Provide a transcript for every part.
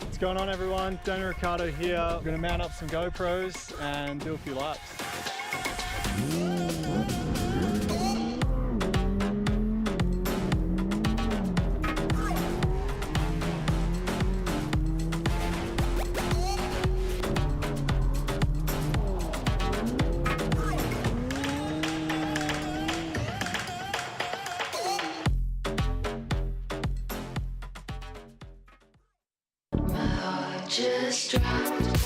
What's going on, everyone? Daniel Ricciardo here. I'm going to mount up some GoPros and do a few laps. Just dropped,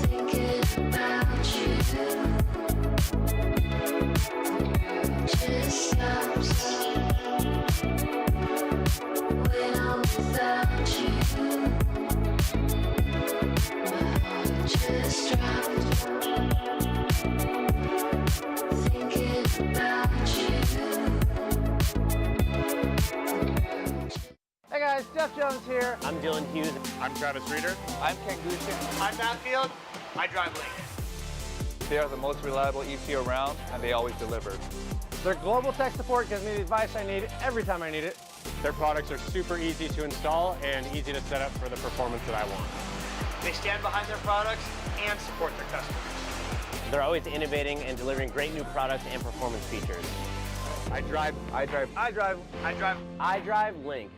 thinking about you. Just stops when I'm without you. My heart just dropped, thinking about you. Hey guys, Jeff Jones here. I'm Dylan Hughes. I'm Travis Reeder. I'm Ken Gushin. I'm Matt Field. I drive Link. They are the most reliable EC around, and they always deliver. Their global tech support gives me the advice I need every time I need it. Their products are super easy to install and easy to set up for the performance that I want. They stand behind their products and support their customers. They're always innovating and delivering great new products and performance features. I drive Link.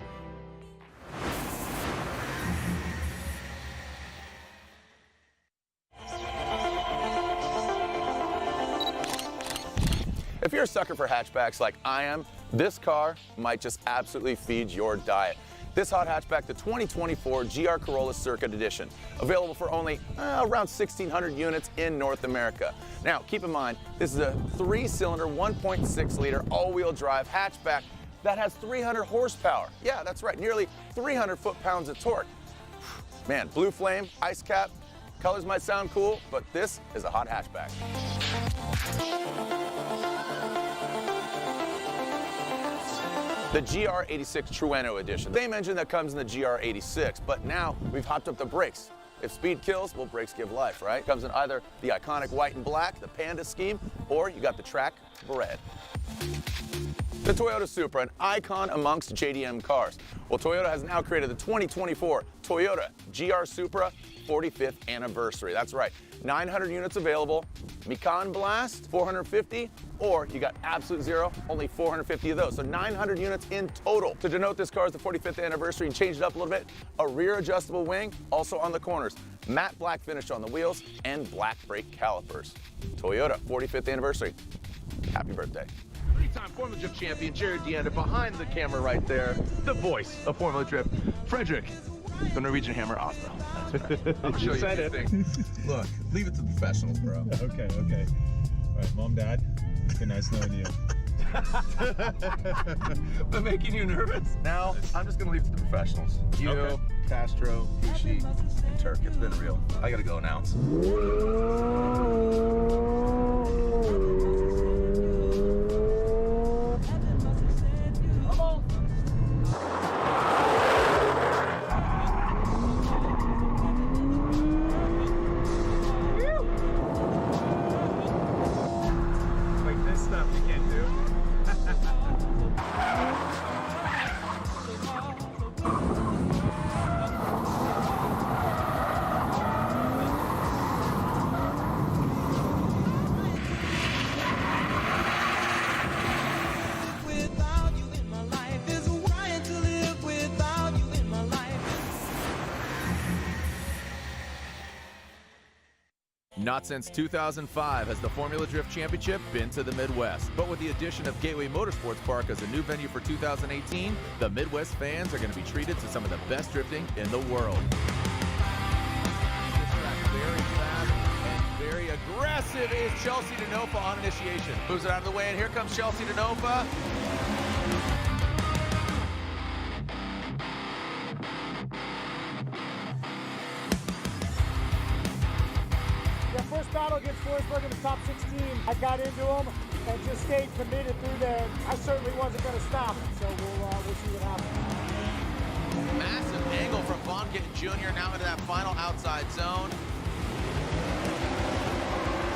If you're a sucker for hatchbacks like I am, this car might just absolutely feed your diet. This hot hatchback, the 2024 GR Corolla Circuit Edition, available for only around 1,600 units in North America. Now, keep in mind, this is a 3-cylinder, 1.6-liter all-wheel drive hatchback that has 300 horsepower. Yeah, that's right, nearly 300 foot-pounds of torque. Man, blue flame, ice cap, colors might sound cool, but this is a hot hatchback. The GR86 Trueno Edition. Same engine that comes in the GR86, but now we've hopped up the brakes. If speed kills, well, brakes give life, right? Comes in either the iconic white and black, the Panda scheme, or you got the track red. The Toyota Supra, an icon amongst JDM cars. Well, Toyota has now created the 2024 Toyota GR Supra 45th anniversary. That's right, 900 units available, Mikan Blast 450, or you got Absolute Zero, only 450 of those. So 900 units in total. To denote this car is the 45th anniversary and change it up a little bit, a rear adjustable wing, also on the corners, matte black finish on the wheels, and black brake calipers. Toyota 45th anniversary. Happy birthday. Three-time Formula Drift champion Jared Deanda behind the camera right there, the voice of Formula Drift, Frederick, the Norwegian Hammer Oslo. I'm gonna show you a few things. Look, leave it to the professionals, bro. Okay. All right, Mom, Dad, it's been nice knowing you. But making you nervous? Now, I'm just gonna leave it to the professionals. You, okay. Castro, Kushi, and Turk. It's been real. I gotta go announce. Not since 2005 has the Formula Drift Championship been to the Midwest. But with the addition of Gateway Motorsports Park as a new venue for 2018, the Midwest fans are going to be treated to some of the best drifting in the world. This track very fast and very aggressive is Chelsea Denofa on initiation. Moves it out of the way, and here comes Chelsea Denofa. The first battle against Forsberg in the top 16, I got into him and just stayed committed through there. I certainly wasn't going to stop him, so we'll see what happens. Massive angle from Vaughn Gittin Jr. now into that final outside zone.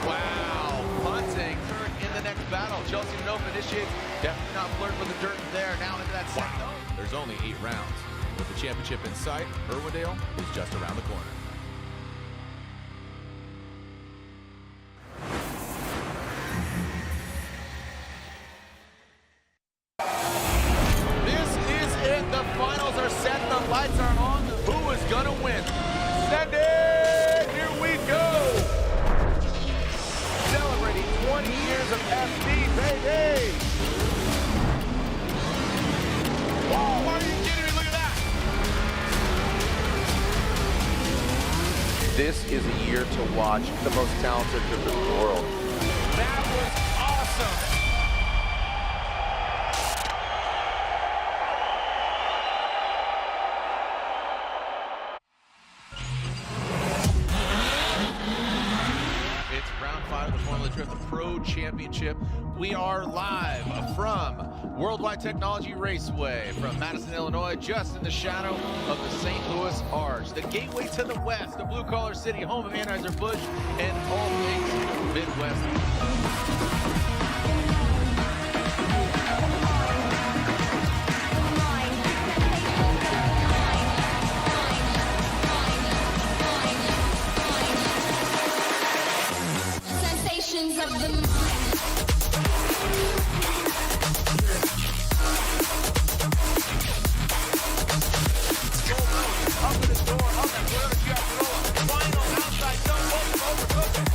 Wow, punting third in the next battle. Chelsea Denofa initiates, definitely not flirting with the dirt there, now into that second. Wow. There's only 8 rounds. With the championship in sight, Irwindale is just around the corner. This is it. The finals are set. The lights are on. Who is going to win? Send it. Here we go. Celebrating 20 years of FD, baby. Whoa, are you kidding me? Look at that. This is a year to watch the most talented drifters in the world. That was awesome. It's round 5 of the Formula Drift Pro Championship. We are live from Worldwide Technology Raceway from Madison, Illinois, just in the shadow of the St. Louis Arch. The gateway to the west, the blue-collar city, home of Anheuser-Busch and all things Midwest. Sensations of the mind. Up in the door of that Toyota Corolla. Final outside zone, overcooked it.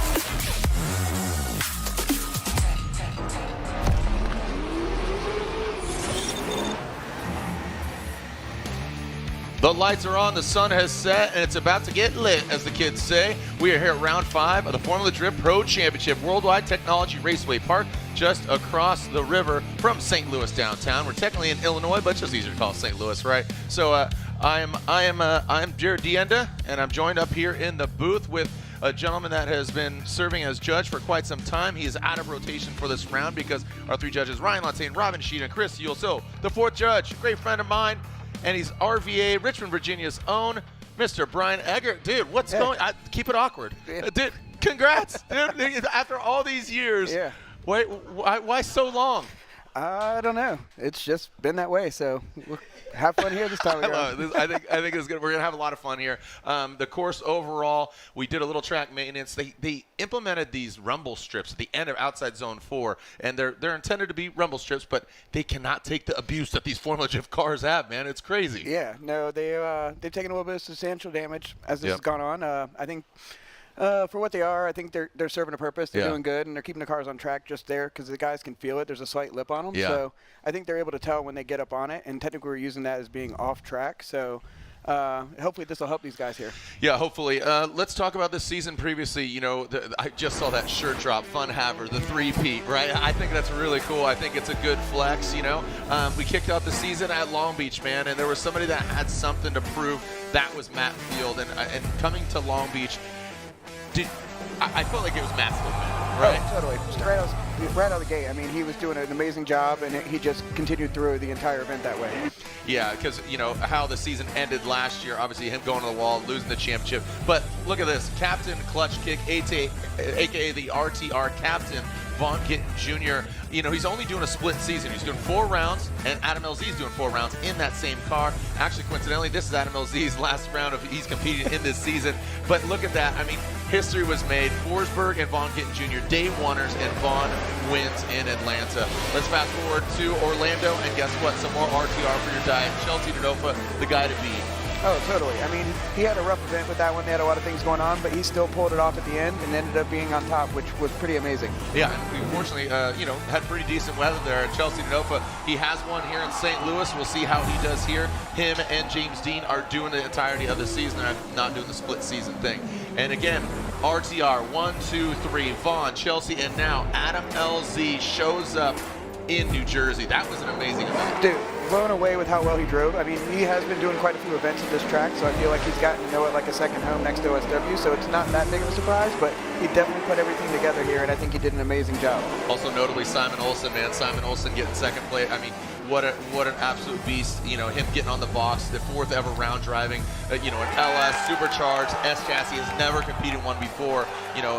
The lights are on, the sun has set, and it's about to get lit, as the kids say. We are here at round 5 of the Formula Drift Pro Championship, Worldwide Technology Raceway Park, just across the river from St. Louis downtown. We're technically in Illinois, but it's just easier to call it St. Louis, right? So I'm Jared Dienda, and I'm joined up here in the booth with a gentleman that has been serving as judge for quite some time. He is out of rotation for this round because our 3 judges, Ryan Lantain, Robin Sheet, and Chris Yule. So the 4th judge, a great friend of mine, and he's RVA, Richmond, Virginia's own Mr. Brian Eggert. Dude, what's going on? Keep it awkward. Dude, congrats. Dude, after all these years, wait, why so long? I don't know. It's just been that way, so we'll have fun here this time around. I think it's good. We're gonna have a lot of fun here. The course overall, we did a little track maintenance. They implemented these rumble strips at the end of outside zone 4, and they're intended to be rumble strips, but they cannot take the abuse that these Formula Drift cars have, man. It's crazy. Yeah, no, they've taken a little bit of substantial damage as this has gone on. I think. For what they are, I think they're serving a purpose. They're doing good, and they're keeping the cars on track just there because the guys can feel it. There's a slight lip on them. Yeah. So I think they're able to tell when they get up on it, and technically we're using that as being off track. So hopefully this will help these guys here. Yeah, hopefully. Let's talk about this season previously. You know, I just saw that shirt drop, Fun Haver, the 3-peat, right? I think that's really cool. I think it's a good flex, you know. We kicked off the season at Long Beach, man, and there was somebody that had something to prove. That was Matt Field, and coming to Long Beach, I felt like it was Matt's movement, right? Oh, totally. Just right out of the gate. I mean, he was doing an amazing job, and he just continued through the entire event that way. Yeah, because, you know, how the season ended last year, obviously him going to the wall, losing the championship. But look at this. Captain Clutch Kick, a.k.a. the RTR Captain, Vaughn Gittin Jr. You know, he's only doing a split season. He's doing 4 rounds, and Adam LZ is doing 4 rounds in that same car. Actually, coincidentally, this is Adam LZ's last round of he's competing in this season. But look at that. I mean, history was made. Forsberg and Vaughn Gittin Jr., day oneers, and Vaughn wins in Atlanta. Let's fast forward to Orlando, and guess what? Some more RTR for your diet. Chelsea Denofa, the guy to beat. Oh, totally. I mean, he had a rough event with that one. They had a lot of things going on, but he still pulled it off at the end and ended up being on top, which was pretty amazing. Yeah, and we fortunately, you know, had pretty decent weather there at Chelsea Nopa. He has one here in St. Louis. We'll see how he does here. Him and James Dean are doing the entirety of the season. They're not doing the split season thing. And again, RTR, 1, 2, 3, Vaughn, Chelsea, and now Adam LZ shows up in New Jersey. That was an amazing event. Dude, blown away with how well he drove. I mean, he has been doing quite a few events at this track, so I feel like he's gotten to know it like a second home next to OSW, so it's not that big of a surprise, but he definitely put everything together here, and I think he did an amazing job. Also notably Simon Olsen, man. Simon Olsen getting second place. I mean, what an absolute beast. You know, him getting on the box, the 4th ever round driving, you know, an LS supercharged S chassis. Has never competed one before. You know,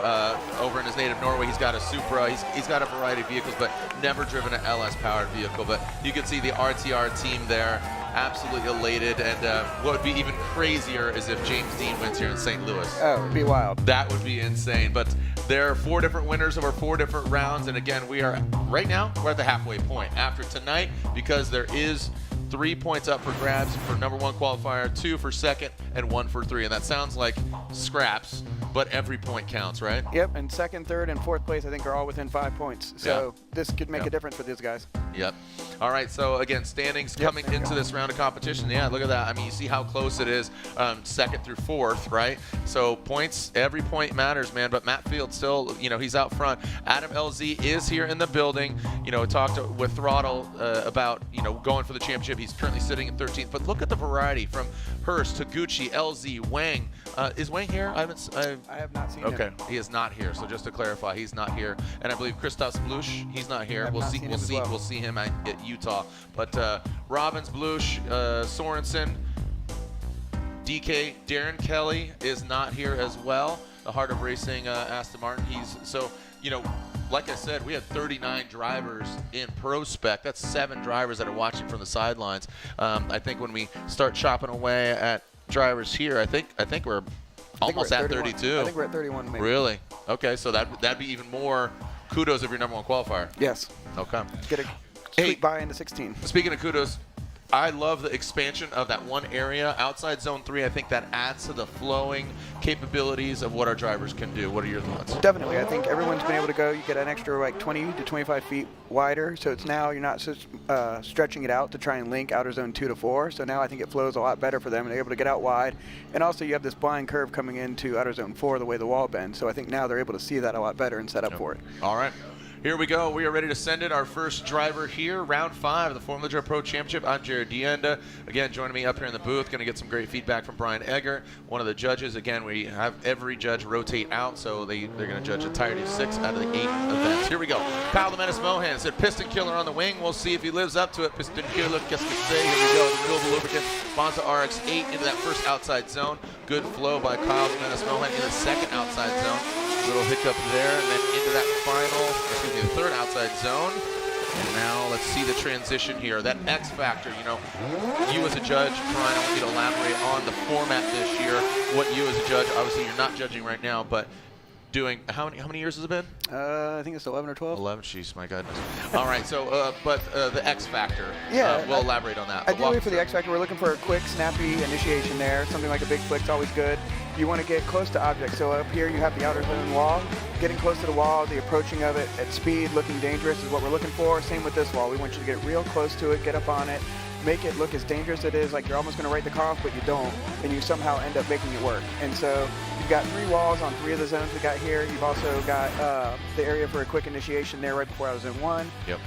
over in his native Norway, he's got a Supra. He's got a variety of vehicles, but never driven an LS powered vehicle. But you can see the RTR team there, absolutely elated. And what would be even crazier is if James Dean wins here in St. Louis. Oh, it'd be wild. That would be insane. But there are 4 different winners over 4 different rounds. And again, we are right now, we're at the halfway point after tonight, because there is 3 points up for grabs for #1 qualifier, 2 for second, and 1 for 3. And that sounds like scraps, but every point counts, right? Yep, and 2nd, 3rd, and 4th place, I think, are all within 5 points. So this could make a difference for these guys. Yep. All right, so again, standings coming into this round of competition. Yeah, look at that. I mean, you see how close it is, 2nd through 4th, right? So points, every point matters, man. But Matt Field still, you know, he's out front. Adam LZ is here in the building. You know, talked with Throttle about, you know, going for the championship. He's currently sitting in 13th. But look at the variety from Hurst, Taguchi, LZ, Wang. Is Wang here? I have not seen him. Okay, he is not here. So just to clarify, he's not here. And I believe Christoph Blush, he's not here. We'll see him at Utah. But Robbins, Blush, Sorensen, DK, Darren Kelly is not here as well. The Heart of Racing Aston Martin. So, you know, like I said, we had 39 drivers in Pro Spec. That's 7 drivers that are watching from the sidelines. I think when we start chopping away at drivers here, I think we're almost at 32. I think we're at 31 maybe. Really? Okay, so that'd be even more kudos of your #1 qualifier. Yes. Okay. Get a sweet buy into 16. Speaking of kudos, I love the expansion of that one area outside Zone 3. I think that adds to the flowing capabilities of what our drivers can do. What are your thoughts? Definitely. I think everyone's been able to go. You get an extra like 20 to 25 feet wider. So it's now you're not stretching it out to try and link outer Zone 2 to 4. So now I think it flows a lot better for them, and they're able to get out wide. And also you have this blind curve coming into outer Zone 4 the way the wall bends. So I think now they're able to see that a lot better and set up for it. All right. Here we go. We are ready to send it. Our first driver here, round 5 of the Formula Drift Pro Championship. I'm Jared Dienda. Again, joining me up here in the booth. Going to get some great feedback from Brian Egger, one of the judges. Again, we have every judge rotate out, so they're going to judge the entirety of 6 out of the 8 events. Here we go. Kyle the Menace Mohan said Piston Killer on the wing. We'll see if he lives up to it. Piston Killer, qu'est-ce que c'est? Here we go. The middle of the lubricant. Bonza RX-8 into that first outside zone. Good flow by Kyle the Menace Mohan in the second outside zone. Little hiccup there, and then into that the 3rd outside zone. And now let's see the transition here. That X factor, you know, you as a judge, Brian, I want you to elaborate on the format this year. What you as a judge, obviously you're not judging right now, but doing, how many years has it been? I think it's 11 or 12. 11, jeez, my goodness. All right, so, but the X factor, yeah, we'll elaborate on that. Ideally for the X factor, we're looking for a quick, snappy initiation there. Something like a big flick's always good. You want to get close to objects. So up here you have the outer zone wall. Getting close to the wall, the approaching of it at speed, looking dangerous is what we're looking for. Same with this wall. We want you to get real close to it, get up on it, make it look as dangerous as it is, like you're almost going to write the car off, but you don't, and you somehow end up making it work. And so you've got 3 walls on 3 of the zones we got here. You've also got the area for a quick initiation there right before I was in 1. Yep.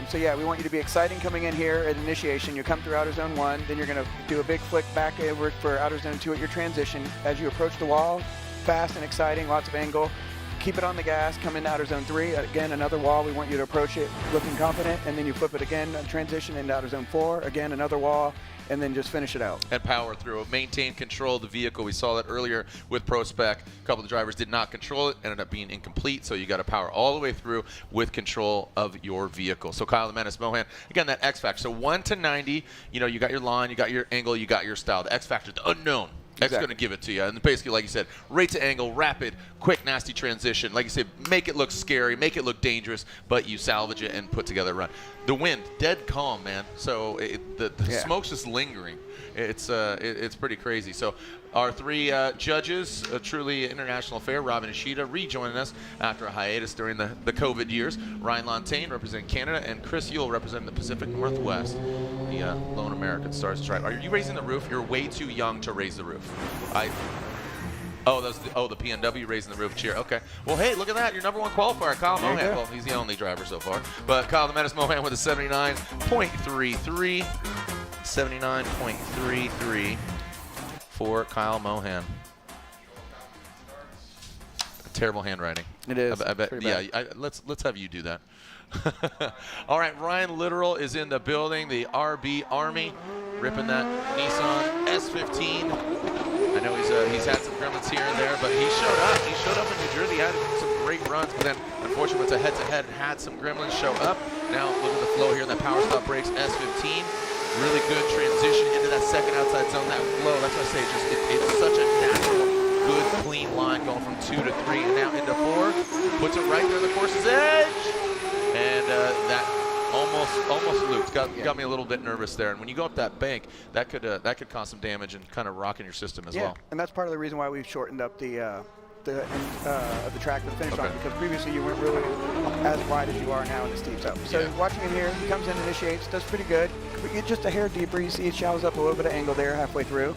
So yeah, we want you to be exciting coming in here at initiation. You come through outer zone 1, then you're going to do a big flick back over for outer zone 2 at your transition. As you approach the wall, fast and exciting, lots of angle. Keep it on the gas, come into outer zone 3. Again, another wall. We want you to approach it looking confident, and then you flip it again, transition into outer zone 4. Again, another wall, and then just finish it out. And power through. Maintain control of the vehicle. We saw that earlier with Pro Spec. A couple of the drivers did not control it, ended up being incomplete, so you got to power all the way through with control of your vehicle. So Kyle the Menace Mohan, again, that X Factor. So 1 to 90, you know, you got your line, you got your angle, you got your style. The X Factor, the unknown. That's going to give it to you. And basically, like you said, right to angle, rapid, quick, nasty transition. Like you said, make it look scary, make it look dangerous, but you salvage it and put together a run. The wind, dead calm, man. So the smoke's just lingering. It's pretty crazy. So our three judges, a truly international affair. Robin Ishida rejoining us after a hiatus during the COVID years. Ryan Lontaine representing Canada, and Chris Yule representing the Pacific Northwest, the lone American Stars Tribe. Are you raising the roof? You're way too young to raise the roof. The PNW raising the roof cheer. Okay. Well, hey, look at that. Your number one qualifier, Kyle Mohan. Well, he's the only driver so far. But Kyle the Menace Mohan with a 79.33. 79.33 for Kyle Mohan. Terrible handwriting. It is. I bet. Yeah. Let's have you do that. All right. Ryan Literal is in the building. The RB Army, ripping that Nissan S15. I know he's had some gremlins here and there, but he showed up. He showed up in New Jersey. Had some great runs, but then unfortunately, with a head-to-head, had some gremlins show up. Now look at the flow here in the Power Stop Brakes S15. Really good transition into that second outside zone. That flow, that's what I say, it's such a natural, good, clean line going from 2 to 3 and now into 4. Puts it right there on the course's edge. And that almost looped. Got me a little bit nervous there. And when you go up that bank, that could cause some damage and kind of rocking your system as well. And that's part of the reason why we've shortened up the end of the track with the finish line, because previously you weren't really as wide as you are now in the steep up. So watching him here, he comes in, initiates, does pretty good. We get just a hair deeper. You see it shallows up a little bit of angle there halfway through.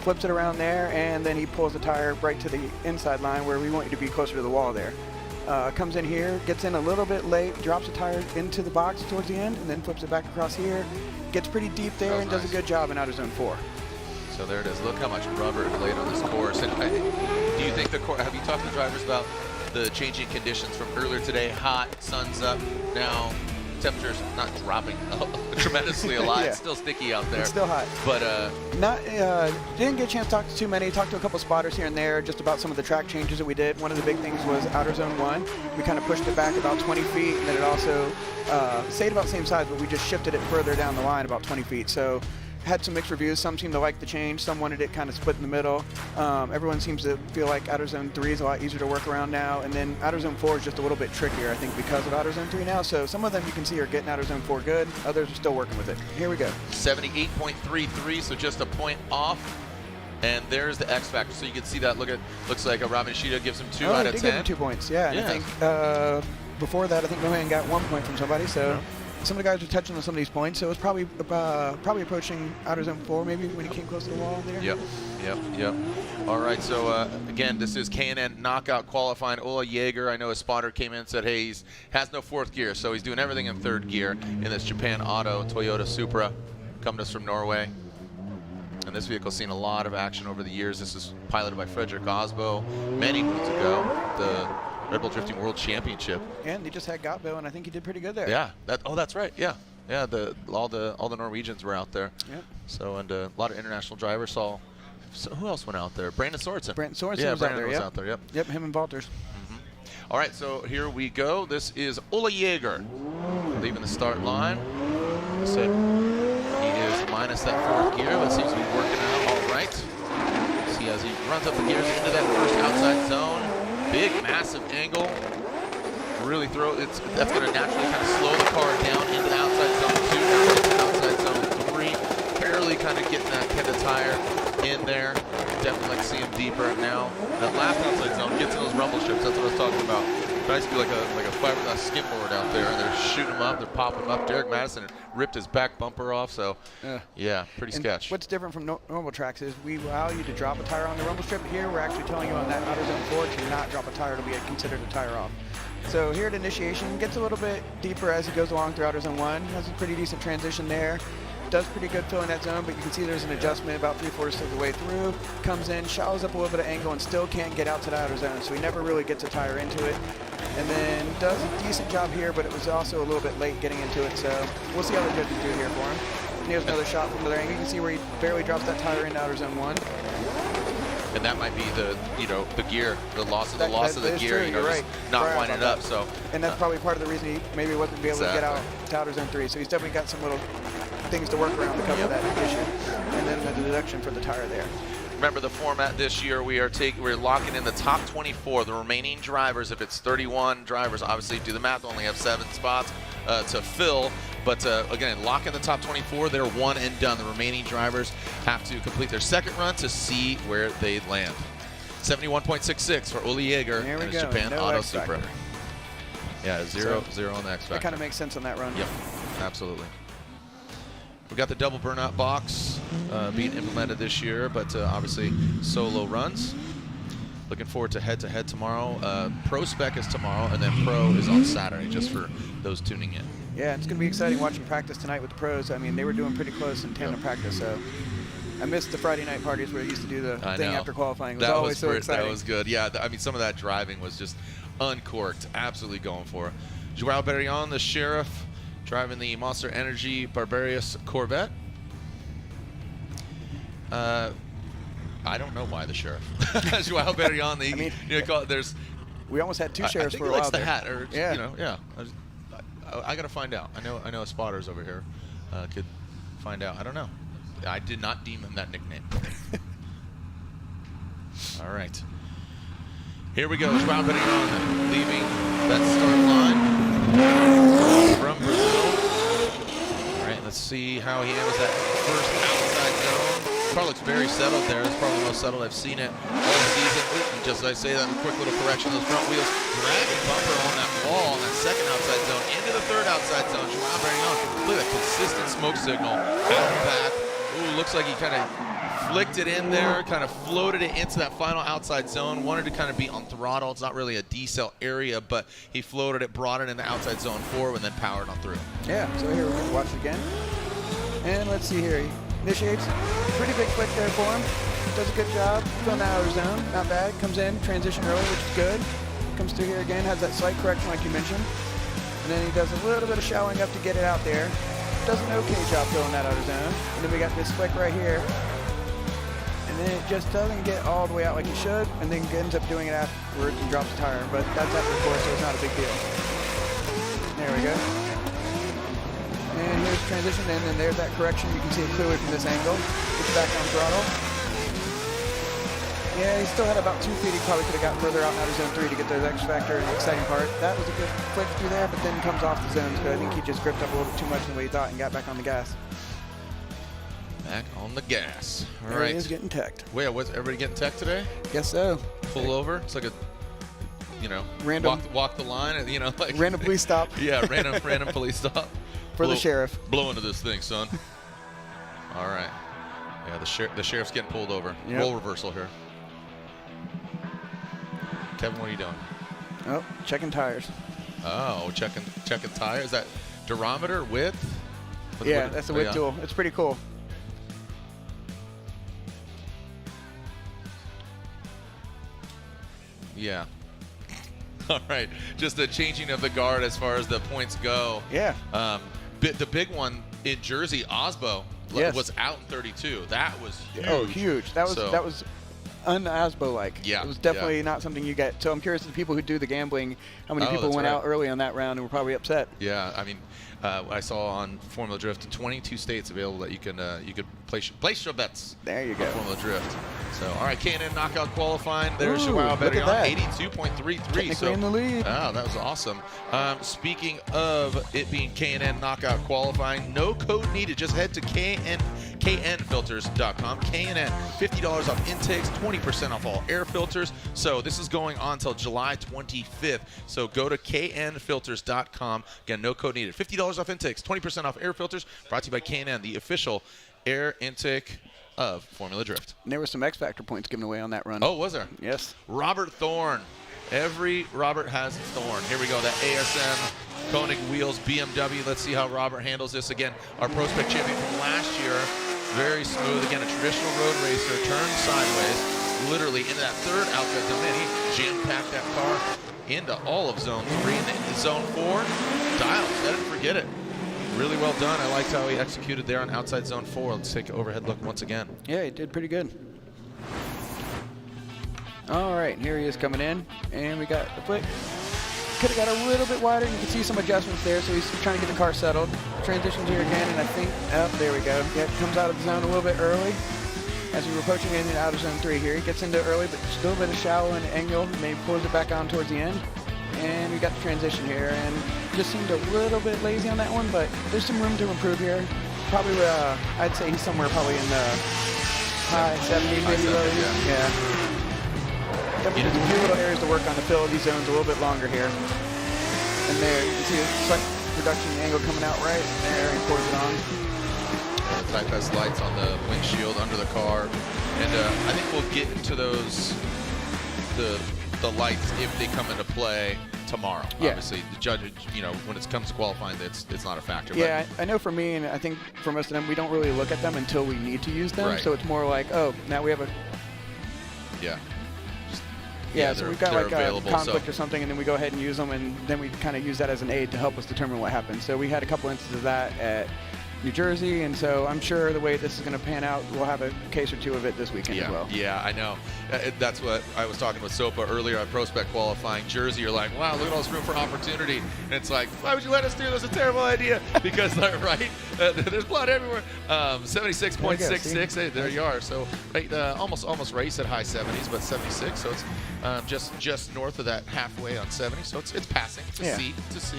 Flips it around there, and then he pulls the tire right to the inside line where we want you to be closer to the wall there. Comes in here, gets in a little bit late, drops the tire into the box towards the end, and then flips it back across here. Gets pretty deep there and does a good job in outer zone 4. So there it is. Look how much rubber is laid on this course. And do you think have you talked to drivers about the changing conditions from earlier today? Hot, sun's up. Now temperature's not dropping tremendously a lot. It's still sticky out there. It's still hot. But didn't get a chance to talk to too many. Talked to a couple spotters here and there just about some of the track changes that we did. One of the big things was outer zone 1. We kind of pushed it back about 20 feet, and then it also stayed about the same size, but we just shifted it further down the line about 20 feet. So had some mixed reviews. Some seemed to like the change. Some wanted it kind of split in the middle. Everyone seems to feel like outer zone 3 is a lot easier to work around now. And then outer zone 4 is just a little bit trickier, I think, because of outer zone 3 now. So some of them you can see are getting outer zone 4 good. Others are still working with it. Here we go. 78.33, so just a point off. And there's the X factor. So you can see that. Looks like a Robin Ishida gives him 2 out of 10. Give him 2 points. Yeah. And I think before that, I think Mohan got 1 point from somebody. So. Some of the guys were touching on some of these points, so it was probably approaching outer zone 4 maybe when he came close to the wall there. Yep. All right, so again, this is K&N knockout qualifying. Ola Jaeger, I know his spotter came in and said, hey, he has no 4th gear, so he's doing everything in 3rd gear in this Japan Auto Toyota Supra, coming to us from Norway. And this vehicle's seen a lot of action over the years. This is piloted by Frederick Osbo many moons ago, the Red Bull Drifting World Championship. And he just had Gotbo, and I think he did pretty good there. Yeah. That's right. Yeah. All the Norwegians were out there. Yep. So and a lot of international drivers saw. So who else went out there? Brandon Sorensen. Brandon Sorensen was out there. Was out there. Yep. Yep. Him and Valters. All right. So here we go. This is Ola Jaeger leaving the start line. I said he is minus that 4th gear. That seems to be working out all right. See as he runs up the gears into that first outside zone. Big, massive angle. Really that's going to naturally kind of slow the car down into the outside zone 2, down into outside zone 3. Barely kind of getting that head of tire in there. Definitely like to see him deeper now. That last outside zone gets in those rumble strips. That's what I was talking about. Nice to be like a fiberglass skimboard out there, and they're shooting him up. They're popping him up. Derek Madison ripped his back bumper off. So yeah, pretty sketch. What's different from normal tracks is we allow you to drop a tire on the rumble strip. Here we're actually telling you on that outer zone 4 to not drop a tire to be considered a tire off. So here at initiation, gets a little bit deeper as he goes along through outer zone 1. Has a pretty decent transition there. Does pretty good filling that zone, but you can see there's an adjustment about 3/4 of the way through. Comes in, shallows up a little bit of angle, and still can't get out to the outer zone. So he never really gets a tire into it. And then does a decent job here, but it was also a little bit late getting into it. So we'll see how the judges do here for him. And here's another shot from another angle. You can see where he barely drops that tire into outer zone 1. And that might be the gear, the loss of the gear, true, just right. not winding it up. So and that's probably part of the reason he maybe wasn't able to get out to outer zone 3. So he's definitely got some little things to work around to cover that issue. And then the deduction for the tire there. Remember the format this year, we're locking in the top 24, the remaining drivers. If it's 31 drivers, obviously do the math, only have 7 spots to fill. But again, lock in the top 24, they're one and done. The remaining drivers have to complete their second run to see where they land. 71.66 for Uli Jaeger and his Japan no Auto X Supra. Factor. Yeah, zero on the X Factor. That kind of makes sense on that run. Yep, absolutely. We got the double burnout box being implemented this year, but obviously solo runs. Looking forward to head-to-head tomorrow. Pro Spec is tomorrow, and then Pro is on Saturday, just for those tuning in. Yeah, it's going to be exciting watching practice tonight with the pros. I mean, they were doing pretty close in tandem practice, so I missed the Friday night parties where I used to do the thing after qualifying. It was always so exciting. That was good. Yeah, I mean, some of that driving was just uncorked, absolutely going for it. Joao Berrion, the Sheriff, driving the Monster Energy Barbarius Corvette. I don't know why the Sheriff. Joao Berrion, there's. We almost had 2 sheriffs for a while. He likes the there. hat, or yeah. I gotta find out. I know a spotters over here could find out. I don't know. I did not deem him that nickname. All right. Here we go. Joao Berrion leaving that start line from Brazil. All right, let's see how he handles that first outside zone. Car looks very settled there. It's probably the most settled I've seen it all season. And just as I say that, a quick little correction. Those front wheels dragging bumper on that wall, on that second outside zone, into the third outside zone. Joao Berrion, look at that consistent smoke signal out and back. Ooh, looks like he kind of flicked it in there, kind of floated it into that final outside zone. Wanted to kind of be on throttle. It's not really a decel area, but he floated it, brought it in the outside zone forward, and then powered on through. Yeah, so here we're going to watch it again. And let's see here. He initiates. Pretty big flick there for him. Does a good job. Going the outer zone. Not bad. Comes in. Transition early, which is good. Comes through here again. Has that slight correction like you mentioned. And then he does a little bit of showing up to get it out there. Does an okay job filling that outer zone. And then we got this flick right here. And then it just doesn't get all the way out like it should. And then ends up doing it afterwards and drops the tire. But that's after the course, so it's not a big deal. There we go. And here's transition, and then there's that correction. You can see it clearly from this angle. Gets back on throttle. Yeah, he still had about 2 feet. He probably could have got further out in outer zone 3 to get the X Factor and the exciting part. That was a good flick through there, but then comes off the zones. But I think he just gripped up a little bit too much than what he thought and got back on the gas. Back on the gas. All there right. He is getting teched. Wait, was everybody getting tech today? Guess so. Pull over. It's like a, random walk the line, and like random police stop. Yeah, random police stop. For the sheriff. Blow into this thing, son. All right. Yeah, the sheriff's getting pulled over. Yep. Roll reversal here. Kevin, what are you doing? Oh, checking tires. Oh, checking tires. Is that durometer, width? Yeah, that's the width tool. It's pretty cool. Yeah. All right. Just the changing of the guard as far as the points go. Yeah. The big one in Jersey, Osbo, was out in 32. That was huge. Oh, huge. That was un-Osbo-like. Yeah. It was definitely not something you get. So I'm curious to the people who do the gambling, how many people went out early on that round and were probably upset. Yeah. I mean, I saw on Formula Drift 22 states available that you could place your bets. There you go. On Formula Drift. So, all right, K&N knockout qualifying. There's Joao Berrion, 82.33. Technically in the lead. Oh, that was awesome. Speaking of it being K&N knockout qualifying, no code needed. Just head to knfilters.com. K&N, $50 off intakes, 20% off all air filters. So this is going on until July 25th. So go to knfilters.com. Again, no code needed. $50 off intakes, 20% off air filters. Brought to you by K&N, the official air intake of Formula Drift. And there were some X Factor points given away on that run. Oh, was there? Yes. Robert Thorne. Every Robert has Thorne. Here we go, that ASM Koenig Wheels BMW. Let's see how Robert handles this. Again, our Pro Spec champion from last year. Very smooth. Again, a traditional road racer. Turns sideways, literally into that third outside zone. Man, he jam-packed that car into all of zone 3 and into zone 4. Dial, set it and forget it. Really well done. I liked how he executed there on outside zone 4. Let's take an overhead look once again. Yeah, he did pretty good. All right, here he is coming in, and we got the flick. Could have got a little bit wider. You can see some adjustments there, so he's trying to get the car settled. Transitions here again, and I think, oh, there we go. Yeah, comes out of the zone a little bit early. as we were approaching in and out of zone 3 here. He gets into early, but still a bit of shallow and angle, and then he pulls it back on towards the end. And we got the transition here, and just seemed a little bit lazy on that one, but there's some room to improve here. Probably, I'd say he's somewhere probably in the high 70s, maybe low 80s. Yeah. Definitely a few little areas to work on to fill these zones a little bit longer here. And there, you can see a slight reduction in angle coming out right there, and pours it on. The Type S lights on the windshield under the car, and I think we'll get into those the lights if they come into play tomorrow. Yeah. Obviously, the judge, when it comes to qualifying, it's not a factor. Yeah, I know for me, and I think for most of them, we don't really look at them until we need to use them. Right. So it's more like, oh, now we have a yeah. So we've got like a conflict so. or something, and then we go ahead and use them, and then we kind of use that as an aid to help us determine what happened. So we had a couple instances of that at New Jersey, and so I'm sure the way this is going to pan out, we'll have a case or two of it this weekend as well. Yeah, I know. That's what I was talking with Sopa earlier on prospect qualifying. Jersey, you're like, wow, look at all this room for opportunity. And it's like, why would you let us do this? It's a terrible idea. Because, right, there's blood everywhere. 76.66, hey, there you are. So right, almost race at high 70s, but 76. So it's just north of that halfway on 70. So it's passing. It's a C.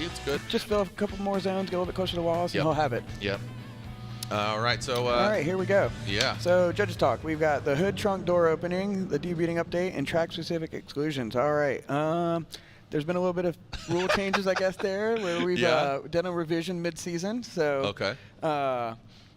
It's good. Just fill a couple more zones, get a little bit closer to the walls, and he'll have it. Yep. All right, so... all right, here we go. Yeah. So, Judges Talk. We've got the hood trunk door opening, the debeating update, and track-specific exclusions. All right. There's been a little bit of rule changes, I guess, there, where we've done a revision mid-season. So,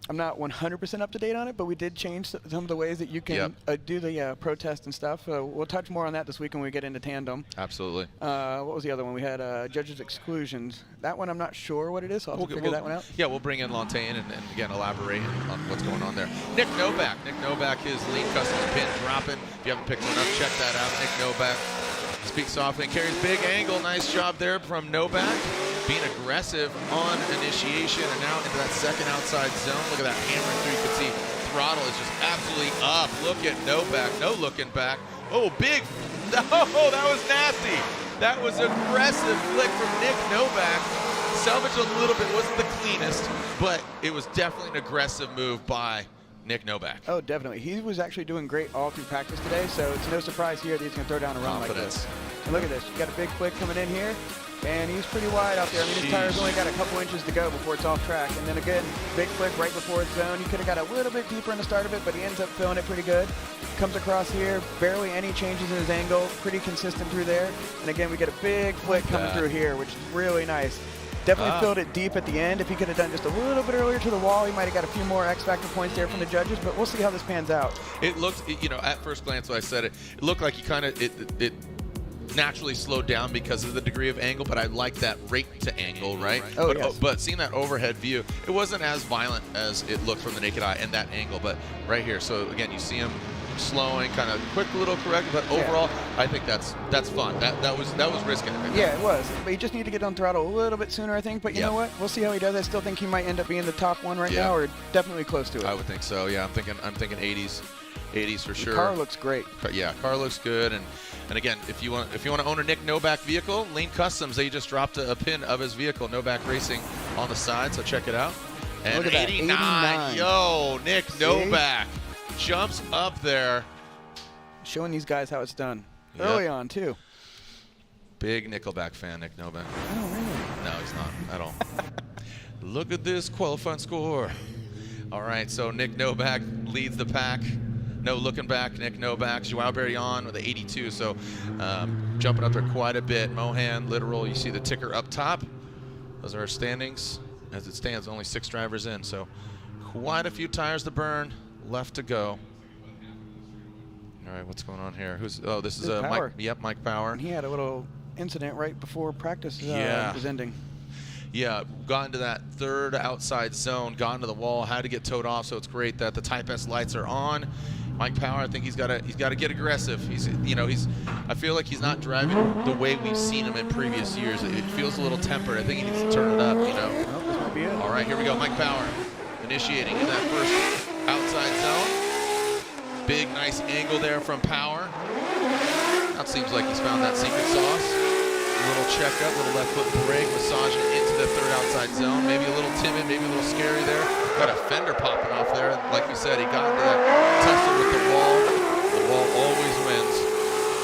I'm not 100% up to date on it, but we did change some of the ways that you can do the protest and stuff. So we'll touch more on that this week when we get into tandem. Absolutely. What was the other one? We had judges' exclusions. That one I'm not sure what it is, so I'll have to figure that one out. Yeah, we'll bring in Lantain and again, elaborate on what's going on there. Nick Novak. Nick Novak, his lean customs pin dropping. If you haven't picked one up, check that out. Nick Novak speaks softly and carries big angle. Nice job there from Novak. Being aggressive on initiation and now into that second outside zone. Look at that hammering through. You can see throttle is just absolutely up. Look at Novak, no looking back. Oh, big, that was nasty. That was aggressive flick from Nick Novak. Salvaged a little bit, wasn't the cleanest, but it was definitely an aggressive move by Nick Novak. Oh, definitely. He was actually doing great all through practice today, so it's no surprise here that he's going to throw down a run like this. And look at this. You got a big flick coming in here. And he's pretty wide out there. I mean, his tire's only got a couple inches to go before it's off track. And then again, big flick right before it's zone. He could have got a little bit deeper in the start of it, but he ends up filling it pretty good. Comes across here, barely any changes in his angle, pretty consistent through there. And again, we get a big flick coming through here, which is really nice. Definitely filled it deep at the end. If he could have done just a little bit earlier to the wall, he might have got a few more X-factor points there from the judges, but we'll see how this pans out. It looked, at first glance when I said it, it looked like he kind of, it naturally slowed down because of the degree of angle, but I like that rate to angle, right? Oh, but seeing that overhead view, it wasn't as violent as it looked from the naked eye and that angle, but right here. So again, you see him slowing, kind of quick little correct, but overall, I think that's fun. That was risky. Yeah, it was. But he just needed to get on throttle a little bit sooner, I think. But you know what? We'll see how he does. I still think he might end up being the top one right now, or definitely close to it. I would think so. Yeah, I'm thinking 80s for sure. The car looks great. Yeah, car looks good. And again, if you want to own a Nick Novak vehicle, Lean Customs, they just dropped a pin of his vehicle, Novak Racing, on the side. So check it out. And look at 89. Yo, Nick Novak jumps up there. Showing these guys how it's done. Early on, too. Big Nickelback fan, Nick Novak. Oh, really? No, he's not at all. Look at this qualifying score. All right, so Nick Novak leads the pack. No looking back, Nick Novak. Joao Berrion with the 82, so jumping up there quite a bit. Mohan, Literal, you see the ticker up top. Those are our standings. As it stands, only 6 drivers in, so quite a few tires to burn, left to go. All right, what's going on here? This is Mike. Yep, Mike Power. And he had a little incident right before practice was ending. Yeah, got into that third outside zone, got into the wall, had to get towed off, so it's great that the Type S lights are on. Mike Power, I think he's got to get aggressive. I feel like he's not driving the way we've seen him in previous years. It feels a little tempered. I think he needs to turn it up, Well, this might be it. All right, here we go. Mike Power initiating in that first outside zone. Big, nice angle there from Power. Now it seems like he's found that secret sauce. A little checkup, little left foot brake, massaging into the third outside zone. Maybe a little timid, maybe a little scary there. Got a fender popping off there. Like you said, he got into that tussle with the wall. The wall always wins.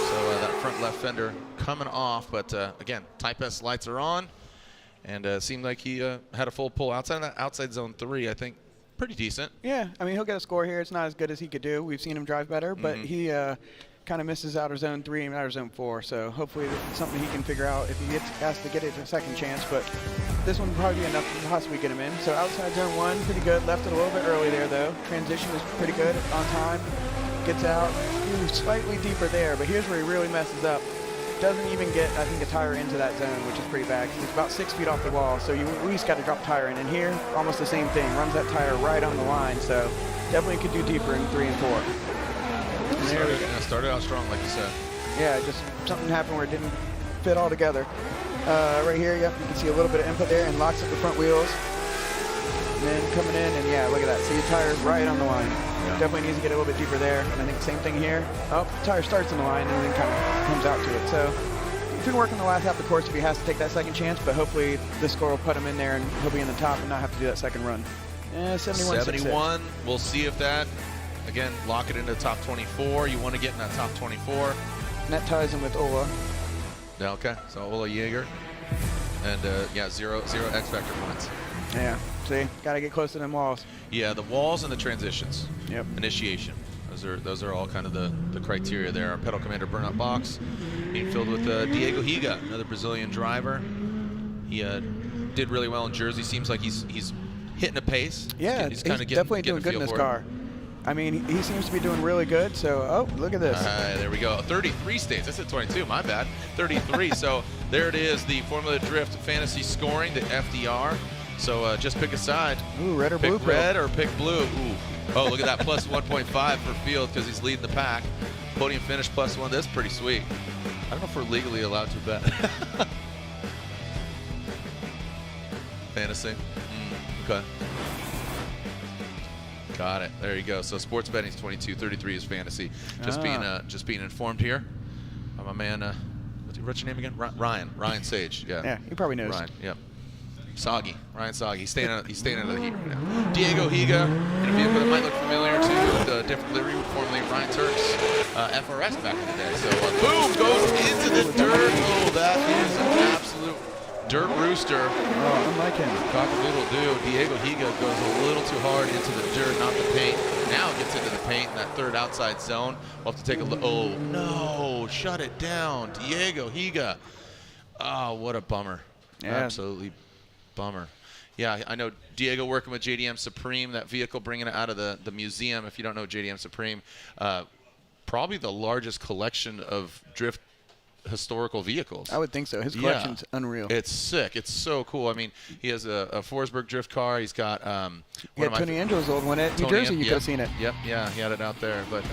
So that front left fender coming off. But again, Type S lights are on. And it seemed like he had a full pull. Outside of that outside zone 3, I think pretty decent. Yeah, I mean, he'll get a score here. It's not as good as he could do. We've seen him drive better, but he kind of misses outer zone 3 and outer zone 4. So hopefully it's something he can figure out if he gets asked to get it a second chance. But this one will probably be enough to possibly get him in. So outside zone 1, pretty good. Left it a little bit early there, though. Transition is pretty good on time. Gets out. Ooh, slightly deeper there, but here's where he really messes up. Doesn't even get, I think, a tire into that zone, which is pretty bad because it's about 6 feet off the wall. So you at least got to drop the tire in. And here, almost the same thing. Runs that tire right on the line. So definitely could do deeper in 3 and 4. And Started out strong, like you said. Yeah, just something happened where it didn't fit all together. Right here, yep, you can see a little bit of input there and locks up the front wheels. And then coming in, and yeah, look at that. See the tire right on the line. Yeah. Definitely needs to get a little bit deeper there. And I think same thing here. Oh, the tire starts in the line and then kind of comes out to it. So if we work in the last half of the course if he has to take that second chance, but hopefully this score will put him in there and he'll be in the top and not have to do that second run. 71. We'll see if that, again, lock it into the top 24. You want to get in that top 24. And that ties him with Ola. Okay, so Ola Jaeger. And yeah, zero X Factor points. Yeah, see, got to get close to them walls. Yeah, the walls and the transitions. Yep. Initiation. Those are all kind of the criteria there. Our pedal commander burnout box being filled with Diego Higa, another Brazilian driver. He did really well in Jersey. Seems like he's hitting a pace. Yeah, he's kind of definitely doing good in this car. I mean, he seems to be doing really good. So, oh, look at this. There we go. 33 states. I said 22. My bad. 33. So there it is. The Formula Drift Fantasy Scoring, the FDR. So just pick a side. Ooh, red or blue? Pick red or pick blue. Ooh. Oh, look at that. Plus 1.5 for Field because he's leading the pack. Podium finish plus 1. That's pretty sweet. I don't know if we're legally allowed to bet. Fantasy. Okay. Got it. There you go. So sports betting is 22, 33 is fantasy. Just being informed here by my man. What's your name again? Ryan Sage. Yeah. Yeah, he probably knows. Ryan. Yep. Soggy. Ryan Soggy. He's staying out of the heat right now. Diego Higa in a vehicle that might look familiar to the different livery, formerly Ryan Turk's FRS back in the day. So boom, goes into the dirt. Oh, that is an absolute dirt rooster. Oh, unlike him. Cock-a-doodle-doo. Diego Higa goes a little too hard into the dirt, not the paint. Now it gets into the paint in that third outside zone. We'll have to take a look. Oh, no. Shut it down. Diego Higa. Oh, what a bummer. Yeah. Absolutely bummer. Yeah, I know Diego working with JDM Supreme, that vehicle, bringing it out of the museum. If you don't know JDM Supreme, probably the largest collection of drift historical vehicles. I would think so. His collection's unreal. It's sick. It's so cool. I mean, he has a Forsberg drift car. He's got Tony Angelo's old one at New Jersey. You could have seen it. Yep. Yeah, he had it out there. But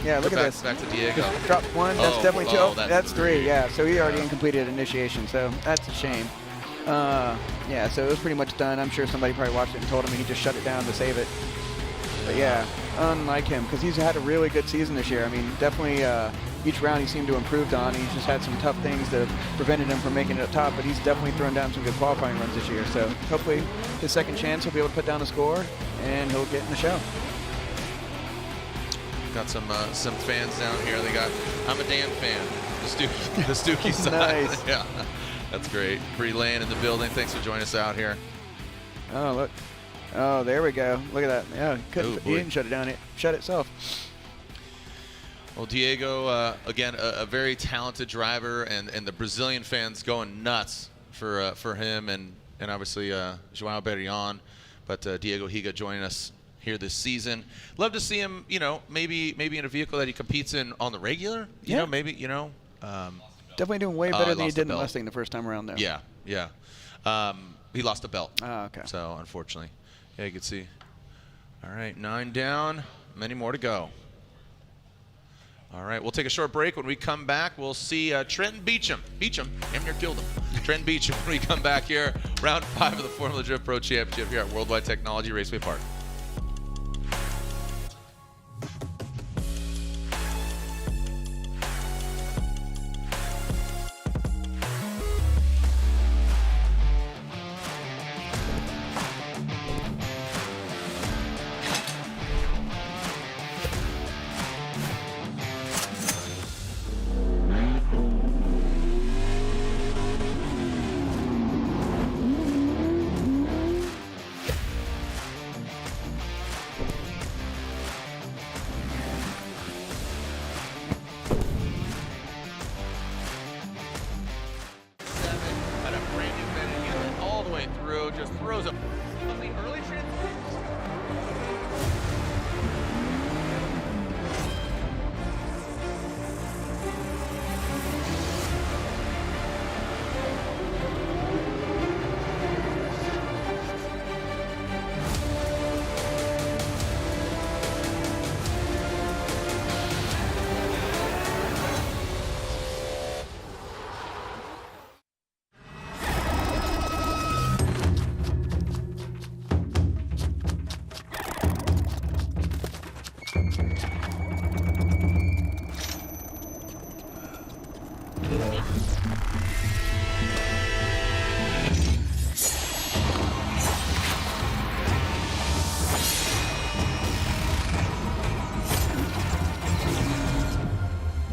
yeah, look at this. Back to Diego. Dropped 1. That's definitely 2. Oh, that's 3. Yeah. So he already completed initiation. So that's a shame. Yeah. So it was pretty much done. I'm sure somebody probably watched it and told him he just shut it down to save it. But yeah, unlike him, because he's had a really good season this year. I mean, definitely each round he seemed to improve on. He's just had some tough things that prevented him from making it up top, but he's definitely thrown down some good qualifying runs this year. So hopefully his second chance he'll be able to put down a score and he'll get in the show. Got some fans down here. They got I'm a damn fan. The Stookie side. Nice. Yeah, that's great. Bree Lane in the building. Thanks for joining us out here. Oh, look. Oh, there we go. Look at that. Yeah, he didn't shut it down. It shut itself. Well, Diego, again, a very talented driver, and the Brazilian fans going nuts for him, and obviously João Berrion, but Diego Higa joining us here this season. Love to see him, maybe in a vehicle that he competes in on the regular. You know, maybe, Definitely doing way better than he did in the Mustang the first time around, though. Yeah. He lost a belt. Oh, okay. So, unfortunately. Yeah, you can see. All right, 9 down, many more to go. All right, we'll take a short break. When we come back, we'll see Trenton Beecham. Damn near killed him. Trenton Beecham when we come back here. Round 5 of the Formula Drift Pro Championship here at Worldwide Technology Raceway Park.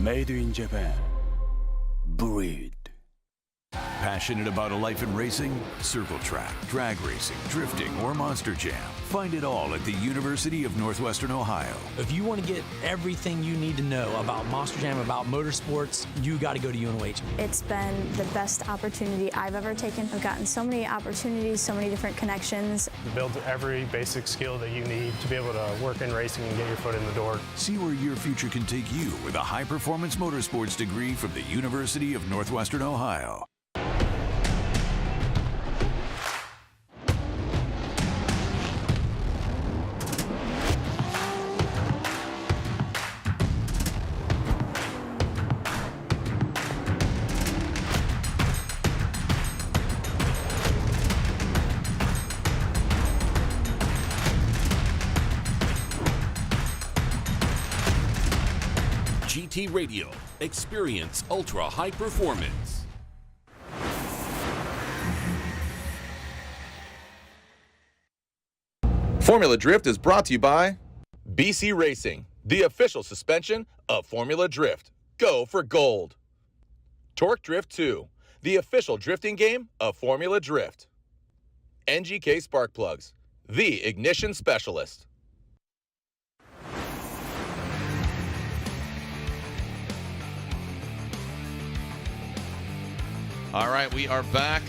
Made in Japan. Breed. Passionate about a life in racing? Circle track, drag racing, drifting, or Monster Jam. Find it all at the University of Northwestern Ohio. If you want to get everything you need to know about Monster Jam, about motorsports, you got to go to UNOH. It's been the best opportunity I've ever taken. I've gotten so many opportunities, so many different connections. To build every basic skill that you need to be able to work in racing and get your foot in the door. See where your future can take you with a high-performance motorsports degree from the University of Northwestern Ohio. GT Radio. Experience ultra high performance. Formula Drift is brought to you by BC Racing, the official suspension of Formula Drift. Go for gold. Torque Drift 2, the official drifting game of Formula Drift. NGK Spark Plugs, the ignition specialist. All right, we are back.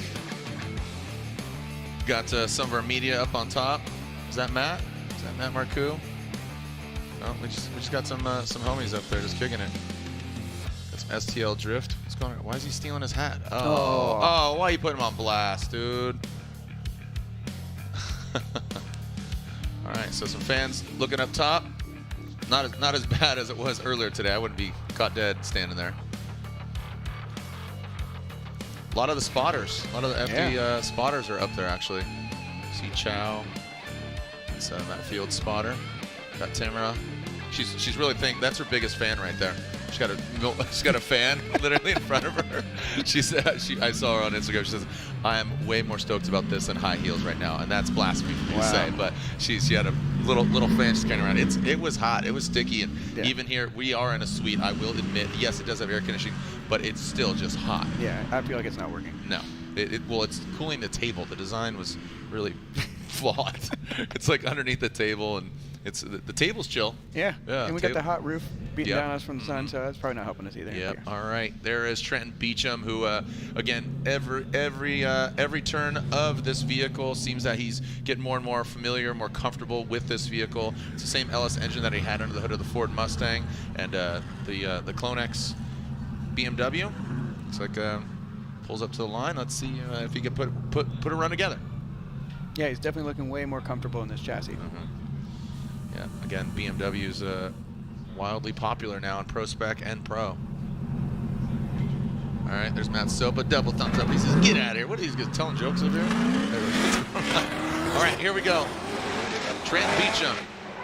Got some of our media up on top. Is that Matt? Is that Matt Marcoux? No, we just got some homies up there just kicking it. That's STL Drift. What's going on? Why is he stealing his hat? Oh, why are you putting him on blast, dude? All right, so some fans looking up top. Not as bad as it was earlier today. I wouldn't be caught dead standing there. A lot of the spotters, a lot of the FD spotters are up there actually. See Chow, it's Matt Field spotter. Got Tamara. She's really that's her biggest fan right there. She's got a fan literally in front of her. She said I saw her on Instagram. She says, "I am way more stoked about this than high heels right now," and that's blasphemy for me to say. But she had a little fan just carrying around. It was hot. It was sticky, and even here we are in a suite. I will admit, yes, it does have air conditioning, but it's still just hot. Yeah, I feel like it's not working. No, well, it's cooling the table. The design was really flawed. It's like underneath the table, and it's the table's chill. Yeah. And we got the hot roof beating down us from the sun, so that's probably not helping us either. Yep. All right. There is Trenton Beecham, who again every turn of this vehicle seems that he's getting more and more familiar, more comfortable with this vehicle. It's the same LS engine that he had under the hood of the Ford Mustang and the Clone X BMW. Looks like pulls up to the line. Let's see if he can put a run together. Yeah, he's definitely looking way more comfortable in this chassis. Yeah, again, BMW's wildly popular now in Pro Spec and Pro. All right, there's Matt Sopa, double thumbs up. He says, "Get out of here." What are these guys telling jokes over here? All right, here we go. Trent Beecham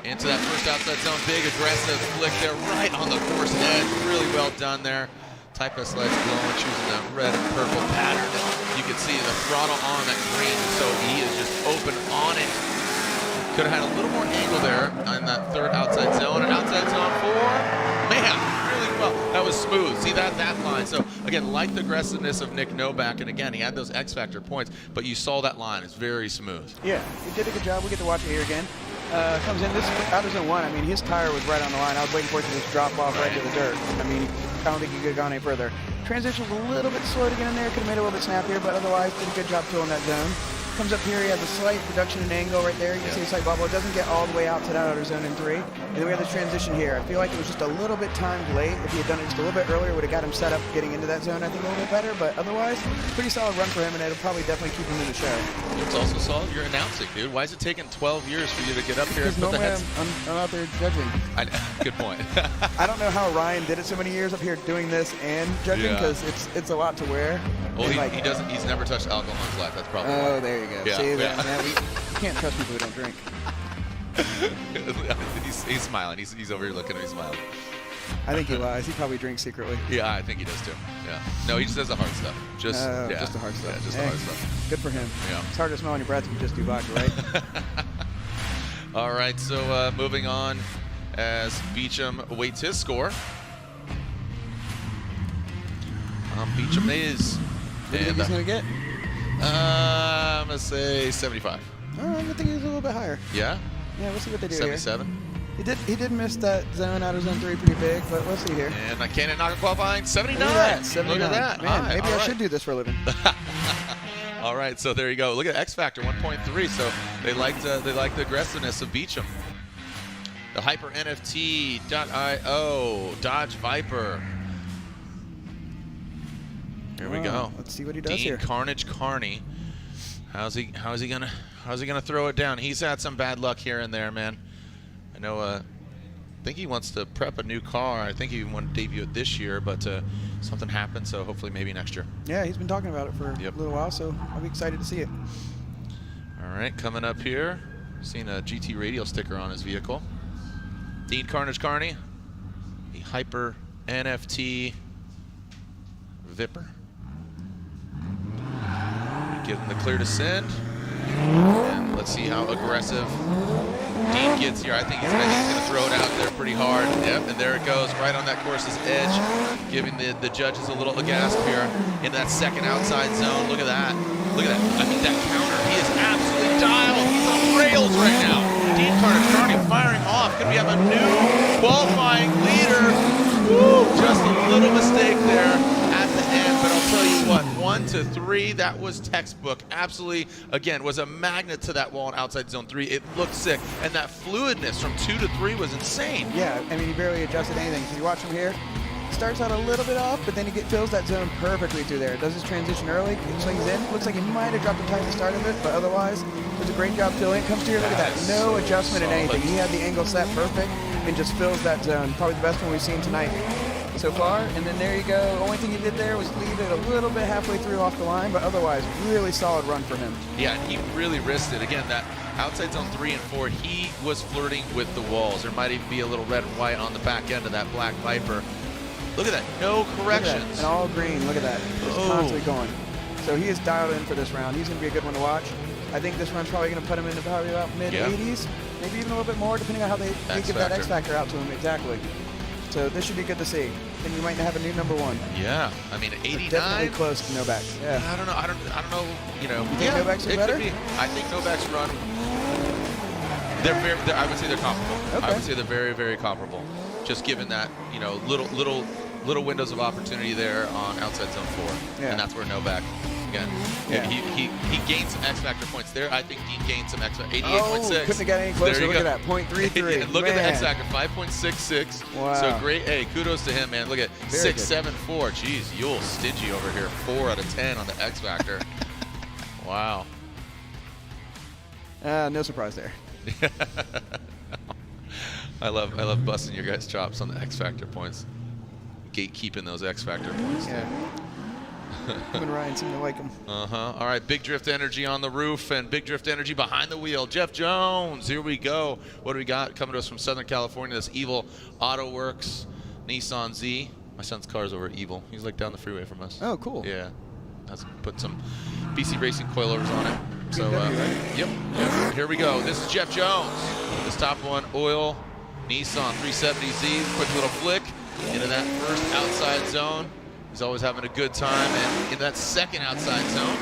into that first outside zone. Big aggressive flick there right on the course edge. Really well done there. Type S lights glowing, choosing that red and purple pattern. You can see the throttle on that green, so he is just open on it. Could have had a little more angle there on that third outside zone. And outside zone 4, man, really well. That was smooth. See that line. So again, like the aggressiveness of Nick Novak, and again, he had those X Factor points, but you saw that line. It's very smooth. Yeah, he did a good job. We get to watch it here again. Comes in this out of zone 1. I mean, his tire was right on the line. I was waiting for it to just drop off right to the dirt. I mean, I don't think he could have gone any further. Transition was a little bit slow to get in there. Could have made it a little bit snappier, but otherwise did a good job filling that zone. Comes up here, he has a slight reduction in angle right there. You can see a slight bubble. It doesn't get all the way out to that outer zone in 3. And then we have this transition here. I feel like it was just a little bit timed late. If he had done it just a little bit earlier, would have got him set up getting into that zone, I think, a little bit better. But otherwise, pretty solid run for him, and it'll probably definitely keep him in the show. It's also solid. You're announcing, dude. Why is it taking 12 years for you to get up here? Because normally I'm out there judging. Good point. I don't know how Ryan did it so many years up here doing this and judging, because it's a lot to wear. Well, he doesn't. He's never touched alcohol in his life. That's probably. Oh, there you go. Yeah, See, yeah. Man, we can't trust people who don't drink. He's smiling. He's over here looking at me smiling. I think he lies. He probably drinks secretly. Yeah, I think he does too. Yeah. No, he just does the hard stuff. Just the hard stuff. Yeah, just the hard stuff. Good for him. Yeah. It's hard to smell on your breath if you just do vodka, right? All right. So moving on, as Beecham awaits his score. Beecham is. What do you think he's going to get? I'm going to say 75. Oh, I think he's a little bit higher. Yeah? Yeah, we'll see what they do 77. Here. He did miss that zone out of zone 3 pretty big, but we'll see here. And I can't knock qualifying 79. Look at that, 79. Look at that. Man, maybe I should do this for a living. All right, so there you go. Look at X Factor 1.3. So they liked the aggressiveness of Beecham. The Hyper NFT.io Dodge Viper. Here we go. Let's see what he does Dean here. Carnage Carney. How's he gonna throw it down? He's had some bad luck here and there, man. I know. I think he wants to prep a new car. I think he even wanted to debut it this year, but something happened. So hopefully maybe next year. Yeah, he's been talking about it for a little while, so I'll be excited to see it. All right, coming up here, seeing a GT Radial sticker on his vehicle. Dean Carnage Carney, the Hyper NFT Viper. Give him the clear to send. And let's see how aggressive Dean gets here. I think he's going to throw it out there pretty hard. Yep, and there it goes, right on that course's edge, giving the judges a little gasp here in that second outside zone. Look at that. Look at that. I mean, that counter, he is absolutely dialed. He's on rails right now. Dean Carnage Carney firing off. Could we have a new qualifying leader? Woo, just a little mistake there at the end, but I'll tell you what, 1 to 3, that was textbook. Absolutely, again, was a magnet to that wall in outside zone 3. It looked sick, and that fluidness from 2 to 3 was insane. Yeah, I mean, he barely adjusted anything. So you watch him here, starts out a little bit off, but then he fills that zone perfectly through there. Does his transition early, swings in. Looks like he might have dropped the tire at the start of it, but otherwise, does a great job filling. Comes to here, look at that. No adjustment in anything. He had the angle set perfect and just fills that zone. Probably the best one we've seen tonight so far. And then there you go. Only thing he did there was leave it a little bit halfway through off the line, but otherwise, really solid run for him. Yeah, and he really risked it. Again, that outside zone 3 and 4, he was flirting with the walls. There might even be a little red and white on the back end of that black Viper. Look at that, no corrections. That. And all green, look at that. Just constantly going. So he is dialed in for this round. He's going to be a good one to watch. I think this run's probably going to put him into probably about mid-80s, maybe even a little bit more, depending on how they give that X Factor out to him. Exactly. So this should be good to see. I think we might have a new number 1. Yeah, I mean 89. Definitely close to Novak's. Yeah. I don't know. I don't know. You know. You think Novak's is better? Could be. I think Novak's run. They're I would say they're comparable. Okay. I would say they're very, very comparable. Just given that little windows of opportunity there on outside zone 4, and that's where Novak. Again, he gained some X Factor points there. I think Dean gained some X Factor, 88.6. Oh, couldn't have got any closer. Look at that, 0.33. Look at the X Factor, 5.66. Wow. So great. Hey, kudos to him, man. Look at 6.74. Jeez, Yule stingy over here. 4 out of 10 on the X Factor. Wow. No surprise there. I love busting your guys' chops on the X Factor points. Gatekeeping those X Factor points. Yeah. Him and Ryan seem to like him. All right, Big Drift Energy on the roof and Big Drift Energy behind the wheel. Jeff Jones, here we go. What do we got coming to us from Southern California? This Evil Auto Works Nissan Z. My son's car's over at Evil. He's like down the freeway from us. Oh, cool. Yeah. Let's put some BC Racing coilovers on it. So, yep. Here we go. This is Jeff Jones. This top one, oil, Nissan 370Z. Quick little flick into that first outside zone. He's always having a good time, and in that second outside zone,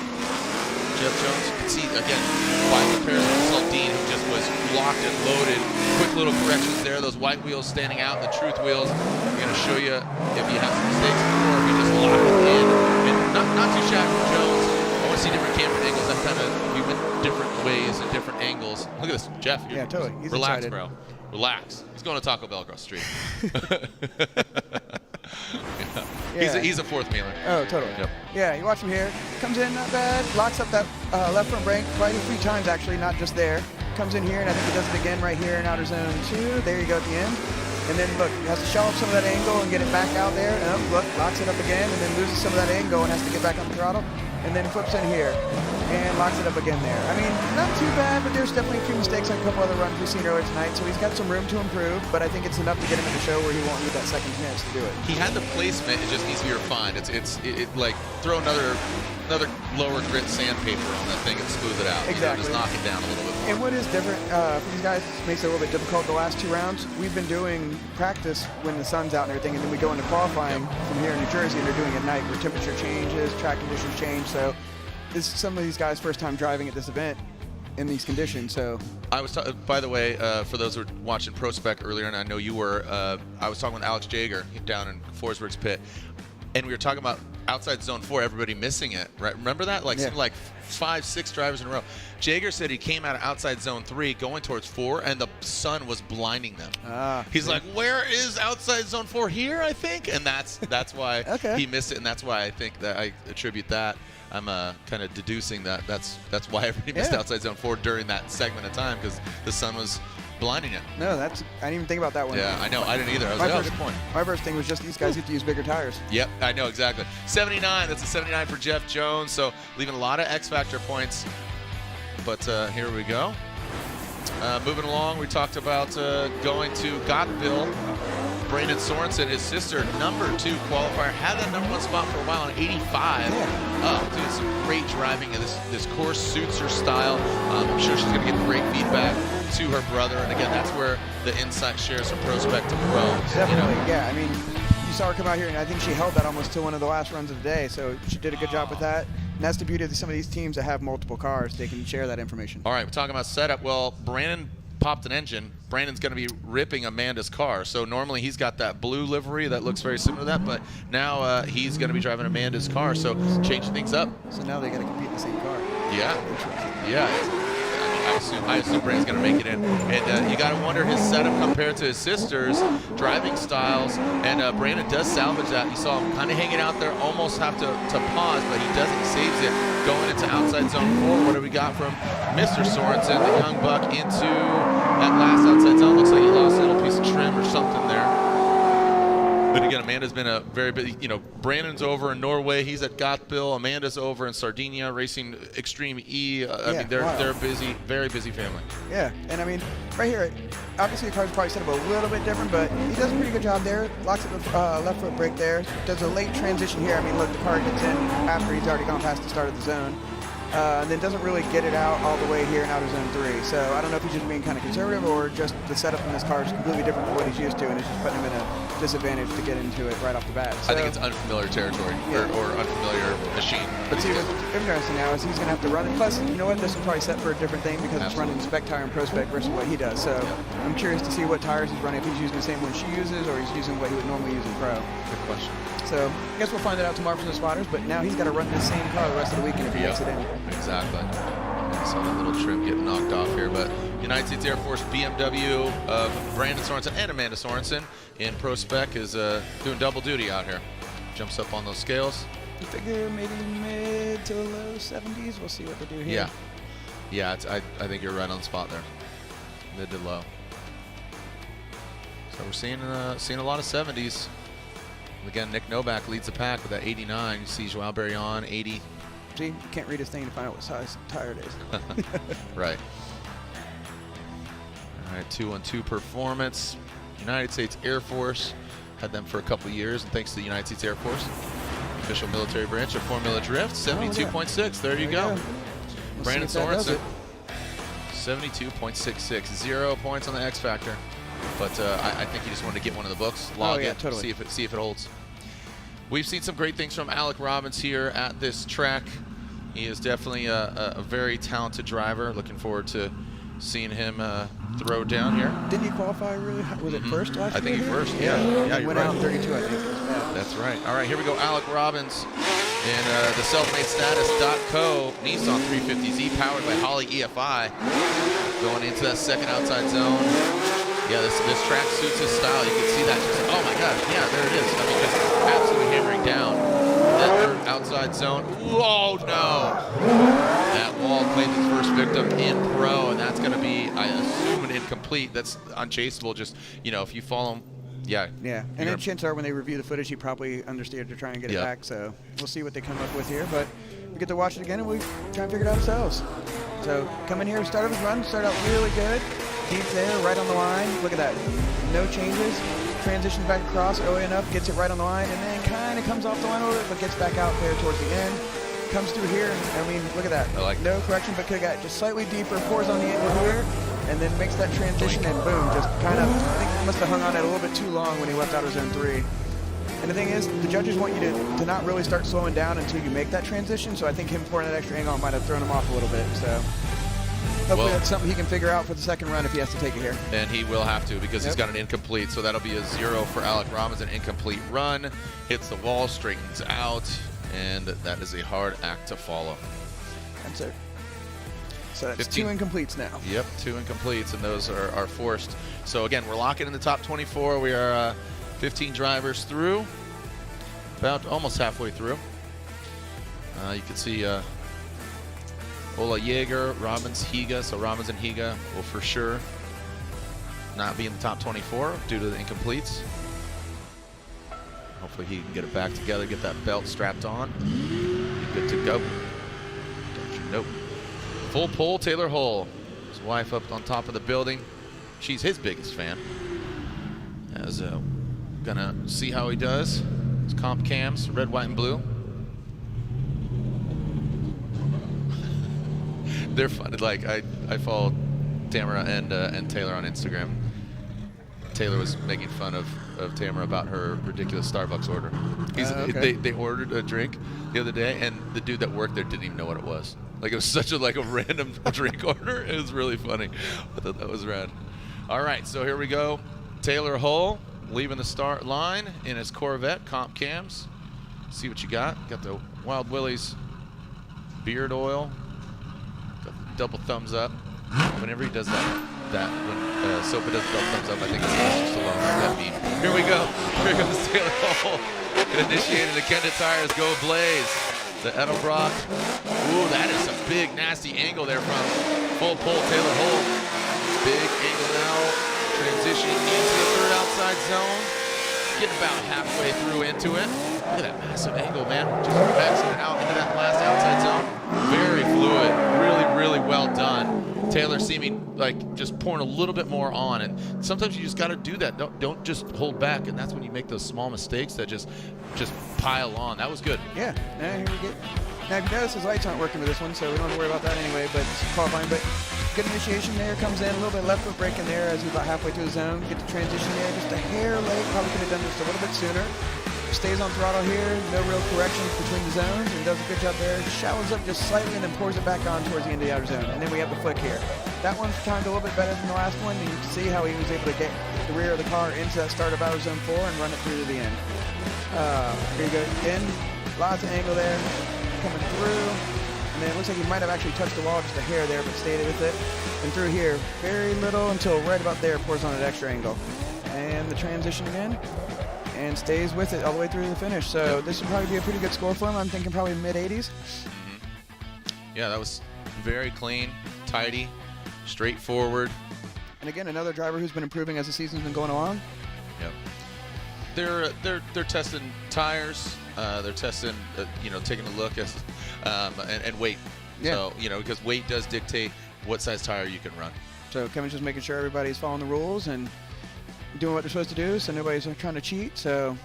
Jeff Jones, you can see, again, by comparison to Dean, who just was locked and loaded. Quick little corrections there, those white wheels standing out, the truth wheels. We're going to show you if you have some mistakes before, if you just lock it in. And not too shabby for Jones. I want to see different camera angles. That kind of, we went different ways and different angles. Look at this, Jeff. Yeah, totally. He's relax, excited. bro. Relax. He's going to Taco Bell across the street. He's a fourth mealer. Oh, totally. Yep. Yeah, you watch him here. Comes in, not bad. Locks up that left front brake quite a few times, actually, not just there. Comes in here, and I think he does it again right here in outer zone 2. There you go at the end. And then, look, he has to show up some of that angle and get it back out there. And look, locks it up again, and then loses some of that angle and has to get back on the throttle. And then flips in here. and locks it up again there. I mean, not too bad, but there's definitely a few mistakes on a couple other runs we've seen earlier tonight, so he's got some room to improve, but I think it's enough to get him in the show where he won't need that second chance to do it. He had the placement, it just needs to be refined. It's like throw another lower grit sandpaper on that thing and smooth it out. Exactly. You know, just knock it down a little bit more. And what is different for these guys, makes it a little bit difficult the last 2 rounds. We've been doing practice when the sun's out and everything, and then we go into qualifying from here in New Jersey, and they're doing it at night where temperature changes, track conditions change. So this is some of these guys' first time driving at this event in these conditions. So I was, by the way, for those who were watching Pro Spec earlier, and I know you were, I was talking with Alex Jaeger down in Forsberg's pit, and we were talking about outside zone 4, everybody missing it, right? Remember that? Like, something like 5-6 drivers in a row. Jaeger said he came out of outside zone 3 going towards 4, and the sun was blinding them. He's like, where is outside zone 4? Here, I think. And that's why he missed it, and that's why I think that I attribute that. I'm kind of deducing that that's why everybody missed outside zone 4 during that segment of time, because the sun was blinding it. No, I didn't even think about that one. Yeah, I know. I didn't either. I was like, oh, good point. My first thing was just these guys get to use bigger tires. Yep, I know, exactly. 79, that's a 79 for Jeff Jones, so leaving a lot of X Factor points. But here we go. Moving along, we talked about going to Gottville. Brandon Sorensen, his sister, number 2 qualifier, had that number 1 spot for a while in 85. Oh, dude, some great driving, and this course suits her style. I'm sure she's going to get great feedback to her brother, and again, that's where the insight shares from prospect to pro. Definitely, yeah. I mean, you saw her come out here, and I think she held that almost to one of the last runs of the day, so she did a good job with that. And that's the beauty of some of these teams that have multiple cars. They can share that information. All right, we're talking about setup. Well, Brandon popped an engine. Brandon's going to be ripping Amanda's car. So normally he's got that blue livery that looks very similar to that, but now he's going to be driving Amanda's car. So changing things up. So now they got to compete in the same car. Yeah. Yeah. I assume Brandon's going to make it in. And you got to wonder his setup compared to his sister's driving styles. And Brandon does salvage that. You saw him kind of hanging out there, almost have to pause, but he doesn't, saves it. Going into outside zone 4, what do we got from Mr. Sorensen, the young buck, into that last outside zone? Looks like he lost a little piece of trim or something there. But again, Amanda's been a very busy, Brandon's over in Norway. He's at Gottville. Amanda's over in Sardinia racing Extreme E. I mean, they're a busy, very busy family. Yeah, and I mean, right here, obviously the car's probably set up a little bit different, but he does a pretty good job there. Locks up the left foot brake there. Does a late transition here. I mean, look, the car gets in after he's already gone past the start of the zone. And then doesn't really get it out all the way here and out of zone 3. So I don't know if he's just being kind of conservative or just the setup in this car is completely different from what he's used to, and it's just putting him in a disadvantage to get into it right off the bat. So, I think it's unfamiliar territory or unfamiliar machine. But see, what's interesting now is he's going to have to run it. Plus, you know what? This is probably set for a different thing because it's running spec tire and pro spec versus what he does. So I'm curious to see what tires he's running, if he's using the same one she uses or he's using what he would normally use in pro. Good question. So I guess we'll find that out tomorrow from the spotters, but now he's got to run the same car the rest of the weekend if he makes it in. Exactly. Saw that little trim getting knocked off here, but United States Air Force BMW of Brandon Sorensen and Amanda Sorensen in Pro Spec is doing double duty out here. Jumps up on those scales. I figure maybe mid to low 70s. We'll see what they do here. Yeah, I think you're right on the spot there. Mid to low. So we're seeing a lot of 70s. Again, Nick Novak leads the pack with that 89. You see Joao Barrion, 80. See, you can't read his thing to find out what size tire it is. Right. All right, 2-on-2 performance. United States Air Force had them for a couple years, and thanks to the United States Air Force, official military branch of Formula Drift, 72.6. There you go. Brandon Sorensen, 72.66. 0 points on the X Factor. But I think he just wanted to get one of the books, log it, totally. see if it holds. We've seen some great things from Alec Robbins here at this track. He is definitely a very talented driver. Looking forward to seeing him throw down here. Didn't he qualify really? Was it first last year? I think he first, yeah, he went out in 32, I think. That's right. All right, here we go. Alec Robbins in the selfmadestatus.co Nissan 350Z powered by Holley EFI. Going into that second outside zone. Yeah, this track suits his style. You can see that. Just, oh my God, yeah, there it is. I mean, just absolutely hammering down that third outside zone. Whoa, no! That wall claimed its first victim in pro, and that's going to be, I assume, an incomplete. That's unchaseable. Just, if you follow him, yeah. And then chances are when they review the footage, he probably understeered to try and get it back. So we'll see what they come up with here. But we get to watch it again and we try and figure it out ourselves. So come in here, start his run, start out really good. Deep there, right on the line. Look at that. No changes. Transitions back across early enough, gets it right on the line, and then kind of comes off the line a little bit, but gets back out there towards the end. Comes through here. I mean, look at that. No correction, but could have got just slightly deeper, pours on the angle here, and then makes that transition, and boom, just kind of, I think he must have hung on it a little bit too long when he left out of zone 3. And the thing is, the judges want you to not really start slowing down until you make that transition, so I think him pouring that extra angle might have thrown him off a little bit. So hopefully that's something he can figure out for the second run if he has to take it here. And he will have to because he's got an incomplete, so that'll be a 0 for Alec Robbins, an incomplete run. Hits the wall, straightens out, and that is a hard act to follow. That's it. So that's 2 incompletes now. Yep, 2 incompletes, and those are forced. So again, we're locking in the top 24. We are 15 drivers through, about almost halfway through. You can see Ola Jaeger, Robbins, Higa. So Robbins and Higa will for sure not be in the top 24 due to the incompletes. Hopefully he can get it back together, get that belt strapped on. Be good to go. Don't you know? Full pull, Taylor Hull. His wife up on top of the building. She's his biggest fan. As gonna see how he does. His comp cams, red, white, and blue. They're fun. Like I followed Tamara and Taylor on Instagram. Taylor was making fun of Tamara about her ridiculous Starbucks order. They ordered a drink the other day, and the dude that worked there didn't even know what it was. Like it was such a random drink order. It was really funny. I thought that was rad. All right, so here we go. Taylor Hull leaving the start line in his Corvette comp cams. See what you got. Got the Wild Willie's beard oil. Got the double thumbs up. Whenever he does that when Sopa does double thumbs up, I think it's just alone like that beat. Here we go. Here comes Taylor Hull. Initiated the Kenda Tires Go Blaze. The Edelbrock. Ooh, that is some big nasty angle there from full pull Taylor Hull. Big angle now. Transitioning into the third outside zone. Getting about halfway through into it. Look at that massive angle, man. Just maxing it out into that last outside zone. Very fluid. Really, really well done. Taylor seeming like just pouring a little bit more on, and sometimes you just got to do that. Don't just hold back, and that's when you make those small mistakes that just pile on. That was good. Yeah. Now here we get. Now if you notice, his lights aren't working with this one, so we don't have to worry about that anyway. But it's qualifying. But good initiation there. Comes in a little bit left foot brake in there as he's about halfway through the zone. Get the transition there, just a hair late. Probably could have done just a little bit sooner. Stays on throttle here, no real corrections between the zones, and does a good job there. Shallows up just slightly and then pours it back on towards the end of the outer zone. And then we have the flick here. That one's timed a little bit better than the last one, and you can see how he was able to get the rear of the car into that start of outer zone 4 and run it through to the end. Here you go again, lots of angle there, coming through. And then it looks like he might have actually touched the wall just a hair there, but stayed with it. And through here, very little until right about there, pours on an extra angle. And the transition again. And stays with it all the way through the finish. So this would probably be a pretty good score for him. I'm thinking probably mid-80s. Yeah, that was very clean, tidy, straightforward. And again, another driver who's been improving as the season's been going along. Yep. They're testing tires. They're testing, taking a look at and weight. Yeah. So because weight does dictate what size tire you can run. So Kevin's just making sure everybody's following the rules and doing what they're supposed to do, so nobody's trying to cheat. So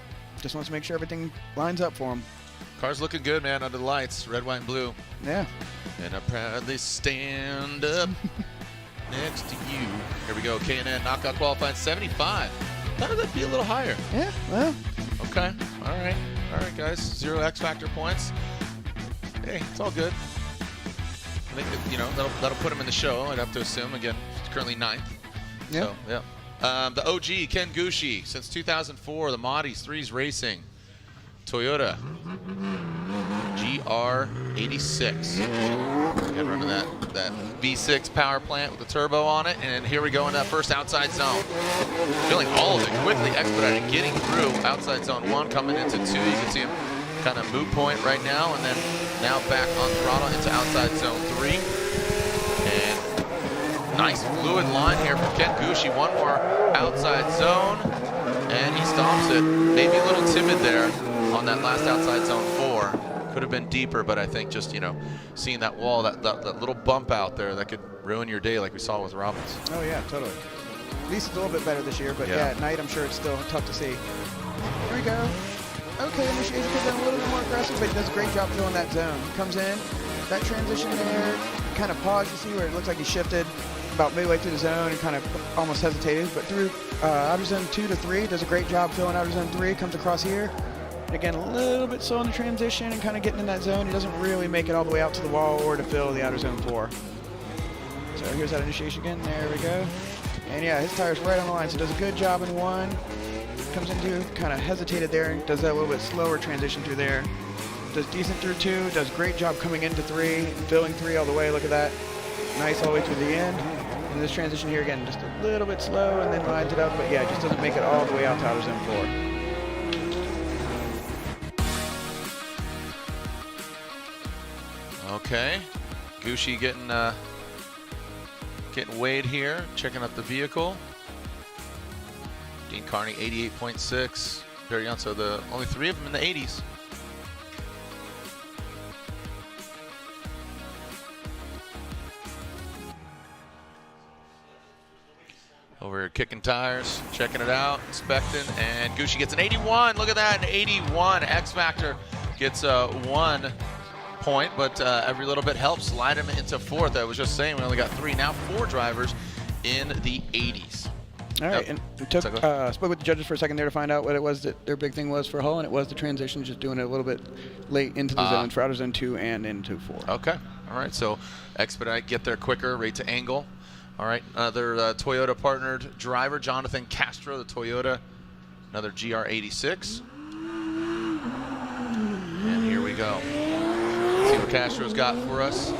just wants to make sure everything lines up for him. Car's looking good, man, under the lights, red, white, and blue. Yeah. And I proudly stand up next to you. Here we go, K&N knockout qualifying 75. Thought that'd be a little higher. Yeah, well. Okay, all right, guys. 0 X Factor points. Hey, it's all good. I think that'll put him in the show. I'd have to assume. Again, he's currently 9th. Yeah. So, yeah. The OG, Ken Gushi, since 2004, the Modis, 3s Racing, Toyota GR86. Got running that V6 power plant with the turbo on it, and here we go in that first outside zone. Feeling all of it quickly expedited, getting through outside zone 1, coming into 2. You can see him kind of moot point right now, and then now back on throttle into outside zone 3. And nice fluid line here from Ken Gushi. One more outside zone, and he stomps it. Maybe a little timid there on that last outside zone 4. Could have been deeper, but I think just, you know, seeing that wall, that little bump out there, that could ruin your day like we saw with Robbins. Oh, yeah, totally. At least it's a little bit better this year, but yeah, at night I'm sure it's still tough to see. Here we go. Okay, initiation could have been a little bit more aggressive, but he does a great job filling that zone. Comes in, that transition there, kind of paused, you see where it looks like he shifted about midway through the zone and kind of almost hesitated, but through outer zone 2 to 3, does a great job filling outer zone 3, comes across here. And again, a little bit slow in the transition and kind of getting in that zone. He doesn't really make it all the way out to the wall or to fill the outer zone 4. So here's that initiation again, there we go. And yeah, his tire's right on the line, so does a good job in 1. Comes into, kind of hesitated there, does that a little bit slower transition through there. Does decent through 2, does great job coming into 3, filling 3 all the way, look at that. Nice all the way through the end. And this transition here again, just a little bit slow and then lines it up, but yeah, just doesn't make it all the way out to outer zone 4. Okay, Gucci getting weighed here, checking out the vehicle. Dean Carney, 88.6. Very young, so the only 3 of them in the 80s. Over here kicking tires, checking it out, inspecting, and Gucci gets an 81. Look at that, an 81. X Factor gets 1 point, but every little bit helps slide him into 4th. I was just saying we only got 3, now 4 drivers in the 80s. All right, and spoke with the judges for a second there to find out what it was that their big thing was for Hull, and it was the transition, just doing it a little bit late into the zones for outer zone 2 and into 4. Okay, all right, so expedite, get there quicker, rate to angle. All right, another Toyota partnered driver, Jonathan Castro, the Toyota, another GR86. And here we go. Let's see what Castro's got for us.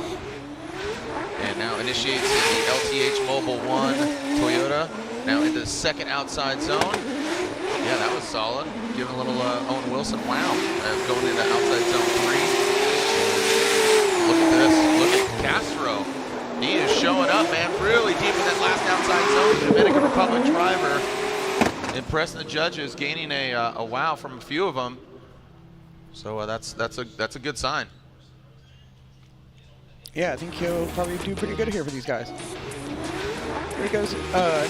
And now initiates the LTH Mobile 1 Toyota. Now into the 2nd outside zone. Yeah, that was solid. Giving a little Owen Wilson. Wow. Going into outside zone 3. Look at this. Look at Castro. He is showing up, man, really deep in that last outside zone. Dominican Republic driver. Impressing the judges, gaining a wow from a few of them. So that's a good sign. Yeah, I think he'll probably do pretty good here for these guys. Here he goes.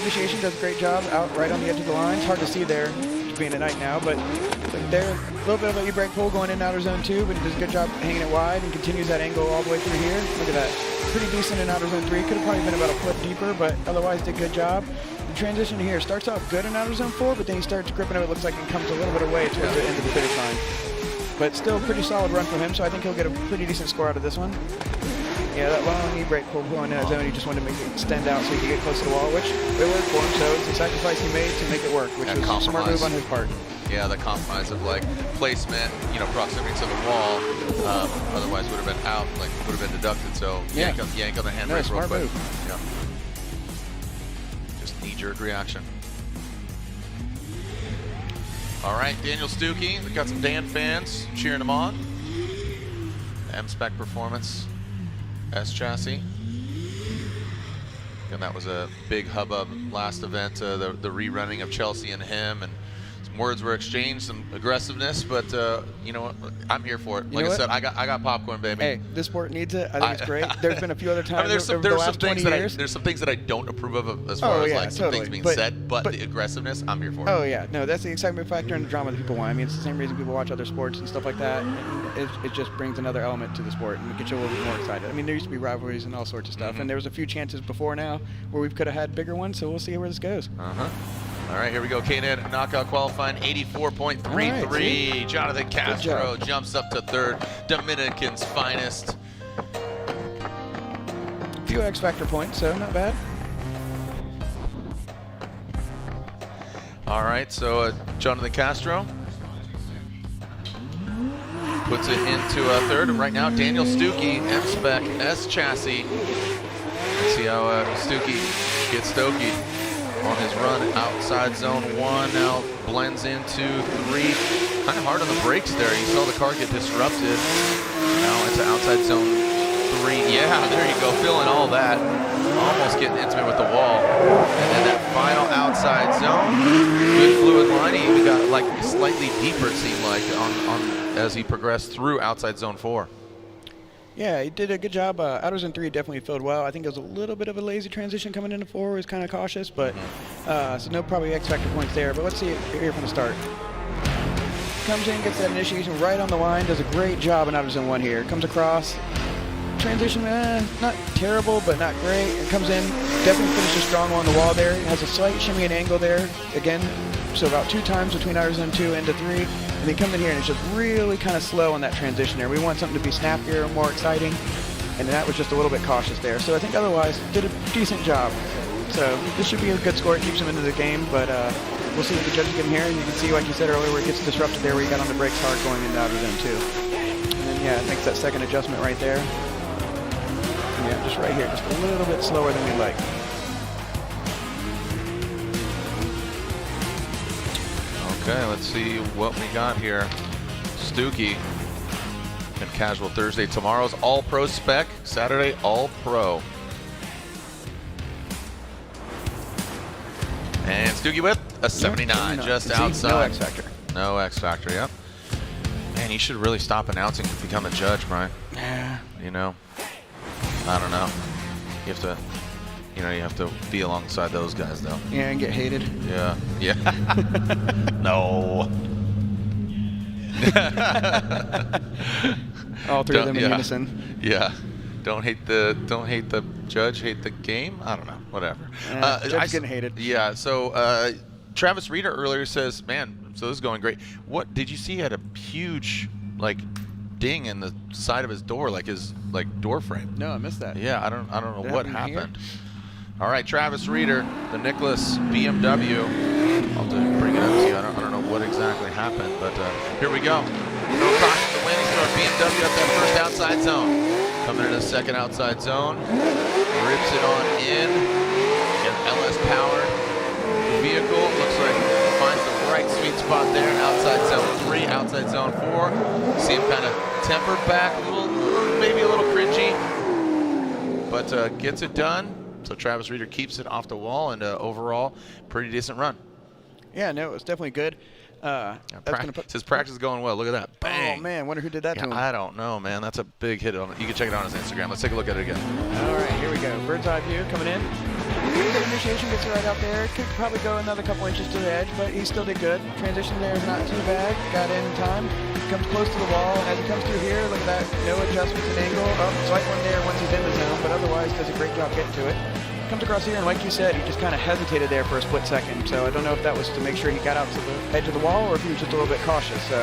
Initiation does a great job out right on the edge of the line. It's hard to see there, being at night now, but there, a little bit of an e-brake pull going in outer zone 2, but he does a good job hanging it wide and continues that angle all the way through here. Look at that. Pretty decent in outer zone 3. Could have probably been about a foot deeper, but otherwise did a good job. The transition here starts off good in outer zone 4, but then he starts gripping it. It looks like it comes a little bit away towards the end of the finish line. But still a pretty solid run for him, so I think he'll get a pretty decent score out of this one. Yeah, that long e-brake pull going in that zone, he just wanted to make it extend out so he could get close to the wall, which it worked for him, so it's a sacrifice he made to make it work, which was a smart move on his part. Yeah, the compromise of like placement, you know, proximity to the wall, otherwise would have been out, like would have been deducted, so yank on the handbrake real quick. Yeah. Just knee-jerk reaction. All right, Daniel Stuckey, we've got some Dan fans cheering him on. M-Spec Performance. S-Chassis. And that was a big hubbub last event, the rerunning of Chelsea and him, and some words were exchanged, some aggressiveness, but you know what, I'm here for it. Like I said, I got popcorn, baby. Hey, this sport needs it. I think it's great. There's been a few other times there's over the last 20 years. There's some things that I don't approve of as far as like some things being said, but the aggressiveness, I'm here for it. Oh yeah, no, that's the excitement factor and the drama that people want. I mean, it's the same reason people watch other sports and stuff like that. And it just brings another element to the sport and gets you a little bit more excited. I mean, there used to be rivalries and all sorts of stuff, and there was a few chances before now where we could have had bigger ones, so we'll see where this goes. All right, here we go. K-Net knockout qualifying, 84.33. Right, Jonathan Castro jumps up to 3rd. Dominican's finest. A few X Factor points, so not bad. All right, so Jonathan Castro puts it into 3rd. And right now, Daniel Stuckey, M-Spec, S-Chassis. Let's see how Stuckey gets Stokey on his run outside zone 1, now blends into 3. Kind of hard on the brakes there. You saw the car get disrupted. Now into outside zone 3. Yeah, there you go, feeling all that. Almost getting intimate with the wall. And then that final outside zone. Good fluid line. He even got like slightly deeper, it seemed like, on as he progressed through outside zone 4. Yeah, he did a good job. Outer zone 3 definitely filled well. I think it was a little bit of a lazy transition coming into 4. He was kind of cautious, but so no probably X factor points there. But let's see it here from the start. Comes in, gets that initiation right on the line, does a great job in outer zone 1 here. Comes across, transition, not terrible, but not great. And comes in, definitely finishes strong on the wall there. Has a slight shimmy and angle there. Again, so about 2 times between outer zone 2 into 3. And then comes in here and it's just really kind of slow on that transition there. We want something to be snappier, more exciting. And that was just a little bit cautious there. So I think otherwise, did a decent job. So this should be a good score. It keeps him into the game, but we'll see what the judges give him here. And you can see, like you said earlier, where it gets disrupted there, where he got on the brakes hard going into outer zone 2. And then, yeah, I think it's that second adjustment right there. Yeah, just right here, just a little bit slower than we'd like. Okay, let's see what we got here. Stuckey and Casual Thursday. Tomorrow's All-Pro spec. Saturday, All-Pro. And Stuckey with a 79, just outside. No X factor. No X factor, yep. Man, you should really stop announcing to become a judge, Brian. Yeah. You know, I don't know. You have to, you have to be alongside those guys, though. Yeah, and get hated. Yeah. Yeah. No. All 3 of them in unison. Yeah. Don't hate the judge, hate the game. I don't know. Whatever. Judge getting hated. Yeah. So Travis Reeder earlier says, "Man, so this is going great." What did you see? He had a huge ding in the side of his door, like his door frame. No, I missed that. Yeah, I don't know what happened. All right, Travis Reeder, the Nicholas BMW. I'll have to bring it up to you. I don't know what exactly happened, but here we go. No caution to win. He's got BMW up that first outside zone. Coming into the second outside zone. Rips it on in. An LS powered vehicle. Looks like finds the right sweet spot there. Outside zone 3, outside zone 4. See him kind of tempered back, maybe a little cringy, but gets it done. So Travis Reeder keeps it off the wall, and overall, pretty decent run. Yeah, no, it was definitely good. His practice is going well. Look at that. Bang. Oh, man, wonder who did that to him. I don't know, man. That's a big hit. You can check it out on his Instagram. Let's take a look at it again. All right, here we go. Bird's eye view coming in. Good initiation, gets it right out there. Could probably go another couple inches to the edge, but he still did good. Transition there is not too bad. Got in time. Comes close to the wall, and as he comes through here, look at that. No adjustments in angle. Oh, slight one there once he's in the zone, but otherwise does a great job getting to it. Comes across here, and like you said, he just kind of hesitated there for a split second. So I don't know if that was to make sure he got out to the edge of the wall or if he was just a little bit cautious. So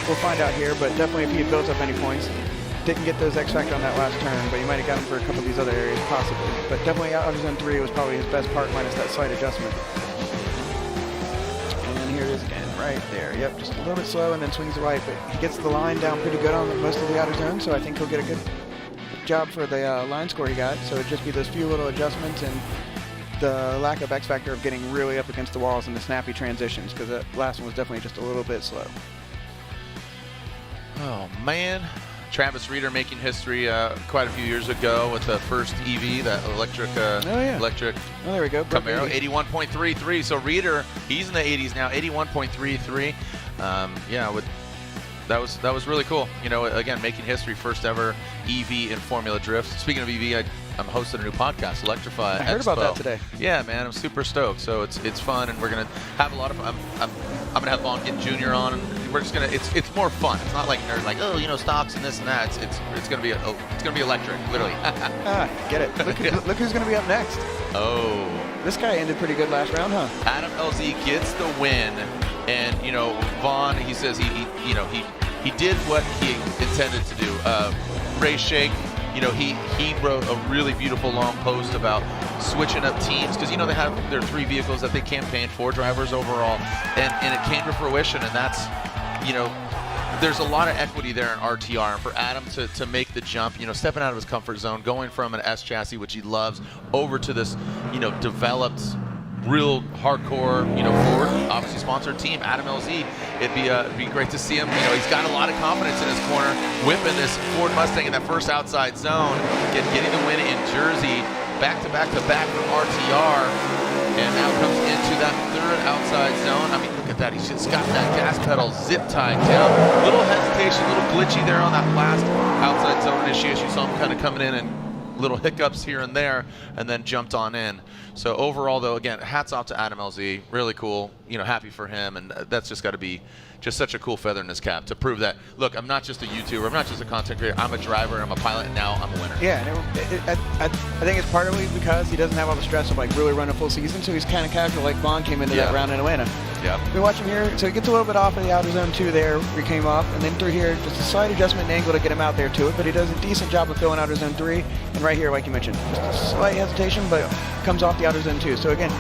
we'll find out here, but definitely if he had built up any points, didn't get those X factor on that last turn, but you might have got him for a couple of these other areas possibly. But definitely out of zone 3 was probably his best part minus that slight adjustment. And here it is again, right there. Yep, just a little bit slow and then swings the right, but he gets the line down pretty good on most of the outer zone, so I think he'll get a good job for the line score he got. So it'd just be those few little adjustments and the lack of X factor of getting really up against the walls and the snappy transitions, because that last one was definitely just a little bit slow. Oh man, Travis Reeder making history quite a few years ago with the first EV, that electric electric there we go, Camaro, 81.33. So Reeder, he's in the 80s now, 81.33. Yeah, that was really cool. Again, making history, first ever EV in Formula Drift. Speaking of EV, I'm hosting a new podcast, Electrify. I heard about that today. Yeah, man, I'm super stoked. So it's fun, and we're gonna have a lot of fun. I'm gonna have Vaughn getting Junior on, and we're just gonna. It's more fun. It's not like nerd, like stocks and this and that. It's gonna be electric, literally. Get it? Look who's gonna be up next. Oh, this guy ended pretty good last round, huh? Adam LZ gets the win, and Vaughn, he says he did what he intended to do. Ray Shake. He wrote a really beautiful long post about switching up teams, because they have their 3 vehicles that they campaigned, 4 drivers overall, and it came to fruition. And that's there's a lot of equity there in RTR, and for Adam to make the jump, stepping out of his comfort zone, going from an S chassis, which he loves, over to this developed, real hardcore, Ford obviously sponsored team, Adam LZ. It'd be great to see him. He's got a lot of confidence in his corner, whipping this Ford Mustang in that first outside zone, getting the win in Jersey, back to back from RTR, and now comes into that third outside zone. I mean, look at that. He's just got that gas pedal zip tied down. Little hesitation, little glitchy there on that last outside zone initiation. You saw him kind of coming in and little hiccups here and there, and then jumped on in. So overall, though, again, hats off to Adam LZ. Really cool. You know, happy for him, and that's just got to be just such a cool feather in his cap to prove that, look, I'm not just a YouTuber, I'm not just a content creator, I'm a driver, I'm a pilot, and now I'm a winner. Yeah, and I think it's partly because he doesn't have all the stress of like really running a full season, so he's kind of casual. Like Vaughn came into that round in Atlanta. Yeah. We watch him here, so he gets a little bit off of the outer zone 2 there, where he came off, and then through here, just a slight adjustment in angle to get him out there to it, but he does a decent job of filling outer zone 3, and right here, like you mentioned, just a slight hesitation, but comes off the outer zone 2. So again,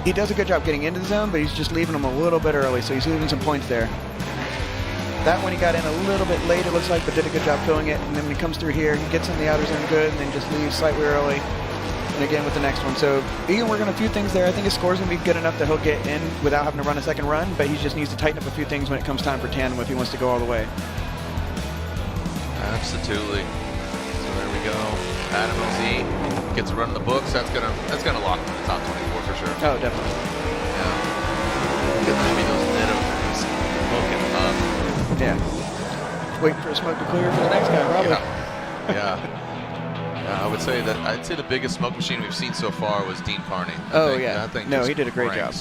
he does a good job getting into the zone, but he's just leaving him a little bit early, so he's leaving some points there. That one he got in a little bit late, it looks like, but did a good job filling it. And then when he comes through here, he gets in the outer zone good, and then just leaves slightly early. And again with the next one. So he can work on a few things there. I think his score's going to be good enough that he'll get in without having to run a second run, but he just needs to tighten up a few things when it comes time for tandem if he wants to go all the way. Absolutely. So there we go. Adam LZ gets a run in the books. That's gonna lock him in the top 24 for sure. Oh, definitely. Yeah. Maybe those Nitto smoking up. Yeah. Waiting for a smoke to clear for the next guy, probably. Yeah. I would say I'd say the biggest smoke machine we've seen so far was Dean Carney. I think no, he did a great job.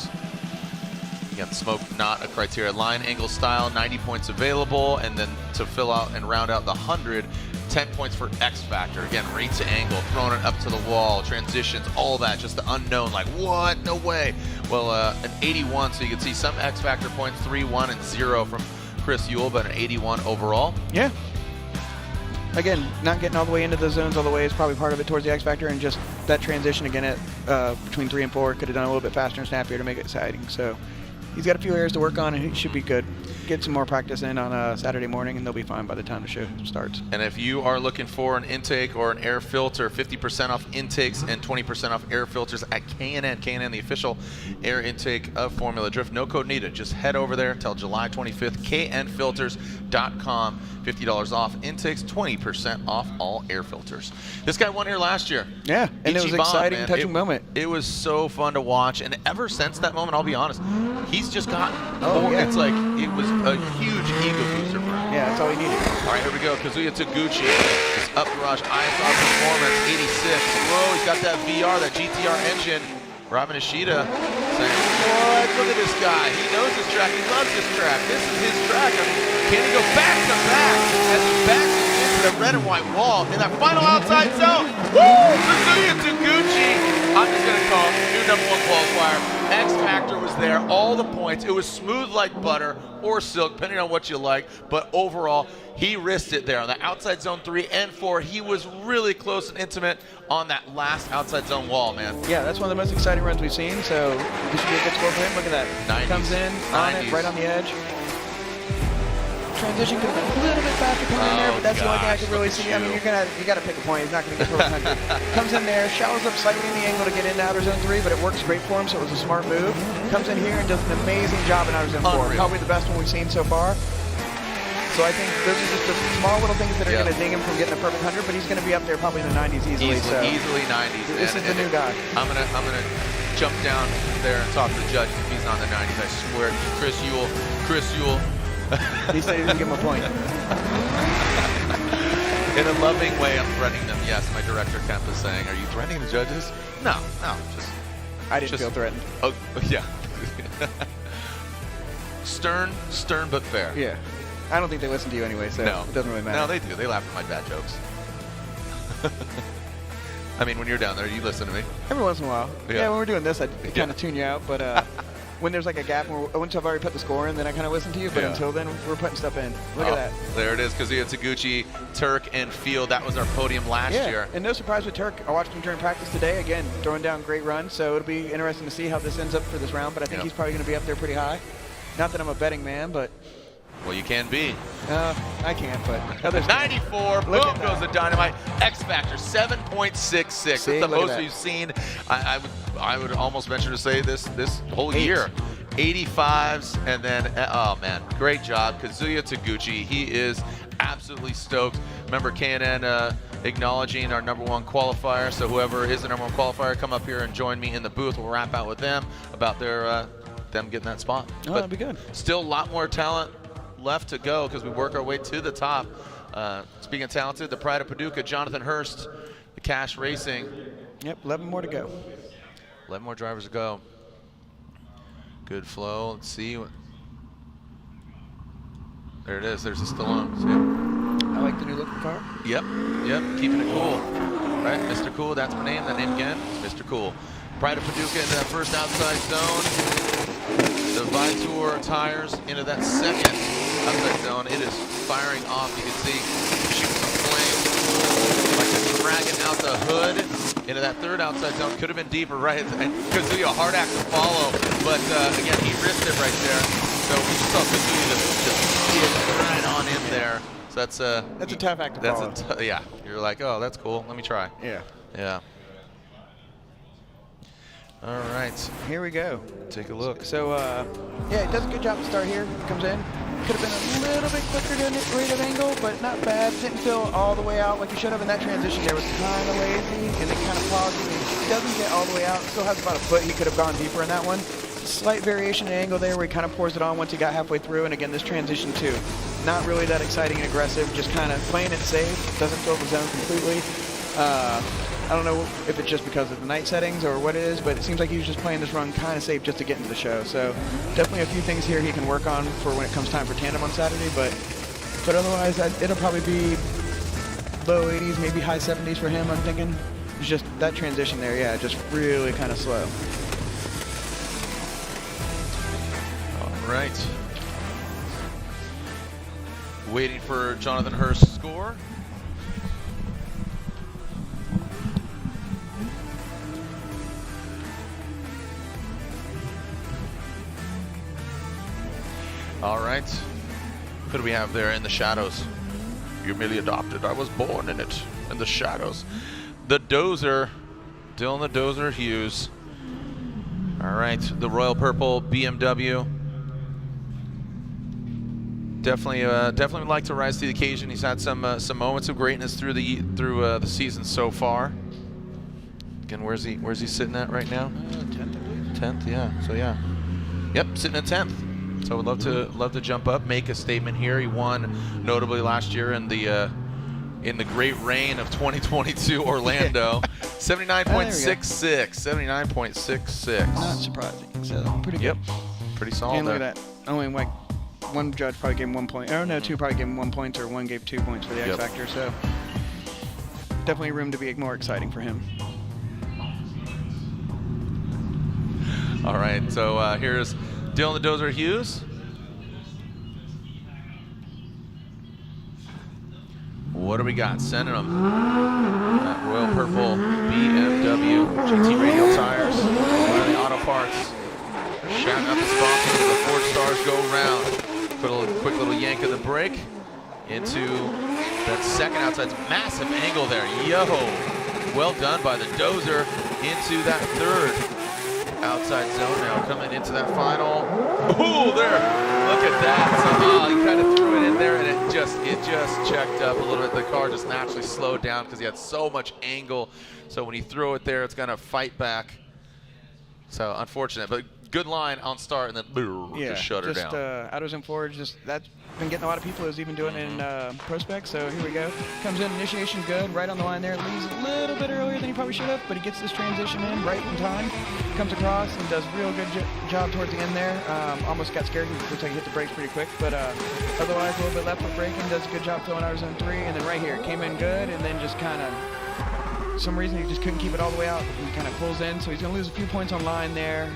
Again, smoke not a criteria. Line angle style, 90 points available, and then to fill out and round out the 100, 10 points for X factor. Again, rate to angle, throwing it up to the wall, transitions, all that, just the unknown, like what? No way. Well, an 81, so you can see some X factor points, 3, 1, and 0 from Chris Yule, but an 81 overall. Yeah. Again, not getting all the way into the zones all the way is probably part of it towards the X factor, and just that transition again at between 3 and 4 could have done a little bit faster and snappier to make it exciting. So he's got a few areas to work on, and he should be good. Get some more practice in on Saturday morning, and they'll be fine by the time the show starts. And if you are looking for an intake or an air filter, 50% off intakes and 20% off air filters at K&N, the official air intake of Formula Drift. No code needed. Just head over there till July 25th, knfilters.com. $50 off intakes, 20% off all air filters. This guy won here last year. Yeah, and it was an exciting, touching moment. It was so fun to watch, and ever since that moment, I'll be honest, he's just gotten more. Yeah. It's like it was a huge ego booster for him. Yeah, that's all he needed. All right, here we go. Kazuya Taguchi, this up garage ISR performance, 86. Whoa, he's got that VR, that GTR engine. Robin Ishida saying, what? Look at this guy. He knows this track. He loves this track. This is his track. I mean, can he go back to back as he backs into the red and white wall in that final outside zone? Woo! Kazuya Taguchi. I'm just going to call him new #1 qualifier. X Factor was there, all the points. It was smooth like butter or silk, depending on what you like. But overall, he risked it there on the outside zone 3 and 4. He was really close and intimate on that last outside zone wall, man. Yeah, that's one of the most exciting runs we've seen. So this should be a good score for him. Look at that. 90s, comes in on it, right on the edge. Transition could have been a little bit faster coming in there, but that's the only thing I could really see. I mean, you got to pick a point. He's not going to get to 100. Comes in there, shallows up slightly in the angle to get into outer zone 3, but it works great for him, so it was a smart move. Comes in here and does an amazing job in outer zone 4. Probably the best one we've seen so far. So I think those are just the small little things that are going to ding him from getting a perfect 100, but he's going to be up there probably in the 90s easily. Easily 90s. This is the new guy. I'm gonna jump down there and talk to the judge if he's on the 90s. I swear to you, Chris Yule. He said he was going to give him a point. In a loving way, I'm threatening them. Yes, my director Kemp is saying, are you threatening the judges? No, just. I didn't feel threatened. Oh, yeah. Stern but fair. Yeah. I don't think they listen to you anyway, so it doesn't really matter. No, they do. They laugh at my bad jokes. I mean, when you're down there, you listen to me. Every once in a while. Yeah, when we're doing this, I kind of tune you out, but when there's like a gap, once I've already put the score in, then I kind of listen to you, but until then, we're putting stuff in. Look at that. There it is, Kazuya Taguchi, Turk, and Field. That was our podium last year. And no surprise with Turk. I watched him during practice today. Again, throwing down great runs, so it'll be interesting to see how this ends up for this round, but I think he's probably going to be up there pretty high. Not that I'm a betting man, but... Well, you can be. I can't, but others 94, boom goes the dynamite. X Factor, 7.66. That's the most we've seen. I would almost venture to say this whole year. 85s, and then, oh man, great job. Kazuya Taguchi, he is absolutely stoked. Remember K&N acknowledging our #1 qualifier, so whoever is the #1 qualifier, come up here and join me in the booth. We'll wrap out with them about their them getting that spot. Oh, that'd be good. Still a lot more talent left to go because we work our way to the top. Speaking of talented, the Pride of Paducah, Jonathan Hurst, the Cash Racing. Yep, 11 more to go. 11 more drivers to go. Good flow. Let's see. There it is. There's the Stallone. See? I like the new looking car. Yep. Keeping it cool. Right, Mr. Cool. That's my name. That name again is Mr. Cool. Pride of Paducah into that first outside zone. The Vitor tires into that second outside zone. It is firing off. You can see shooting some flames like a dragon out the hood into that third outside zone. Could have been deeper, right? And Kazuya, a hard act to follow, but again, he risked it right there. So we just saw Kazuya just get right on in there. So that's a tough act to follow. Yeah, you're like, oh, that's cool. Let me try. Yeah. All right. Here we go. Take a look. So, yeah, it does a good job to start here. Comes in. Could have been a little bit quicker to a rate of angle, but not bad. Didn't feel all the way out like he should have. And that transition there was kind of lazy, and it kind of paused. He doesn't get all the way out. Still has about a foot. He could have gone deeper in that one. Slight variation in angle there where he kind of pours it on once he got halfway through. And again, this transition too. Not really that exciting and aggressive. Just kind of playing it safe. Doesn't fill the zone completely. I don't know if it's just because of the night settings or what it is, but it seems like he was just playing this run kind of safe just to get into the show. So definitely a few things here he can work on for when it comes time for tandem on Saturday, but otherwise it'll probably be low 80s, maybe high 70s for him, I'm thinking. It's just that transition there, yeah, just really kind of slow. All right. Waiting for Jonathan Hurst's score. All right. Who do we have there in the shadows? You're merely adopted. I was born in it. In the shadows. The Dozer. Dylan the Dozer Hughes. All right. The Royal Purple BMW. Definitely would like to rise to the occasion. He's had some moments of greatness through the season so far. Again, where's he sitting at right now? 10th, I believe. 10th, yeah. So yeah. Yep, sitting at 10th. So would love to jump up, make a statement here. He won notably last year in the great rain of 2022 Orlando. 79.66. 79.66. Not surprising. So pretty good. Yep. Pretty solid. And look at that. Only like one judge probably gave him 1 point. Oh no, two probably gave him 1 point, or one gave 2 points for the X Factor. So definitely room to be more exciting for him. All right. So here's Dylan the Dozer Hughes. What do we got? Sending them that Royal Purple BMW GT radial tires. One of the auto parts. Shouting up the sponsors. The Ford Stars go around. Put a quick little yank of the brake into that second outside. Massive angle there. Yo! Well done by the Dozer into that third outside zone now, coming into that final. Ooh, there! Look at that. So, he kind of threw it in there, and it just checked up a little bit. The car just naturally slowed down because he had so much angle. So when he threw it there, it's gonna fight back. So unfortunate, but good line on start, and then just shut her down. Outdoors and forwards, just that's been getting a lot of people who's even doing it in Prospect. So here we go. Comes in, initiation good, right on the line there. Leaves a little bit earlier than he probably should have, but he gets this transition in right in time. Comes across and does a real good job towards the end there. Almost got scared. He looks like he hit the brakes pretty quick, but otherwise a little bit left for braking. Does a good job filling out zone 3, and then right here came in good, and then just kind of. Some reason he just couldn't keep it all the way out. He kind of pulls in, so he's going to lose a few points on line there.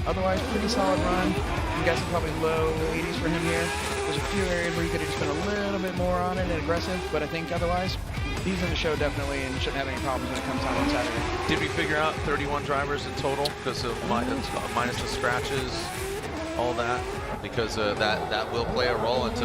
Otherwise, pretty solid run. I'm guessing probably low 80s for him here. There's a few areas where he could have just been a little bit more on it and aggressive, but I think otherwise, he's in the show definitely and shouldn't have any problems when it comes time on Saturday. Did we figure out 31 drivers in total because of minus the scratches, all that? Because that will play a role into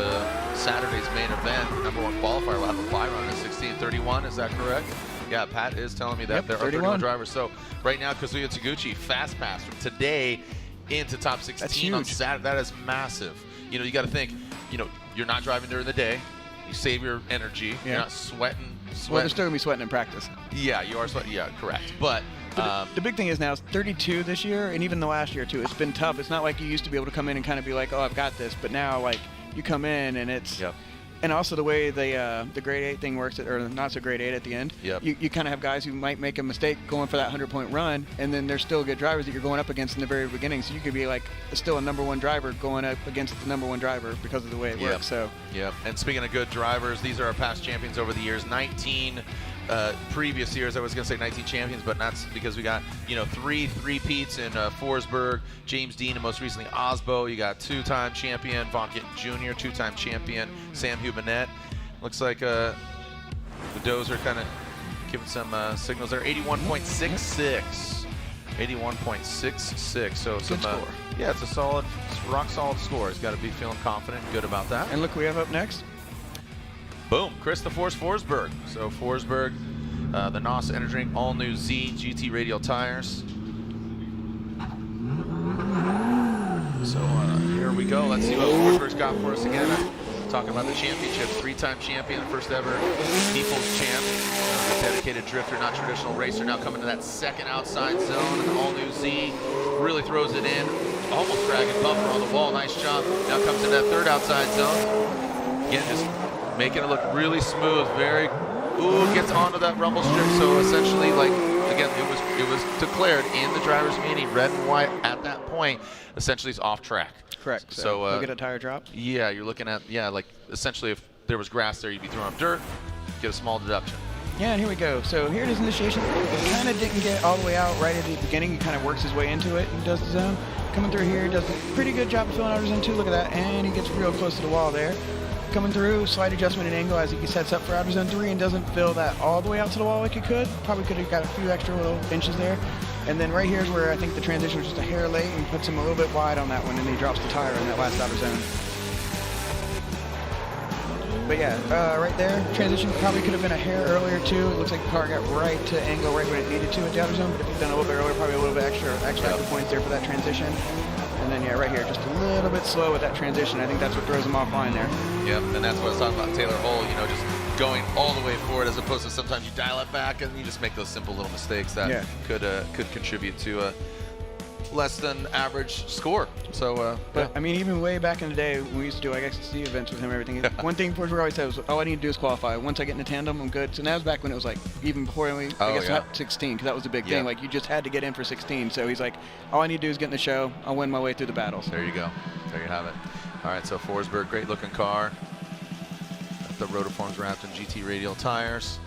Saturday's main event. Number 1 qualifier will have a bye run at 16:31. Is that correct? Yeah, Pat is telling me that there are 31 drivers. So right now, Kazuya Taguchi fast pass from today into top 16 on Saturday. That is massive. You know, you got to think. You know, you're not driving during the day. You save your energy. You're not sweating. Well, they're still gonna be sweating in practice. Yeah, you are sweating. Yeah, correct. But The big thing is now it's 32 this year, and even the last year too. It's been tough. It's not like you used to be able to come in and kind of be like, oh, I've got this. But now, like, you come in and it's. Yep. And also the way the grade 8 thing works, or not so grade 8 at the end. Yep. You kind of have guys who might make a mistake going for that 100-point run, and then there's still good drivers that you're going up against in the very beginning. So you could be like still a number 1 driver going up against the number 1 driver because of the way it works. So. Yep. And speaking of good drivers, these are our past champions over the years. 19 previous years. I was going to say 19 champions, but that's because we got 3 three-peats in Forsberg, James Dean, and most recently Osbo. You got 2-time champion Von Gittin Jr., 2-time champion Sam Hubinet. Looks like the Does are kind of giving some signals there. 81.66. 81.66. So some score. Yeah, it's a solid, rock solid score. He's got to be feeling confident and good about that. And look, we have up next. Boom, Chris the Force Forsberg. So Forsberg, the NOS Energy Drink, all new Z GT radial tires. So here we go. Let's see what Forsberg's got for us again. Talking about the championship, 3-time champion, first ever People's champ, a dedicated drifter, not traditional racer. Now coming to that second outside zone, and the all new Z really throws it in, almost dragging bumper on the wall. Nice job. Now comes in that third outside zone. Again, just making it look really smooth. Gets onto that rumble strip. So essentially, like, again, it was declared in the driver's meeting, red and white at that point. Essentially, it's off track. Correct. So look at a tire drop. Yeah, you're looking at like essentially if there was grass there, you'd be throwing up dirt. Get a small deduction. Yeah, and here we go. So here it is, initiation. He kind of didn't get all the way out right at the beginning. He kind of works his way into it and does the zone. Coming through here, does a pretty good job of filling out his zone 2. Look at that, and he gets real close to the wall there. Coming through, slight adjustment in angle as he sets up for outer zone 3 and doesn't fill that all the way out to the wall like he could. Probably could have got a few extra little inches there. And then right here is where I think the transition was just a hair late and puts him a little bit wide on that one, and he drops the tire in that last outer zone. But yeah, right there, transition probably could have been a hair earlier too. It looks like the car got right to angle right when it needed to at the outer zone, but if he'd done a little bit earlier, probably a little bit extra points there for that transition. And then, yeah, right here, just a little bit slow with that transition. I think that's what throws him offline there. Yep, and that's what I was talking about Taylor Hull, just going all the way forward as opposed to sometimes you dial it back and you just make those simple little mistakes that could contribute to a less than average score. So, but I mean, even way back in the day when we used to do XC events with him, everything. One thing Forsberg always said was, all I need to do is qualify. Once I get in a tandem, I'm good. So now it's back when it was like even before I guess not 16, because that was the big thing. Like you just had to get in for 16. So he's like, all I need to do is get in the show. I'll win my way through the battles. There you go. There you have it. All right, so Forsberg, great looking car. The rotiforms wrapped in GT radial tires.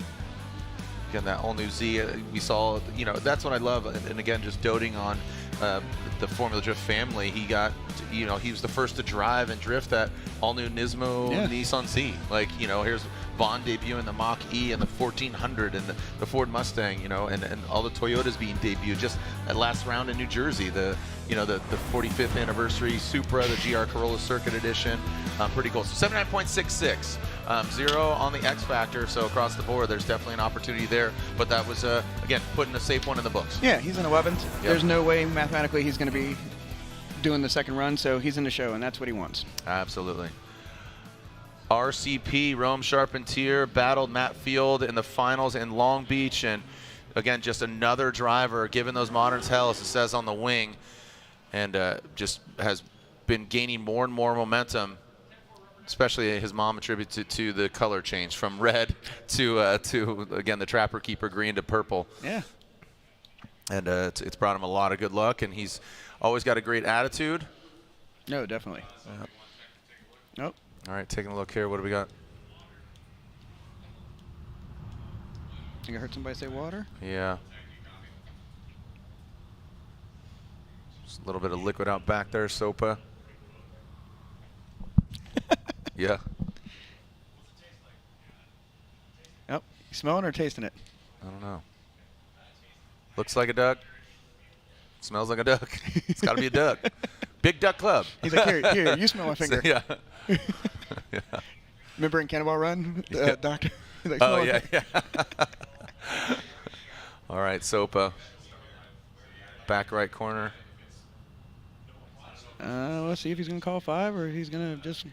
Again, that all new Z, we saw, that's what I love. And again, just doting on the Formula Drift family. He got, he was the first to drive and drift that all new Nismo Nissan Z. Like, here's Vaughn debuting the Mach-E and the 1400 and the Ford Mustang, and all the Toyotas being debuted. Just that last round in New Jersey, the 45th anniversary Supra, the GR Corolla Circuit Edition. Pretty cool. So 79.66. 0 on the X Factor, so across the board, there's definitely an opportunity there. But that was, again, putting a safe one in the books. Yeah, he's in 11th. Yep. There's no way mathematically he's going to be doing the second run, so he's in the show, and that's what he wants. Absolutely. RCP, Rome Charpentier, battled Matt Field in the finals in Long Beach, and again, just another driver giving those moderns hell, as it says on the wing, and just has been gaining more and more momentum. Especially his mom attributed to the color change from red to again the Trapper Keeper green to purple. Yeah. And it's brought him a lot of good luck, and he's always got a great attitude. No, definitely. Nope. All right, taking a look here. What do we got? Think I heard somebody say water? Yeah. Just a little bit of liquid out back there, Sopa. Yeah. Yep. You smelling or tasting it? I don't know. Looks like a duck. Smells like a duck. It's got to be a duck. Big Duck Club. He's like, here, you smell my finger. Yeah. Yeah. Remember in Cannonball Run, doctor? He's like, oh, yeah, yeah. All right, Sopa. Back right corner. Let's see if he's going to call 5 or if he's going to just...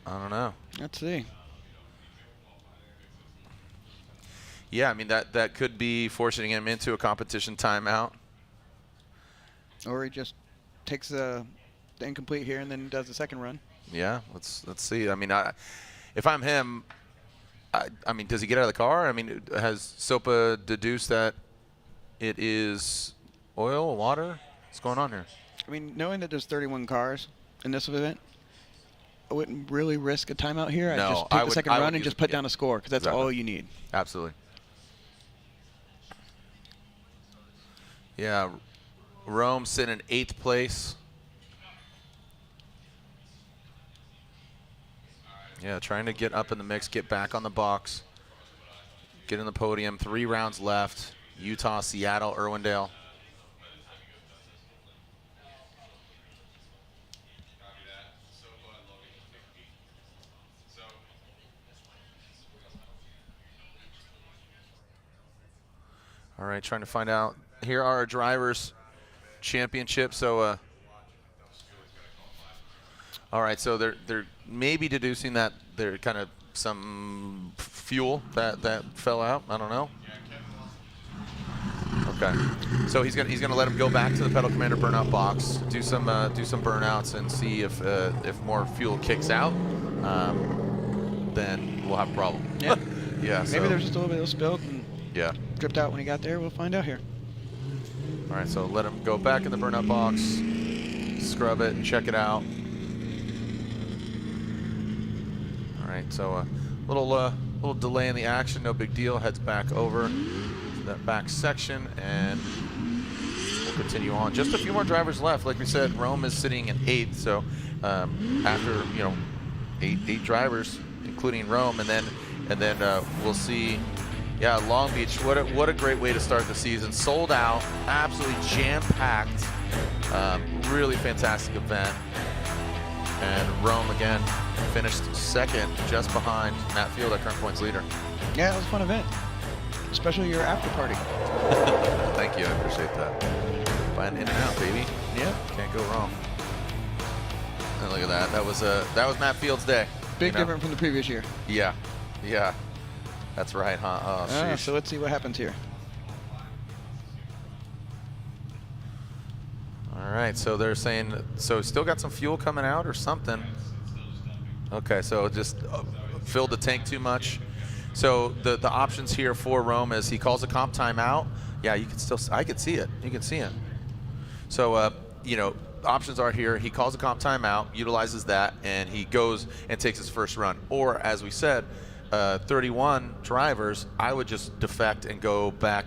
I don't know. Let's see. Yeah, I mean, that could be forcing him into a competition timeout. Or he just takes the incomplete here and then does the second run. Yeah, let's see. I mean, if I'm him, I mean, does he get out of the car? I mean, has SOPA deduced that it is oil, water? What's going on here? I mean, knowing that there's 31 cars in this event, I wouldn't really risk a timeout here. I'd just take the second run and just put down a score, because that's all you need. Absolutely. Yeah, Rome sitting in 8th place. Yeah, trying to get up in the mix, get back on the box, get in the podium. 3 rounds left. Utah, Seattle, Irwindale. All right, trying to find out. Here are our drivers' championships. So, all right, so they're maybe deducing that they're kind of some fuel that fell out. I don't know. Okay, so he's gonna let him go back to the pedal commander burnout box, do some burnouts, and see if more fuel kicks out. Then we'll have a problem. Yeah. Yeah. Maybe there's just a little bit of spill and dripped out when he got there. We'll find out here. All right, so let him go back in the burnout box, scrub it, and check it out. All right, so a little delay in the action, no big deal. Heads back over to that back section, and we'll continue on. Just a few more drivers left. Like we said, Rome is sitting in 8th, so after eight drivers, including Rome, and then we'll see. Yeah, Long Beach, what a great way to start the season. Sold out, absolutely jam-packed, really fantastic event. And Rome, again, finished 2nd, just behind Matt Field, our current points leader. Yeah, it was a fun event, especially your after party. Thank you, I appreciate that. Buying in and out, baby. Yeah. Can't go wrong. And look at that, that was Matt Field's day. Big different from the previous year. Yeah, yeah. That's right, huh? Oh, so let's see what happens here. All right, so they're saying, so still got some fuel coming out or something. Okay, so just filled the tank too much. So the options here for Rome is he calls a comp timeout. Yeah, you can still, I can see it. You can see it. So, options are here. He calls a comp timeout, utilizes that, and he goes and takes his first run. Or, as we said, 31 drivers, I would just defect and go back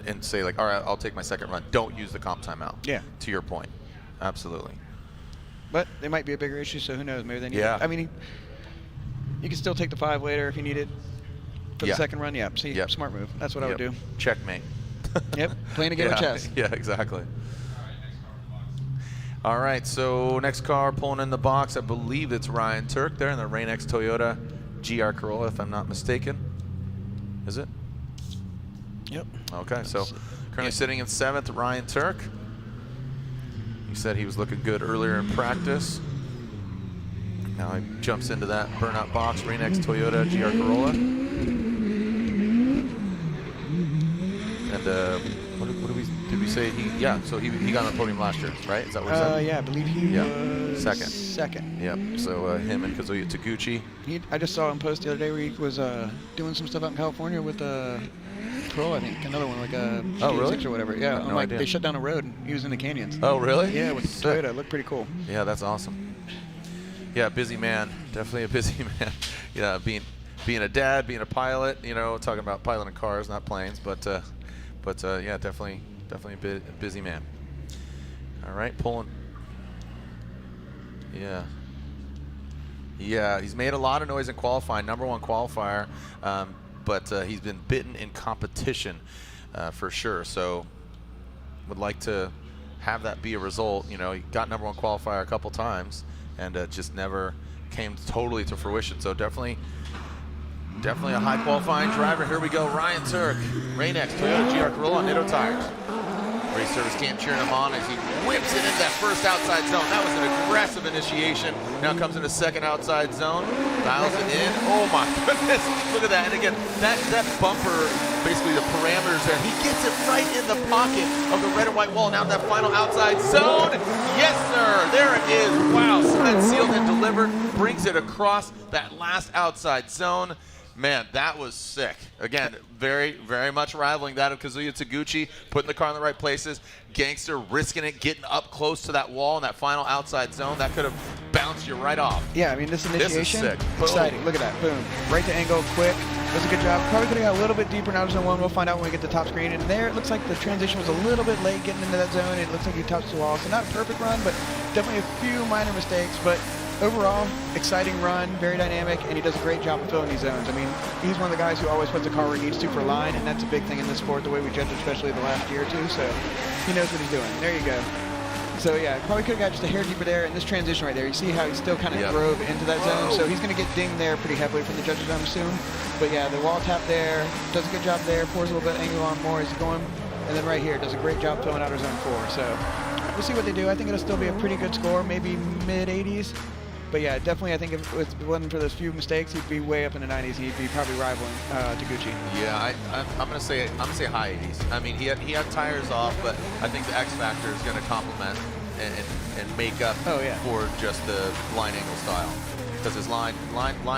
and say, like, all right, I'll take my second run. Don't use the comp timeout. Yeah. To your point. Absolutely. But there might be a bigger issue, so who knows? Maybe they need it. I mean, you can still take the 5 later if you need it for the second run. Yeah, see, smart move. That's what I would do. Checkmate. Yep, playing a game of chess. Yeah, exactly. All right, so next car pulling in the box, I believe it's Ryan Turk there in the Rain-X Toyota GR Corolla, if I'm not mistaken. Is it? Yep. Okay, so currently sitting in 7th, Ryan Turk. He said he was looking good earlier in practice. Now he jumps into that burnout box, Rain-X Toyota GR Corolla. And what did we say? So he got on the podium last year, right? Is that what he said? Yeah, I believe he was second. Yep. So him and Kazuya Taguchi. I just saw him post the other day where he was doing some stuff out in California with Pro, I think, another one, like a really? or whatever. Yeah, no idea. They shut down a road and he was in the canyons. Oh, really? Yeah, with Toyota. It looked pretty cool. Yeah, that's awesome. Yeah, busy man. Definitely a busy man. Yeah, being a dad, being a pilot, talking about piloting cars, not planes, but yeah, definitely a busy man. All right, pulling. Yeah, he's made a lot of noise in qualifying, #1 qualifier, but he's been bitten in competition for sure. So would like to have that be a result. He got #1 qualifier a couple times and just never came totally to fruition. So definitely a high qualifying driver. Here we go, Ryan Turk, Rain-X Toyota GR Corolla on Nitto tires. Race service cam cheering him on as he whips it into that first outside zone. That was an aggressive initiation. Now comes into second outside zone. Dials it in. Oh my goodness. Look at that. And again, that bumper, basically the parameters there, he gets it right in the pocket of the red and white wall. Now that final outside zone. Yes, sir. There it is. Wow. Cement sealed and delivered. Brings it across that last outside zone. Man, that was sick. Again, very, very much rivaling that of Kazuya Taguchi, putting the car in the right places. Gangster risking it, getting up close to that wall in that final outside zone. That could have bounced you right off. Yeah, I mean, this initiation, this is sick. Exciting. Look at that. Boom. Right to angle, quick. Does a good job. Probably could have got a little bit deeper in outer zone 1. We'll find out when we get to top screen. And there, it looks like the transition was a little bit late getting into that zone. It looks like he touched the wall. So not a perfect run, but definitely a few minor mistakes. But overall, exciting run, very dynamic, and he does a great job of filling these zones. I mean, he's one of the guys who always puts the car where he needs to for line, and that's a big thing in this sport, the way we judge, especially the last year or two. So he knows what he's doing. There you go. So yeah, probably could have got just a hair deeper there. And this transition right there, you see how he still kind of drove into that zone. So he's going to get dinged there pretty heavily from the judges, I'm assuming. But yeah, the wall tap there, does a good job there, pours a little bit of angle on more as he's going. And then right here, does a great job filling outer zone 4. So we'll see what they do. I think it'll still be a pretty good score, maybe mid-80s. But yeah, definitely, I think if it wasn't for those few mistakes, he'd be way up in the 90s. He'd be probably rivaling Taguchi. Yeah, I'm gonna say high 80s. I mean, he had tires off, but I think the X factor is gonna complement and make up for just the line angle style, because his line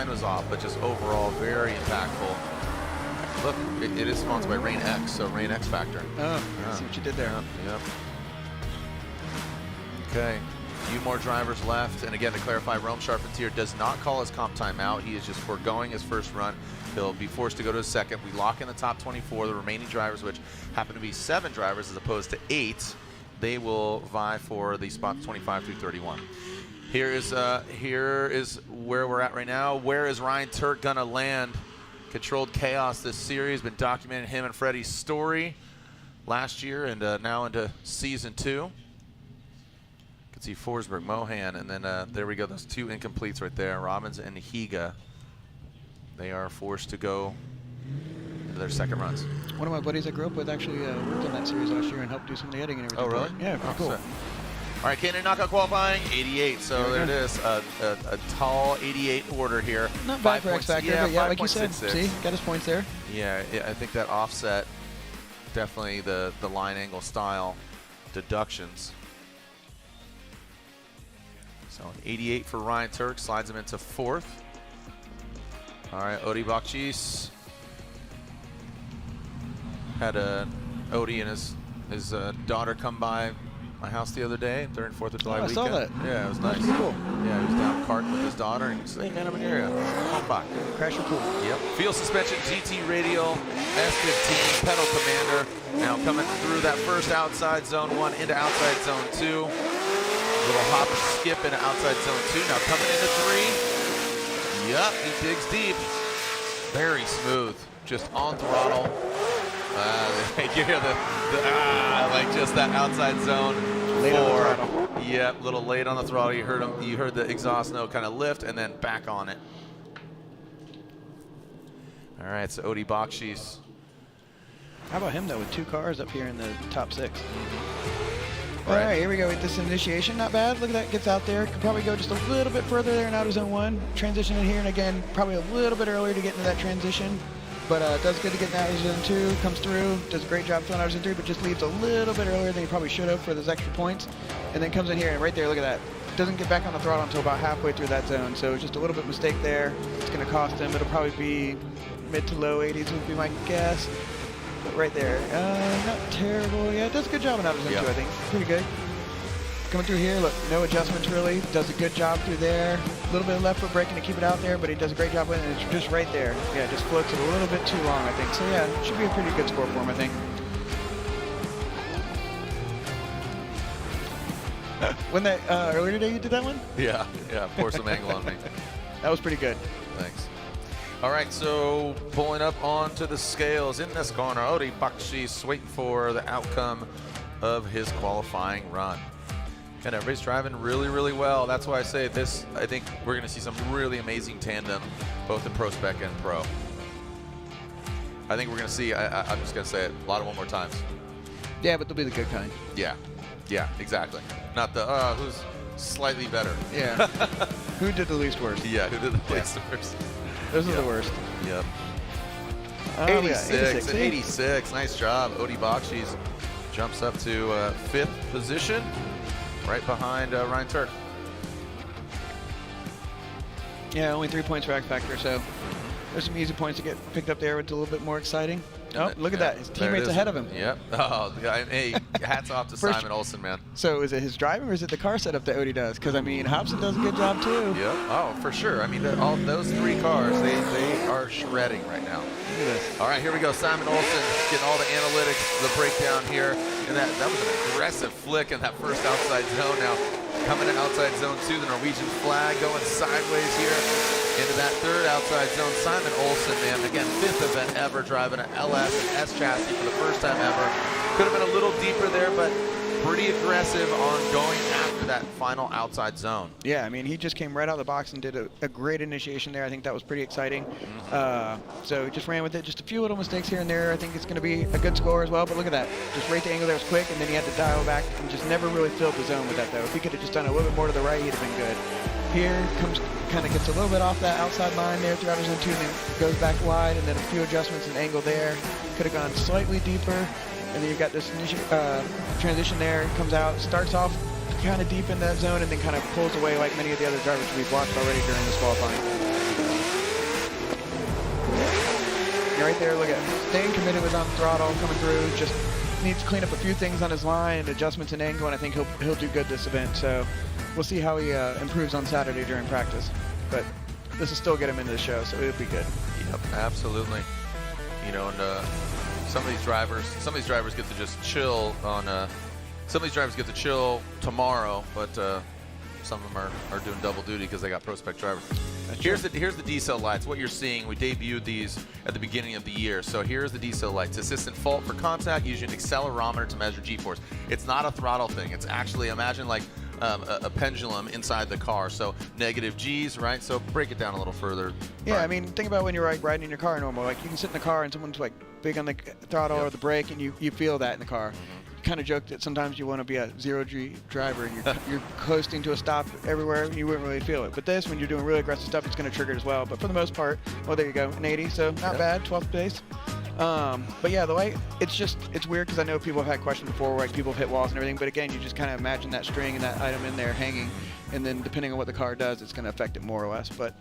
was off, but just overall very impactful. Look, it is sponsored by Rain X, so Rain X Factor. Oh, I see what you did there. Yep. Okay. Few more drivers left, and again, to clarify, Rome Charpentier does not call his comp timeout. He is just foregoing his first run. He'll be forced to go to his second. We lock in the top 24. The remaining drivers, which happen to be 7 drivers as opposed to 8, they will vie for the spots 25 through 31. Here is where we're at right now. Where is Ryan Turk gonna land? Controlled chaos this series. Been documenting him and Freddie's story last year and now into season 2. Can see Forsberg, Mohan, and then there we go. Those 2 incompletes right there, Robbins and Higa. They are forced to go into their second runs. One of my buddies I grew up with actually worked on that series last year and helped do some of the editing and everything. Oh, really? Yeah, pretty cool. All right, K&N knockout qualifying, 88. So there it is, a tall 88 order here. Not bad for X Factor, but yeah, like you said, 5.66. see, got his points there. Yeah, I think that offset, definitely the line angle style deductions. So an 88 for Ryan Turk, slides him into 4th. All right, Odi Bakchis had Odi and his daughter come by my house the other day during 4th of July weekend. I saw that. Yeah, it was nice. Pretty cool. Yeah, he was down karting with his daughter, and he said, "Hey man, I'm in here. Come on by." Crash your pool. Yep. Field suspension, GT radial, S15, pedal commander. Now coming through that first outside zone 1 into outside zone 2. Little hop and skip into outside zone 2. Now coming into 3. Yup, he digs deep. Very smooth, just on throttle. You hear like just that outside zone. Late on the throttle. Yep, little late on the throttle. You heard him. You heard the exhaust note kind of lift and then back on it. All right, so Odi Bakshis. How about him though, with 2 cars up here in the top 6? All right, here we go with this initiation. Not bad. Look at that. Gets out there. Could probably go just a little bit further there in outer zone 1. Transition in here, and again, probably a little bit earlier to get into that transition. But does good to get in outer zone 2. Comes through. Does a great job filling outer zone 3, but just leaves a little bit earlier than he probably should have for those extra points. And then comes in here, and right there, look at that. Doesn't get back on the throttle until about halfway through that zone. So just a little bit mistake there. It's going to cost him. It'll probably be mid to low 80s would be my guess. But right there, not terrible. Yeah, does a good job in outer zone 2, I think. Pretty good. Coming through here, look, no adjustments really. Does a good job through there. A little bit of left foot braking to keep it out there, but he does a great job with it. And it's just right there. Yeah, just floats it a little bit too long, I think. So yeah, it should be a pretty good score for him, I think. When that earlier today you did that one? Yeah, pour some angle on me. That was pretty good. Thanks. All right, so pulling up onto the scales in this corner, Odi Bakshis waiting for the outcome of his qualifying run. And everybody's driving really, really well. That's why I say this, I think we're going to see some really amazing tandem, both in Pro Spec and Pro. I think we're going to see, I'm just going to say it, a lot of one more times. Yeah, but they'll be the good kind. Yeah, yeah, exactly. Not the who's slightly better. Yeah. Who did the least worst? Yeah, who did the least worst? Those are the worst. Yep. Oh, 86 and 86. Nice job. Odi Bakshis jumps up to 5th position, right behind Ryan Turk. Yeah, only 3 points for X Factor, so there's some easy points to get picked up there. It's a little bit more exciting. Oh, look at that. His teammate's ahead of him. Yep. Oh, hey, hats off to Simon Olsen, man. So is it his driving or is it the car setup that Odie does? Because, I mean, Hobson does a good job, too. Yep. Oh, for sure. I mean, all those 3 cars, they are shredding right now. Look at this. All right, here we go. Simon Olsen getting all the analytics, the breakdown here. And that was an aggressive flick in that first outside zone. Now, coming to outside zone 2, the Norwegian flag going sideways here into that 3rd outside zone. Simon Olsen, man, again, 5th event ever, driving an LS and S chassis for the first time ever. Could have been a little deeper there, but pretty aggressive on going after that final outside zone. Yeah, I mean, he just came right out of the box and did a great initiation there. I think that was pretty exciting. So he just ran with it. Just a few little mistakes here and there. I think it's going to be a good score as well. But look at that. Just right the angle there was quick, and then he had to dial back and just never really filled the zone with that, though. If he could have just done a little bit more to the right, he'd have been good. Here comes, kind of gets a little bit off that outside line there through outer zone 2, and then goes back wide, and then a few adjustments and angle there. Could have gone slightly deeper. And then you've got this transition there, comes out, starts off kind of deep in that zone, and then kind of pulls away like many of the other drivers we've watched already during this qualifying. You're right there, look at it. Staying committed with on throttle, coming through, just needs to clean up a few things on his line and adjustments and angle, and I think he'll do good this event. So we'll see how he improves on Saturday during practice. But this will still get him into the show, so it'll be good. Yep, absolutely. You know, and some of these drivers get to just chill on. Some of these drivers get to chill tomorrow, but some of them are doing double duty because they got pro spec drivers. Here's the D-cell lights. What you're seeing, we debuted these at the beginning of the year. So here's the D-cell lights. Assistant fault for contact, using an accelerometer to measure G-force. It's not a throttle thing. It's actually, imagine like a pendulum inside the car. So negative G's, right? So break it down a little further. Yeah, I mean, think about when you're like riding in your car normal. Like you can sit in the car and someone's like big on the throttle or the brake, and you feel that in the car. Kind of joke that sometimes you want to be a zero-G driver and you're coasting to a stop everywhere and you wouldn't really feel it. But this, when you're doing really aggressive stuff, it's going to trigger it as well. But for the most part, well, there you go, an 80, so not bad, 12th place. But yeah, the way it's weird because I know people have had questions before, like people have hit walls and everything. But again, you just kind of imagine that string and that item in there hanging, and then depending on what the car does, it's going to affect it more or less. But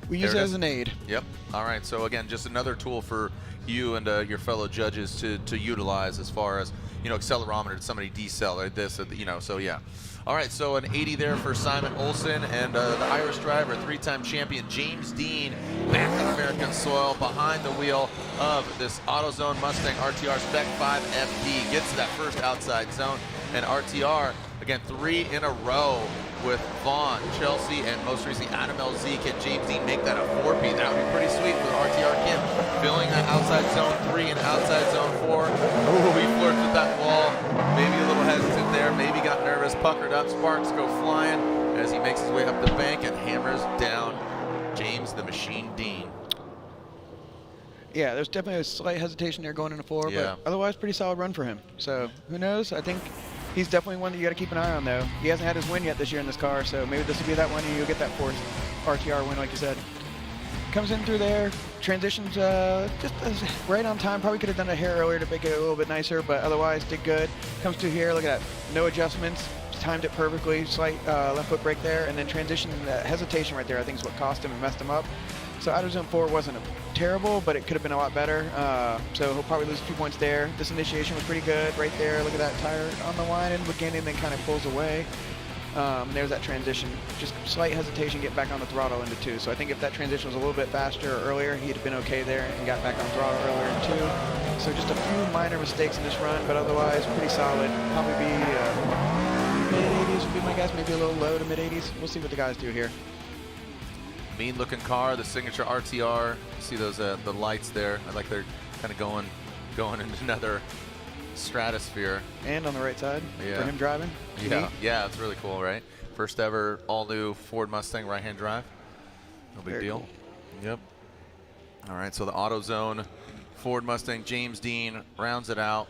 we use it as an aid. Yep. All right. So again, just another tool for you and your fellow judges to utilize as far as, you know, accelerometer to somebody decel or this, or, you know, so yeah. All right, so an 80 there for Simon Olsen, and the Irish driver, 3-time champion James Dean, back on American soil behind the wheel of this AutoZone Mustang RTR Spec 5 FD. Gets to that first outside zone, and RTR, again, 3 in a row with Vaughn, Chelsea, and most recently Adam LZ. Can James Dean make that a 4P? That would be pretty sweet with RTR Kim filling that outside zone 3 and outside zone 4. Ooh, he flirts with that wall. Maybe a little hesitant there. Maybe got nervous, puckered up. Sparks go flying as he makes his way up the bank and hammers down James the Machine Dean. Yeah, there's definitely a slight hesitation there going into 4, but otherwise pretty solid run for him. So who knows? I think he's definitely one that you got to keep an eye on, though. He hasn't had his win yet this year in this car, so maybe this will be that one and you'll get that 4th RTR win, like you said. Comes in through there, transitions just right on time. Probably could have done a hair earlier to make it a little bit nicer, but otherwise did good. Comes through here, look at that, no adjustments, timed it perfectly, slight left foot brake there, and then transition, hesitation right there I think is what cost him and messed him up. So outer zone 4 wasn't terrible, but it could have been a lot better. So he'll probably lose a few points there. This initiation was pretty good right there. Look at that tire on the line in the beginning, then kind of pulls away. And there's that transition. Just slight hesitation, get back on the throttle into 2. So I think if that transition was a little bit faster or earlier, he'd have been okay there and got back on throttle earlier in 2. So just a few minor mistakes in this run, but otherwise pretty solid. Probably be mid-80s would be my guess, maybe a little low to mid-80s. We'll see what the guys do here. Mean looking car, the signature RTR. You see those the lights there. I like they're kind of going into another stratosphere. And on the right side for him driving. Yeah, it's really cool, right? First ever all new Ford Mustang right-hand drive. No big deal. Cool. Yep. All right, so the AutoZone Ford Mustang James Dean rounds it out.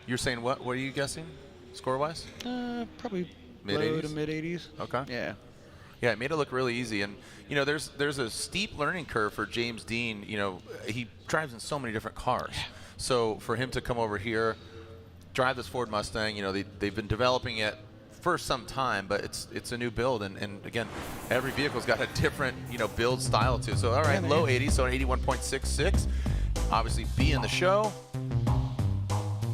You're saying what? What are you guessing, score-wise? Probably Mid-80s? low to mid-80s. Okay. Yeah. Yeah, it made it look really easy. And, you know, there's a steep learning curve for James Dean. You know, he drives in so many different cars. So for him to come over here, drive this Ford Mustang, you know, they've been developing it for some time, but it's a new build. And again, every vehicle's got a different, you know, build style too. So, all right, low 80s, so an 81.66. Obviously, be in the show.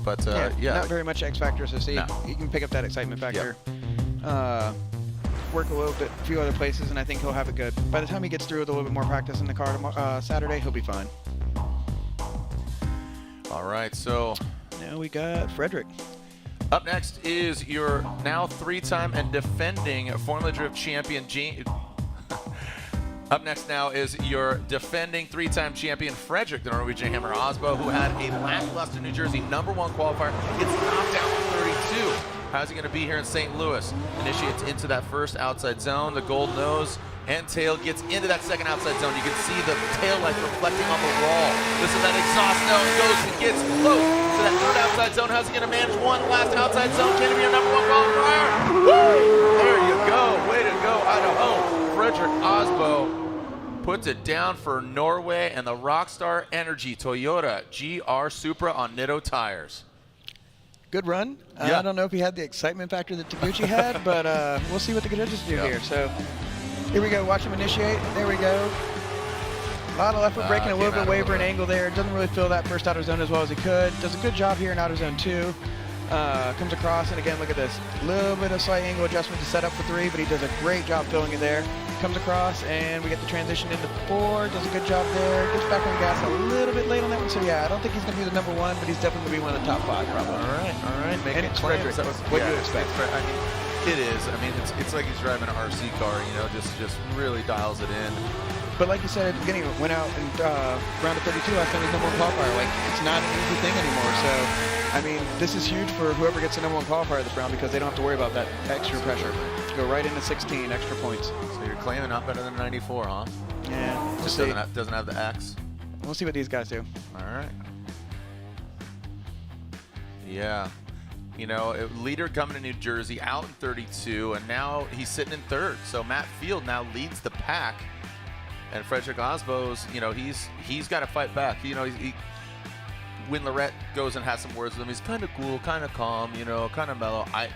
But, yeah. Not very much X Factor, so see, No. you can pick up that excitement factor. Work a little bit, a few other places, and I think he'll have it good. By the time he gets through with a little bit more practice in the car tomorrow, Saturday, he'll be fine. All right, so now we got Frederick. Up next is your now 3-time and defending Formula Drift champion, Up next now is your defending 3-time champion, Frederick, the Norwegian Hammer Osbo, who had a lackluster New Jersey #1 qualifier. Gets knocked out in 32. How's he going to be here in St. Louis? Initiates into that first outside zone. The gold nose and tail gets into that second outside zone. You can see the tail lights reflecting on the wall. This is that exhaust nose goes and gets close to that third outside zone. How's he going to manage one last outside zone? Can he be your #1 qualifier? Woo! There you go. Way to go, Idaho. Frederick Osbo puts it down for Norway and the Rockstar Energy Toyota GR Supra on Nitto tires. Good run. Yeah. I don't know if he had the excitement factor that Taguchi had, but we'll see what the judges do here. So here we go. Watch him initiate. There we go. A lot of left foot braking, a little bit wavering angle there. Doesn't really fill that first outer zone as well as he could. Does a good job here in outer zone 2. Comes across, and again, look at this. A little bit of slight angle adjustment to set up for 3, but he does a great job filling it there. Comes across, and we get the transition into 4. Does a good job there. Gets back on gas a little bit late on that one. So yeah, I don't think he's going to be the #1, but he's definitely going to be one of the top 5 probably. All right. And it's Frederick. That was what you expect. I mean, it is. I mean, it's like he's driving an RC car. You know, just really dials it in. But like you said at the beginning, went out and round of 32 last time, he's #1 qualifier. Like, it's not an easy thing anymore. So, I mean, this is huge for whoever gets the #1 qualifier this round because they don't have to worry about that extra pressure. Go right into 16 extra points. So you're claiming not better than 94, huh? Yeah. Just doesn't have the X. We'll see what these guys do. All right. Yeah. You know, leader coming to New Jersey, out in 32, and now he's sitting in 3rd. So Matt Field now leads the pack. And Frederick Osbo's, you know, he's got to fight back. You know, when Lorette goes and has some words with him, he's kind of cool, kind of calm, you know, kind of mellow. I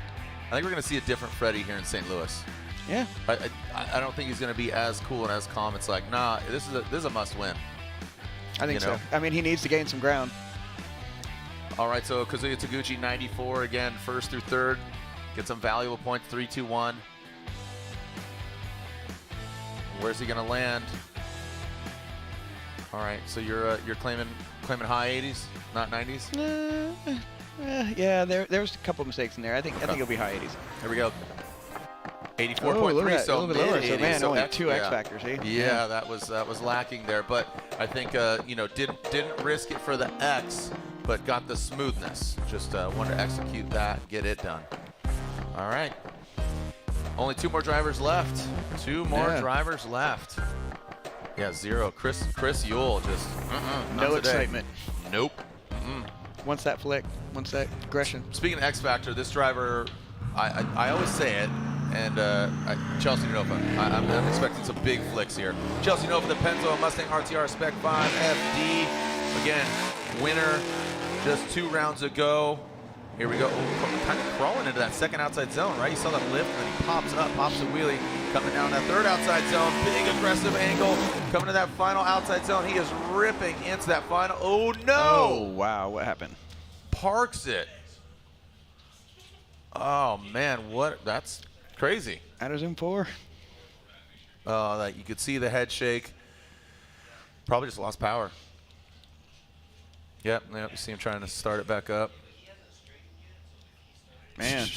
think we're going to see a different Freddie here in St. Louis. Yeah. I don't think he's going to be as cool and as calm. It's like, nah, this is a must-win. I think so. I mean, he needs to gain some ground. All right, so Kazuya Taguchi, 94 again, 1st through 3rd. Get some valuable points, 3, 2, 1. Where's he going to land? All right, so you're claiming high 80s, not 90s? Yeah, there's a couple of mistakes in there. I think it'll be high 80s. Here we go. 84.3, so a little bit lower. So man, so only 2 X factors. Eh? Yeah, that was lacking there, but I think you know, didn't risk it for the X, but got the smoothness. Just wanted to execute that, get it done. All right. Only 2 more drivers left. 2 more drivers left. Yeah, 0. Chris Yule just no excitement. Nope. Once that flick, once that aggression. Speaking of X Factor, this driver, I always say it, and Chelsea Nova. I'm expecting some big flicks here. Chelsea Nova, the Penzo Mustang RTR Spec 5 FD. Again, winner just 2 rounds ago. Here we go. Ooh, kind of crawling into that second outside zone, right? You saw that lift, and then he pops up, pops the wheelie, coming down that 3rd outside zone. Big aggressive angle, coming to that final outside zone. He is ripping into that final. Oh, no! Oh, wow. What happened? Parks it. Oh, man. That's crazy. Outer zone 4. That you could see the head shake. Probably just lost power. Yep, you see him trying to start it back up. Man,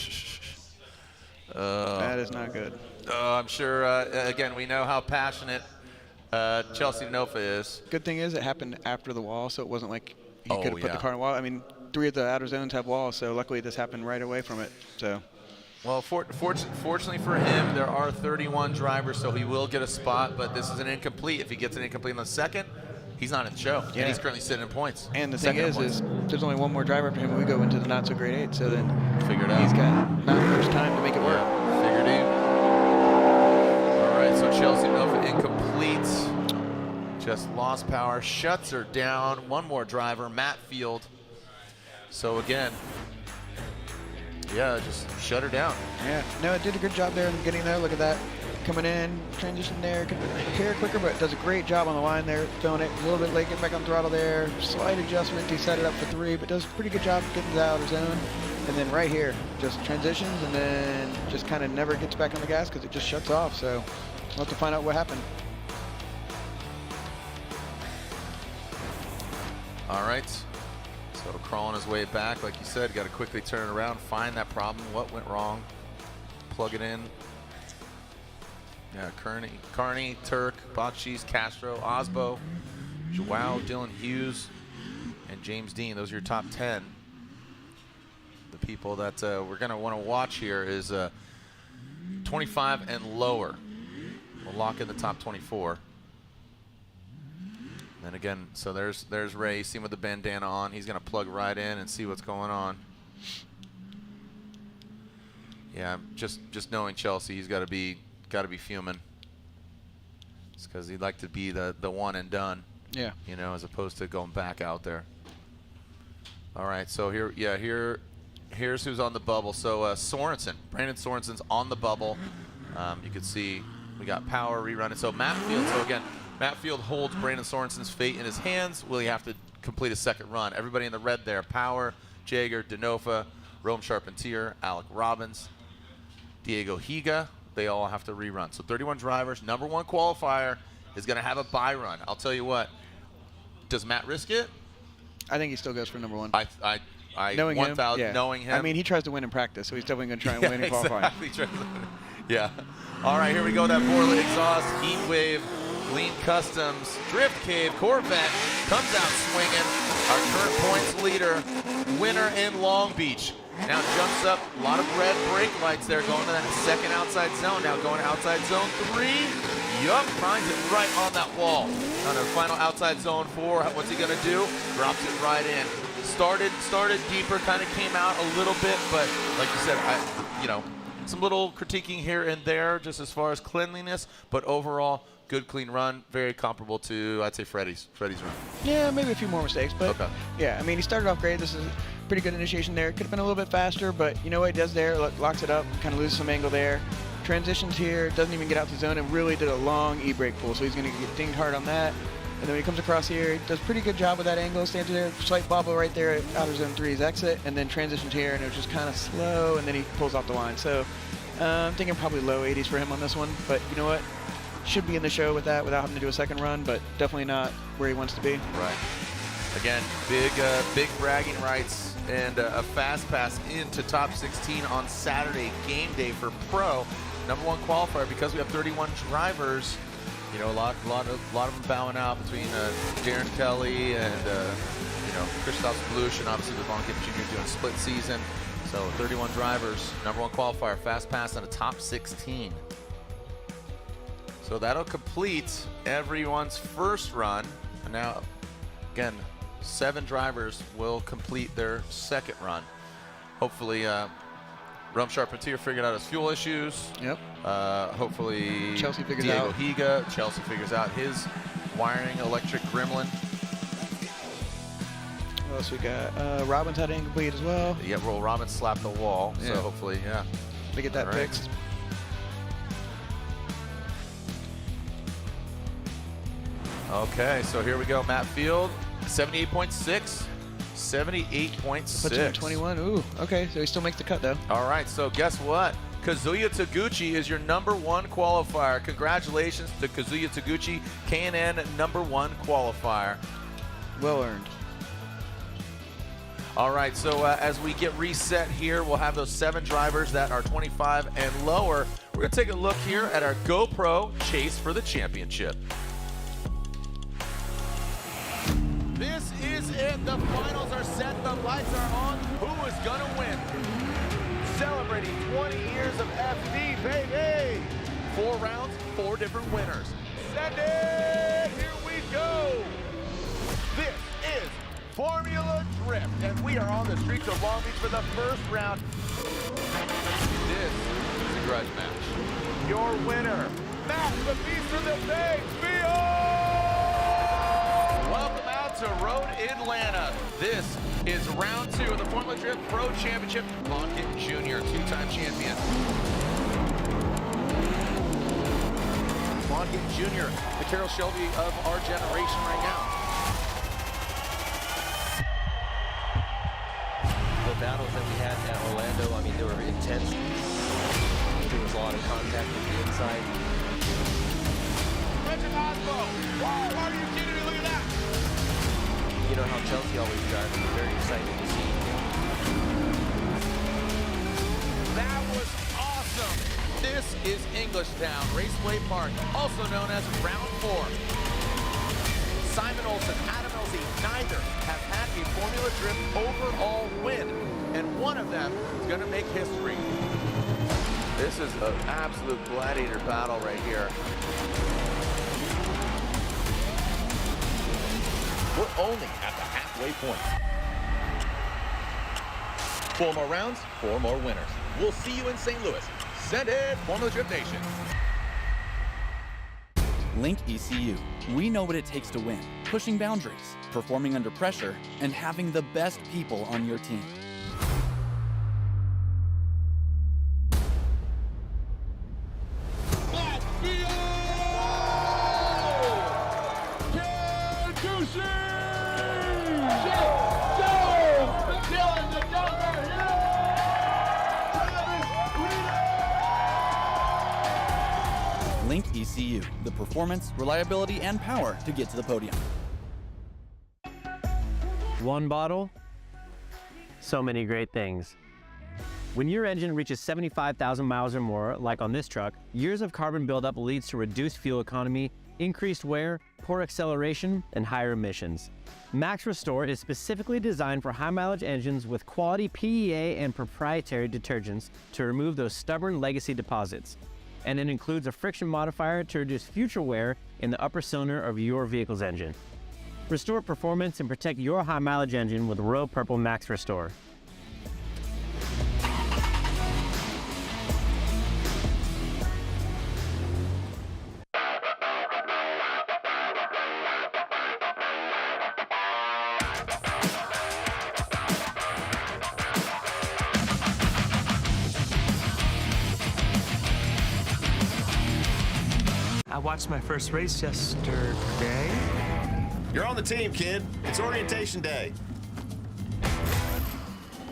that is not good. I'm sure, again, we know how passionate Chelsea Nofa is. Good thing is it happened after the wall, so it wasn't like he could have put the car in the wall. I mean, 3 of the outer zones have walls, so luckily this happened right away from it. So, well, fortunately for him, there are 31 drivers, so he will get a spot, but this is an incomplete. If he gets an incomplete in the second, he's not in the show, Yeah. and he's currently sitting in points. And the thing Second in is points. there's only one more driver after him when we go into the not so great 8. So then Figure it out. he's got not much time to make it work. Yeah, figured it. All right, so Chelsea Nova incomplete. Just lost power, shuts her down. One more driver, Matt Field. So again, yeah, just shut her down. Yeah, no, it did a good job there in getting there. Look at that. Coming in, transition there, hair quicker, but does a great job on the line there, throwing it a little bit late, getting back on throttle there. Slight adjustment to set it up for 3, but does a pretty good job getting to the outer zone. And then right here, just transitions and then just kind of never gets back on the gas because it just shuts off. So we'll have to find out what happened. All right, so crawling his way back, like you said, got to quickly turn it around, find that problem, what went wrong, plug it in. Yeah, Carney, Turk, Botchis, Castro, Osbo, Joao, Dylan Hughes, and James Dean. Those are your top 10. The people that we're going to want to watch here is 25 and lower. We'll lock in the top 24. And again, so there's Ray. You see him with the bandana on. He's going to plug right in and see what's going on. Yeah, just knowing Chelsea, he's got to be fuming. It's because he'd like to be the one and done. Yeah. You know, as opposed to going back out there. All right, so here's who's on the bubble. So Sorensen, Brandon Sorensen's on the bubble. You can see we got power rerunning. So Matt Field. So again, Matt Field holds Brandon Sorensen's fate in his hands. Will he have to complete a second run? Everybody in the red there: Power, Jager, Denofa, Rome Charpentier, Alec Robbins, Diego Higa. They all have to rerun. So 31 drivers. Number 1 qualifier is going to have a bye run. I'll tell you what. Does Matt risk it? I think he still goes for number 1. Knowing him, yeah. Knowing him. I mean, he tries to win in practice, so he's definitely going to try and win in qualifying. Exactly. Yeah. All right, here we go. That Borla exhaust, Heat Wave, Lean Customs, Drift Cave, Corvette comes out swinging. Our current points leader, winner in Long Beach. Now jumps up, a lot of red brake lights there, going to that second outside zone. Now going to outside zone 3. Yup, finds it right on that wall. On our final outside zone 4, what's he gonna do? Drops it right in. Started deeper, kind of came out a little bit, but like you said, some little critiquing here and there, just as far as cleanliness, but overall, good clean run, very comparable to, I'd say, Freddie's run. Yeah, maybe a few more mistakes, but okay. Yeah, I mean, he started off great. This is pretty good initiation there. Could have been a little bit faster, but you know what he does there? Locks it up, kind of loses some angle there. Transitions here, doesn't even get out the zone, and really did a long e-brake pull, so he's going to get dinged hard on that. And then when he comes across here, he does a pretty good job with that angle, stands there, slight bobble right there at outer zone 3's exit, and then transitions here, and it was just kind of slow, and then he pulls off the line. So I'm thinking probably low 80s for him on this one, but you know what? Should be in the show with that without having to do a second run, but definitely not where he wants to be. Right. Again, big bragging rights and a fast pass into top 16 on Saturday, game day for Pro. Number 1 qualifier, because we have 31 drivers. You know, a lot of them bowing out between Darren Kelly and Christoph Splush, and obviously Levon Gibbs Jr. doing split season. So 31 drivers, number 1 qualifier, fast pass on a top 16. So that'll complete everyone's first run. And now, again, 7 drivers will complete their second run. Hopefully, Rome Charpentier figured out his fuel issues. Yep. Hopefully, Chelsea figures Diego out. Higa. Chelsea figures out his wiring electric gremlin. What else we got? Robbins had it incomplete as well. Yeah, well, Robbins slapped the wall, Yeah. so hopefully, yeah. They get that All right. fixed. Okay, so here we go. Matt Field, 78.6. 78.6. Puts him at 21. Ooh, okay, so he still makes the cut, though. All right, so guess what? Kazuya Taguchi is your number 1 qualifier. Congratulations to Kazuya Taguchi, K&N number 1 qualifier. Well earned. All right, so as we get reset here, we'll have those 7 drivers that are 25 and lower. We're going to take a look here at our GoPro chase for the championship. This is it. The finals are set. The lights are on. Who is going to win? Celebrating 20 years of FD, baby. 4 rounds, 4 different winners. Send it. Here we go. Formula Drift, and we are on the streets of Long Beach for the first round. This is a grudge match. Your winner, Matt the Beast from the Bay, Theo! Welcome out to Road Atlanta. This is round 2 of the Formula Drift Pro Championship. Lockett Jr., two-time champion. Lockett Jr., the Carroll Shelby of our generation right now. The battles that we had at Orlando, I mean, they were intense. There was a lot of contact with the inside. Richard Osmo! Whoa, are you kidding me? Look at that! You know how Chelsea always drives. It's very exciting to see. That was awesome! This is Englishtown Raceway Park, also known as Round 4. Simon Olsen, Adam Elsey, neither have had a Formula Drift overall win, and one of them is going to make history. This is an absolute gladiator battle right here. We're only at the halfway point. 4 more rounds, 4 more winners. We'll see you in St. Louis. Send it, Formula Drift Nation. Link ECU. We know what it takes to win. Pushing boundaries, performing under pressure, and having the best people on your team. Link ECU, the performance, reliability, and power to get to the podium. One bottle, so many great things. When your engine reaches 75,000 miles or more, like on this truck, years of carbon buildup leads to reduced fuel economy, increased wear, poor acceleration, and higher emissions. Max Restore is specifically designed for high-mileage engines with quality PEA and proprietary detergents to remove those stubborn legacy deposits. And it includes a friction modifier to reduce future wear in the upper cylinder of your vehicle's engine. Restore performance and protect your high-mileage engine with Royal Purple Max Restore. I watched my first race yesterday. You're on the team, kid. It's orientation day.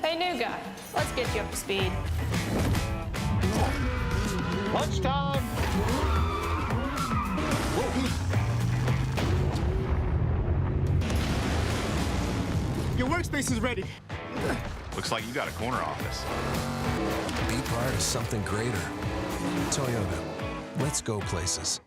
Hey, new guy. Let's get you up to speed. Lunchtime! Your workspace is ready. Looks like you got a corner office. Be part of something greater. Toyota. Let's go places.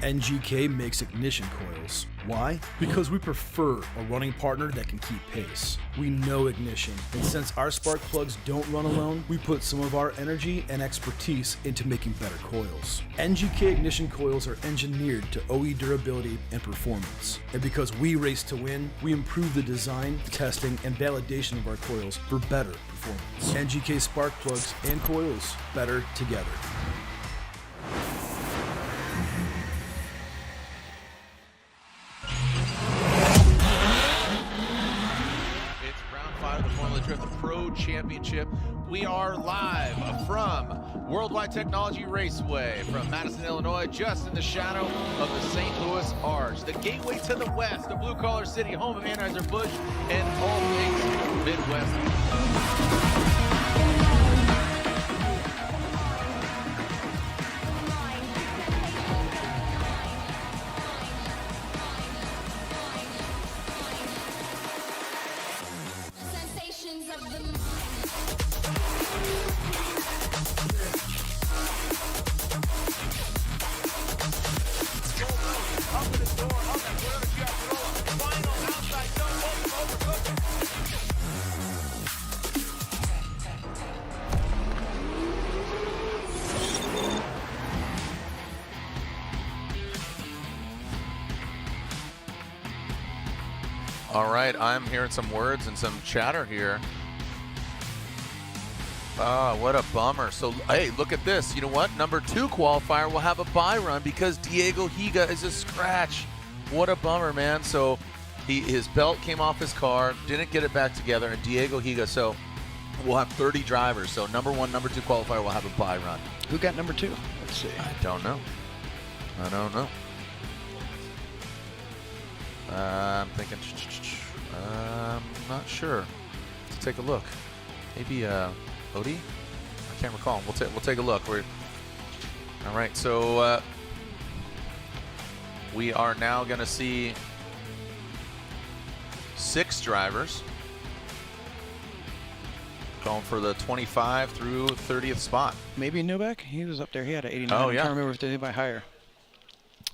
NGK makes ignition coils. Why? Because we prefer a running partner that can keep pace. We know ignition, and since our spark plugs don't run alone, we put some of our energy and expertise into making better coils. NGK ignition coils are engineered to OE durability and performance. And because we race to win, we improve the design, testing, and validation of our coils for better performance. NGK spark plugs and coils, better together. The Pro Championship. We are live from Worldwide Technology Raceway from Madison, Illinois, just in the shadow of the St. Louis Arch, the gateway to the west, the blue-collar city, home of Anheuser-Busch, and all things Midwest. All right, I'm hearing some words and some chatter here. Oh, what a bummer. So, hey, look at this. You know what? Number 2 qualifier will have a bye run because Diego Higa is a scratch. What a bummer, man. So his belt came off his car, didn't get it back together, and Diego Higa, so we'll have 30 drivers. So number 1, number 2 qualifier will have a bye run. Who got number 2? Let's see. I don't know. I'm thinking, I'm not sure. Let's take a look. Maybe Odie? I can't recall. We'll take a look. All right, so we are now going to see 6 drivers going for the 25 through 30th spot. Maybe Novak? He was up there. He had an 89. Oh, yeah. I can't remember if they did by higher.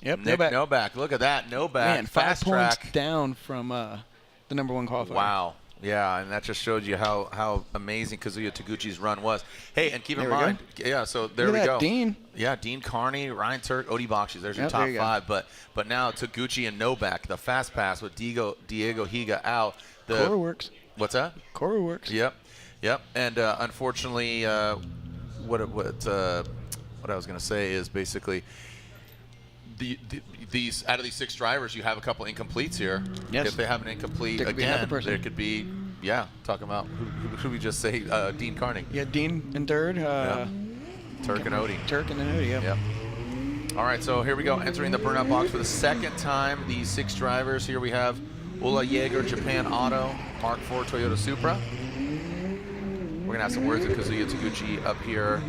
Yep, Nick Novak. Look at that. Novak. Man, 5 fast points track. down from the number 1 qualifier. Wow. Yeah, and that just showed you how amazing Kazuya Taguchi's run was. Hey, and keep in mind, so there we go. Dean. Yeah, Dean Carney, Ryan Turk, Odie Bakshi. There's your top there you 5. But now Taguchi and Novak, the fast pass with Diego Higa out. Cora works. What's that? Cora works. Yep. And unfortunately, what I was going to say is basically these out of these 6 drivers, you have a couple incompletes here. Yes. If they have an incomplete again, there could be, talking about who we just say, Dean Carney. Yeah, Dean in 3rd. Turk and Odie. Turk and Odie, yeah. Yep. All right, so here we go. Entering the burnout box for the 2nd time. These 6 drivers. Here we have Ulla Jaeger, Japan Auto, Mark IV, Toyota Supra. We're going to have some words with Kazuya Taguchi up here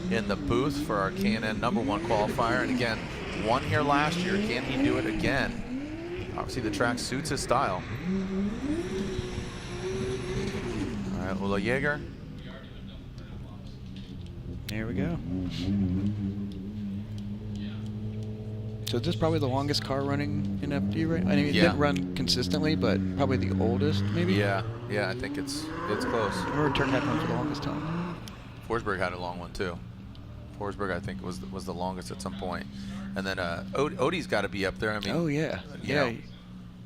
in the booth for our K&N number 1 qualifier. And again, won here last year. Can he do it again? Obviously, the track suits his style. All right, Ulla Jaeger. There we go. So is this probably the longest car running in FD, right? I mean, it didn't run consistently, but probably the oldest, maybe? Yeah, I think it's close. I remember Turk had one for the longest time. Forsberg had a long one, too. Forsberg, I think, was the longest at some point. And then Odie's got to be up there. I mean, oh, yeah. You know.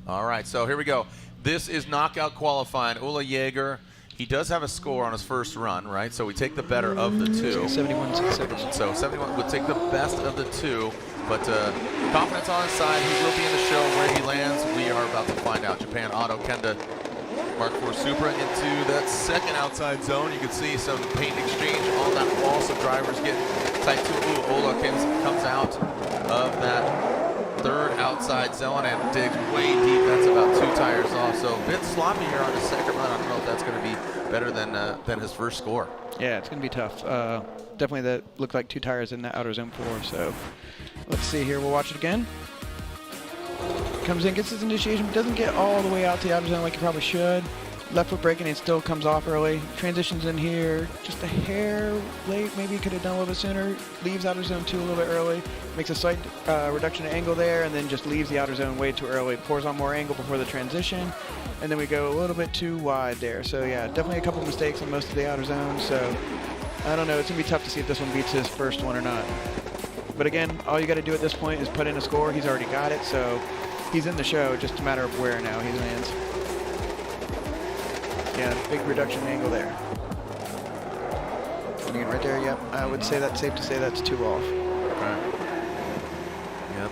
All right, so here we go. This is knockout qualifying. Ulla Jaeger, he does have a score on his first run, right? So we take the better of the 2. 71.66. So 71 would take the best of the 2. But confidence on his side. He will be in the show. Where he lands, we are about to find out. Japan Auto, Kenda, Mark IV Supra into that 2nd outside zone. You can see some paint exchange on that wall. Some drivers get tight to it. Ooh, Ola comes out of that 3rd outside zone and digs way deep. That's about 2 tires off. So a bit sloppy here on his 2nd run. I don't know if that's going to be better than his first score. Yeah, it's going to be tough. Definitely that looked like 2 tires in the outer zone 4. So let's see here. We'll watch it again. Comes in, gets his initiation, but doesn't get all the way out to the outer zone like he probably should. Left foot braking, it still comes off early. Transitions in here, just a hair late. Maybe he could have done a little bit sooner. Leaves outer zone 2 a little bit early. Makes a slight reduction in angle there, and then just leaves the outer zone way too early. Pours on more angle before the transition, and then we go a little bit too wide there. So yeah, definitely a couple mistakes in most of the outer zone. So I don't know. It's going to be tough to see if this one beats his first one or not. But again, all you got to do at this point is put in a score. He's already got it, so he's in the show. Just a matter of where now he lands. Yeah, big reduction in angle there. And again, right there, yep. I would say that's safe to say that's 2 off. Right. Yep.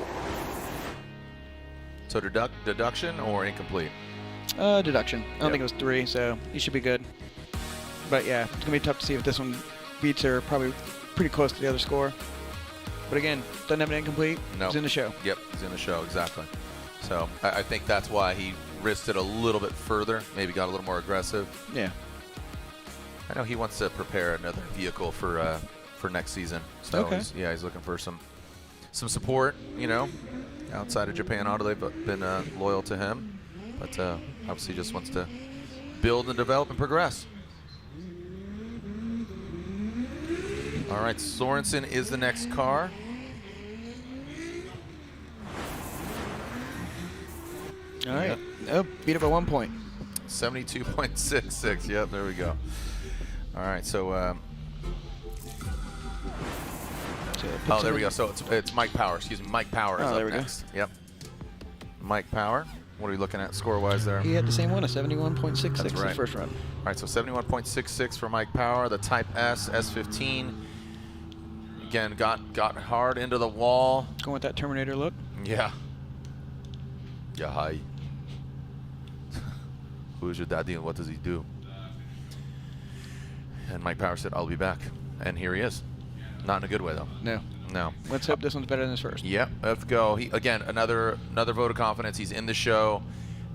So deduction or incomplete? Deduction. I don't think it was 3, so he should be good. But yeah, it's going to be tough to see if this one beats her. Probably pretty close to the other score. But again, doesn't have an incomplete. No. He's in the show. Yep, he's in the show, exactly. So I think that's why he risked it a little bit further, maybe got a little more aggressive. Yeah. I know he wants to prepare another vehicle for next season. So okay. He's looking for some support, you know. Outside of Japan Auto, they've been loyal to him. But obviously just wants to build and develop and progress. All right, Sorensen is the next car. All right. Yep. Oh, beat it by 1 point. 72.66. Yep, there we go. All right, so there we go. So it's Mike Power. Excuse me, Mike Power is up there we next. Go. Yep. Mike Power. What are we looking at score-wise there? He had the same one, a 71.66 That's right. his first run. All right, so 71.66 for Mike Power, the Type S, S15. Again, got hard into the wall. Going with that Terminator look. Yeah. Yeah, hi. Who is your daddy and what does he do? And Mike Power said, I'll be back. And here he is. Not in a good way, though. No. No. Let's hope this one's better than his first. Yep, let's go. He, again, another vote of confidence. He's in the show.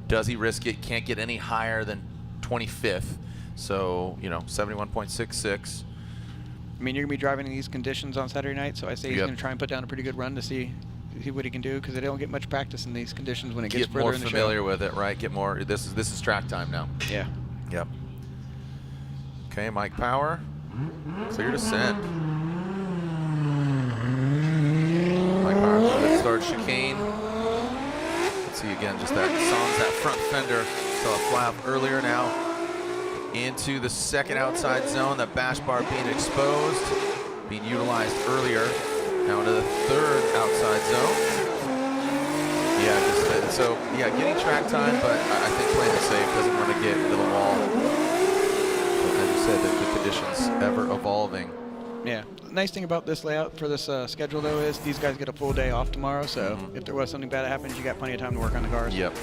Does he risk it? Can't get any higher than 25th. So, you know, 71.66. I mean, you're going to be driving in these conditions on Saturday night, so I say he's going to try and put down a pretty good run to see what he can do, because they don't get much practice in these conditions when it gets further in the show. Get more familiar with it, right? Get more. This is track time now. Yeah. Yep. Okay, Mike Power. Clear to send. Mike Power, good start chicane. Let's see again, just that songs that front fender. Saw a fly up earlier now. Into the second outside zone, that bash bar being exposed, being utilized earlier. Now into the third outside zone. Yeah, so getting track time, but I think playing it safe, doesn't want to get into the wall. But as you said, the conditions ever evolving. Yeah, the nice thing about this layout for this schedule though is these guys get a full day off tomorrow, so if there was something bad that happens, you got plenty of time to work on the cars. Yep.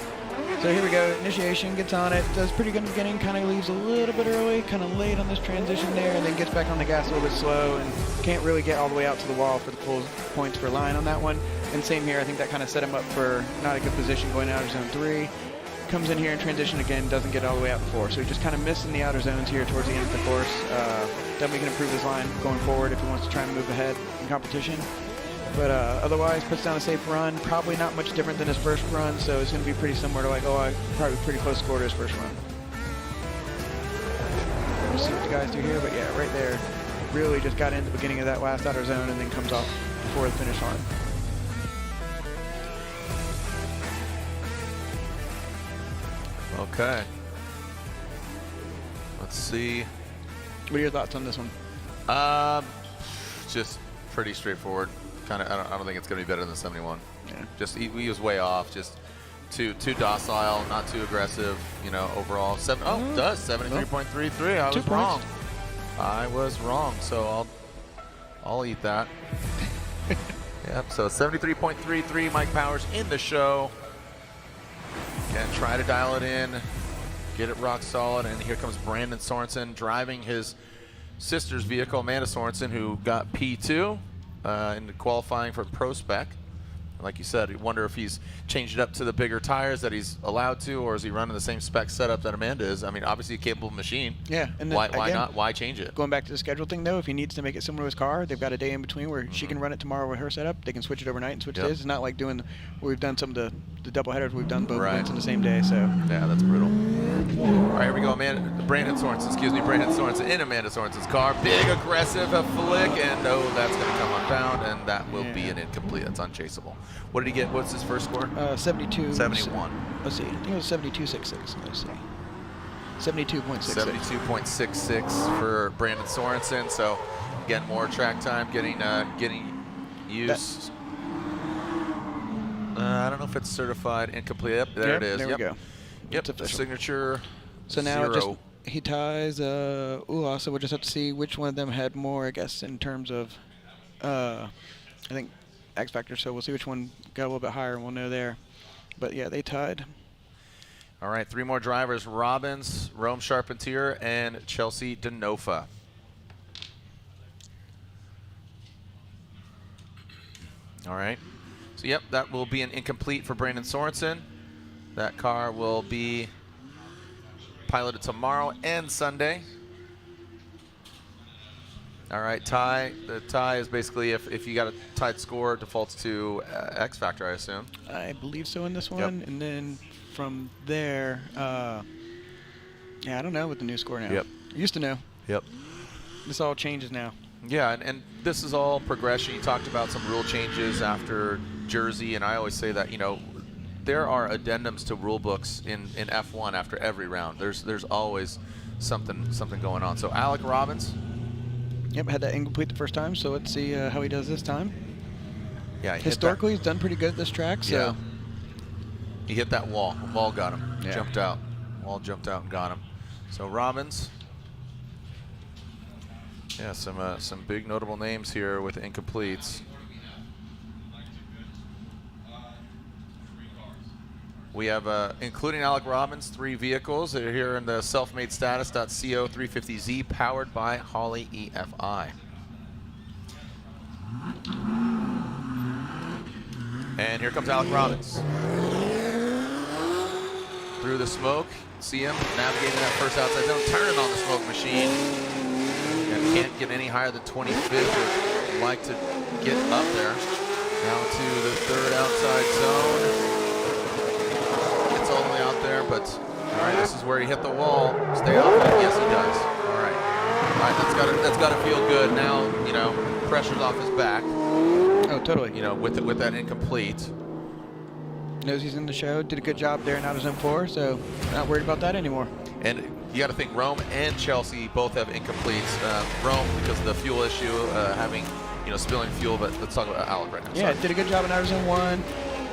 So here we go, initiation, gets on it, does pretty good in the beginning, kind of leaves a little bit early, kind of late on this transition there, and then gets back on the gas a little bit slow and can't really get all the way out to the wall for the full points per line on that one. And same here, I think that kind of set him up for not a good position going out of zone 3. Comes in here in transition again, doesn't get all the way out before. So he's just kind of missing the outer zones here towards the end of the course. Definitely can improve his line going forward if he wants to try and move ahead in competition. But otherwise, puts down a safe run. Probably not much different than his first run, so it's going to be pretty similar to probably pretty close score to his first run. We'll see what the guys do here, but yeah, right there. Really just got in the beginning of that last outer zone and then comes off before the finish line. Okay. Let's see. What are your thoughts on this one? Just pretty straightforward. Kind of. I don't think it's going to be better than the 71. Yeah. Just he was way off. Just too docile, not too aggressive. You know, overall. 73.33. I was wrong. I was wrong. So I'll eat that. Yep. So 73.33. Mike Powers in the show. And try to dial it in, get it rock solid, and here comes Brandon Sorensen driving his sister's vehicle, Amanda Sorensen, who got P2 in qualifying for Pro Spec. Like you said, you wonder if he's changed it up to the bigger tires that he's allowed to, or is he running the same spec setup that Amanda is? I mean, obviously a capable machine. Yeah. And why not? Why change it? Going back to the schedule thing, though, if he needs to make it similar to his car, they've got a day in between where she can run it tomorrow with her setup. They can switch it overnight and switch it. It's not like doing where we've done some of the double headers. We've done both events in the same day. So yeah, that's brutal. All right, here we go. Brandon Sorensen in Amanda Sorensen's car. Big aggressive flick, and that's going to come unbound, and that will be an incomplete. That's unchaseable. What did he get? What's his first score? 72. 71. Let's see. I think it was 72.66. Let's see. 72.66. 72.66 for Brandon Sorensen. So again, more track time, getting used. I don't know if it's certified incomplete. Yep, there it is. There we go. Yep, the signature. So now 0. he ties. Also, we'll just have to see which one of them had more, I guess, in terms of, I think, X Factor. So we'll see which one got a little bit higher, and we'll know there. But yeah, they tied. All right, 3 more drivers: Robbins, Rome Charpentier, and Chelsea Denofa. All right. So yep, that will be an incomplete for Brandon Sorensen. That car will be piloted tomorrow and Sunday. All right, tie. The tie is basically if you got a tied score, it defaults to X Factor, I assume. I believe so in this one. And then from there, yeah, I don't know with the new score now. Yep. Used to know. Yep. This all changes now. Yeah, and this is all progression. You talked about some rule changes after Jersey, and I always say that, you know, there are addendums to rule books in F1 after every round. There's always something going on. So Alec Robbins. Yep, had that incomplete the first time, so let's see how he does this time. Yeah, historically he's done pretty good at this track. So He hit that wall. The wall got him. Yeah. Jumped out. Wall jumped out and got him. So Robbins. Yeah, some big notable names here with incompletes. We have, including Alec Robbins, 3 vehicles that are here in the self-made status.co 350Z, powered by Holly EFI. And here comes Alec Robbins. Through the smoke, see him navigating that first outside zone, turning on the smoke machine. And can't get any higher than 25th, would like to get up there. Now to the 3rd outside zone. All the way out there, but all right, this is where he hit the wall. Stay off of it. Yes, he does. All right, that's gotta feel good. Now, you know, pressure's off his back. Oh, totally. You know, with that incomplete. Knows he's in the show. Did a good job there in out of zone 4, so not worried about that anymore. And you got to think Rome and Chelsea both have incompletes. Rome because of the fuel issue, having spilling fuel. But let's talk about Alec right now. Yeah, did a good job in outer zone 1.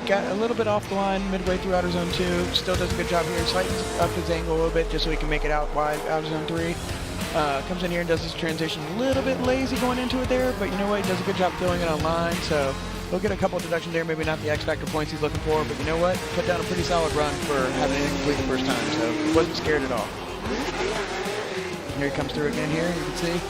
Got a little bit off the line midway through outer zone 2. Still does a good job here. Slightens up his angle a little bit just so he can make it out wide outer zone 3. Comes in here and does his transition a little bit lazy going into it there, but you know what? He does a good job filling it on line, so he'll get a couple of deductions there. Maybe not the X Factor points he's looking for, but you know what? Put down a pretty solid run for having it incomplete the first time, so wasn't scared at all. Here he comes through again here, you can see.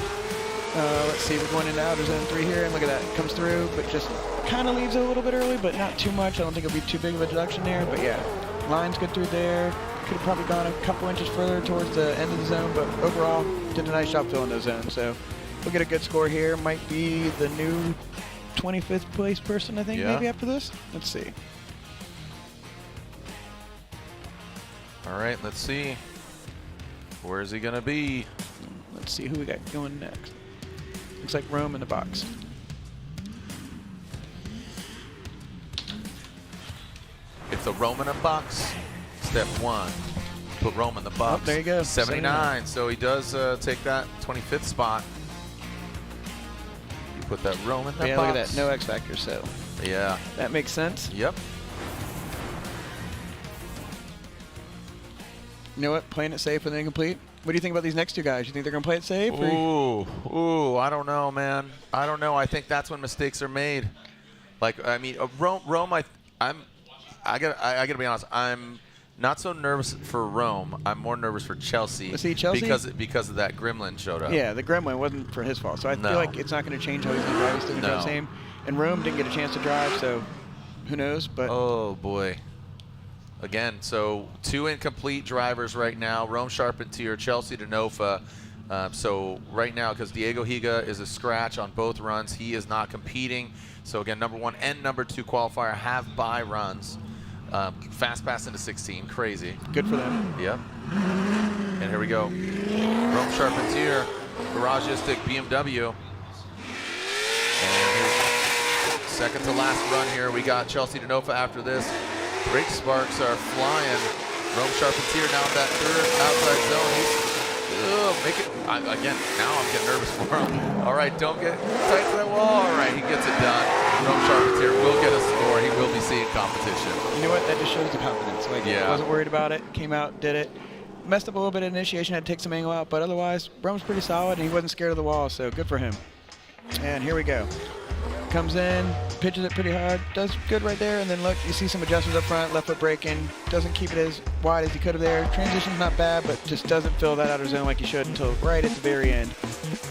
Let's see, we're going into outer zone 3 here, and look at that, comes through, but just kind of leaves it a little bit early, but not too much. I don't think it'll be too big of a deduction there, but yeah, line's good through there. Could have probably gone a couple inches further towards the end of the zone, but overall, did a nice job filling those zones. So we'll get a good score here. Might be the new 25th place person, I think, maybe after this. Let's see. All right, let's see. Where is he going to be? Let's see who we got going next. Looks like Rome in the box. It's a Rome in a box. Step 1. Put Rome in the box. Oh, there you go. 79. So he does take that 25th spot. You put that Rome in the box. Yeah, look at that. No X Factor, so. Yeah. That makes sense. Yep. You know what? Playing it safe with incomplete. What do you think about these next 2 guys? You think they're going to play it safe? Ooh, I don't know, man. I don't know. I think that's when mistakes are made. Like, I mean, Rome, I gotta be honest. I'm not so nervous for Rome. I'm more nervous for Chelsea. See, Chelsea? Because of that gremlin showed up. Yeah, the gremlin wasn't for his fault. So I feel like it's not going to change how he's going to drive. He's still going to drive the same. And Rome didn't get a chance to drive, so who knows? But oh boy. Again, so 2 incomplete drivers right now. Rome Charpentier, Chelsea Denofa. So right now, because Diego Higa is a scratch on both runs, he is not competing. So again, number 1 and number 2 qualifier have bye runs. Fast pass into 16, crazy. Good for them. Yep. And here we go. Rome Charpentier, Garagistic BMW. And here's second to last run here. We got Chelsea Denofa after this. Brake sparks are flying. Rome Charpentier now in that 3rd outside zone. Again, now I'm getting nervous for him. All right, don't get tight to that wall. All right, he gets it done. Rome Charpentier will get a score. He will be seeing competition. You know what? That just shows the confidence. Like, wasn't worried about it. Came out, did it. Messed up a little bit of initiation. Had to take some angle out, but otherwise, Rome's pretty solid, and he wasn't scared of the wall, so good for him. And here we go. Comes in, pitches it pretty hard, does good right there, and then look, you see some adjustments up front, left foot braking, doesn't keep it as wide as he could have there. Transition's not bad, but just doesn't fill that outer zone like he should until right at the very end.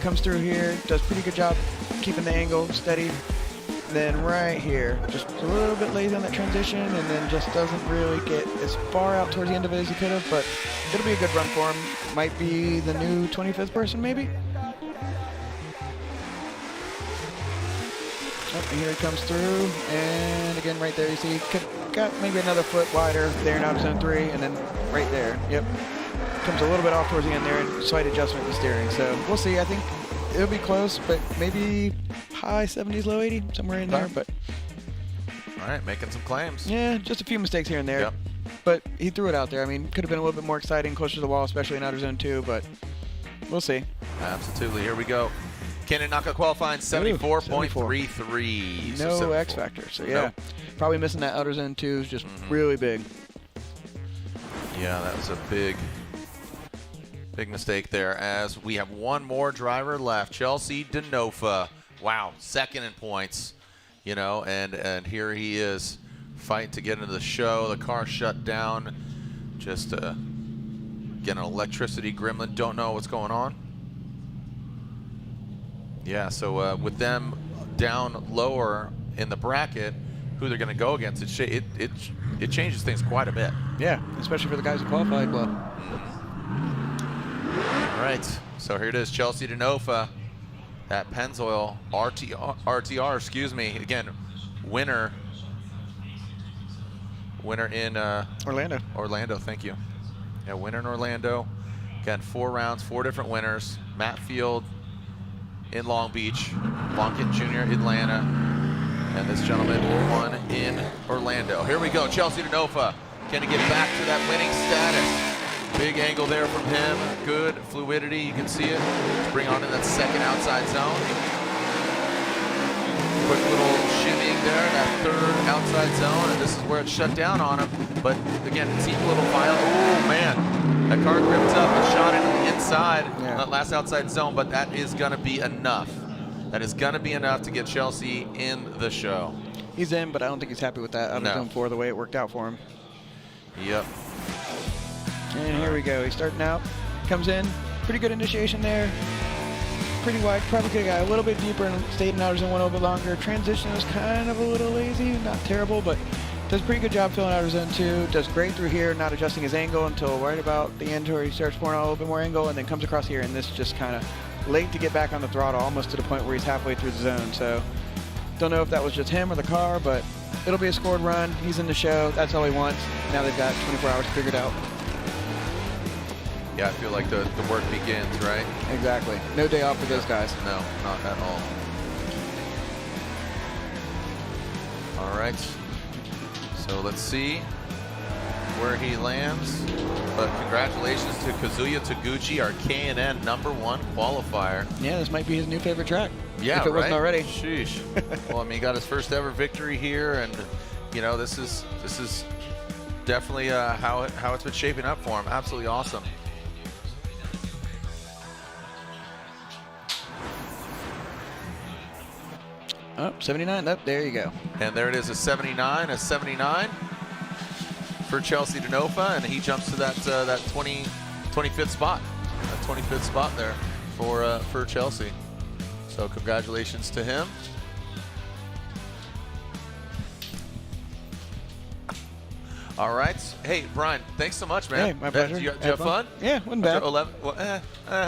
Comes through here, does pretty good job keeping the angle steady. Then right here, just a little bit lazy on that transition, and then just doesn't really get as far out towards the end of it as he could have, but it'll be a good run for him. Might be the new 25th person, maybe? Oh, and here he comes through, and again right there you see got maybe another foot wider there in outer zone 3, and then right there, yep. Comes a little bit off towards the end there, and slight adjustment in the steering. So we'll see. I think it'll be close, but maybe high 70s, low 80, somewhere in there. But all right, making some claims. Yeah, just a few mistakes here and there. Yep. But he threw it out there. I mean, could have been a little bit more exciting, closer to the wall, especially in outer zone 2, but we'll see. Absolutely. Here we go. Cannon knockout qualifying 74.33. No X Factor. So yeah, probably missing that outer zone 2 is just really big. Yeah, that was a big mistake there, as we have one more driver left, Chelsea Denofa. Wow, second in points, you know, and here he is fighting to get into the show. The car shut down. Just getting an electricity gremlin. Don't know what's going on. Yeah, so with them down lower in the bracket, who they're going to go against, it changes things quite a bit. Yeah, especially for the guys who qualified well. All right, so here it is, Chelsea Denofa at Pennzoil RTR, excuse me. Again, winner in Orlando, thank you. Yeah, winner in Orlando. Again, 4 rounds, 4 different winners. Matt Field in Long Beach, Plunkett Jr. Atlanta, and this gentleman won in Orlando. Here we go, Chelsea Denofa. Can he get back to that winning status? Big angle there from him. Good fluidity, you can see it. Let's bring on in that second outside zone. Quick little shimmying there, that third outside zone, and this is where it shut down on him. But again, it seemed a little violent. Oh man, that car gripped up and shot into the inside, that last outside zone, but that is gonna be enough. That is gonna be enough to get Chelsea in the show. He's in, but I don't think he's happy with that out of zone 4, the way it worked out for him. Yep. And here we go. He's starting out. Comes in. Pretty good initiation there. Pretty wide. Probably could have got a little bit deeper and stayed in outer zone 1 a little bit longer. Transition was kind of a little lazy. Not terrible, but does a pretty good job filling outer zone 2. Does great through here, not adjusting his angle until right about the end where he starts pouring out a little bit more angle, and then comes across here, and this just kind of late to get back on the throttle, almost to the point where he's halfway through the zone. So don't know if that was just him or the car, but it'll be a scored run. He's in the show. That's all he wants. Now they've got 24 hours figured out. Yeah, I feel like the work begins, right? Exactly. No day off for those guys. No, not at all. All right. So let's see where he lands. But congratulations to Kazuya Taguchi, our K&N #1 qualifier. Yeah, this might be his new favorite track. Yeah, if it wasn't already. Sheesh. Well, I mean, he got his first ever victory here, and you know, this is definitely how it's been shaping up for him. Absolutely awesome. Oh, 79. Oh, there you go. And there it is, a 79 for Chelsea Denofa, and he jumps to that 25th spot. That 25th spot there for Chelsea. So congratulations to him. All right. Hey, Brian, thanks so much, man. Hey, my pleasure. Did you have fun? Yeah, wasn't bad. 11? Well,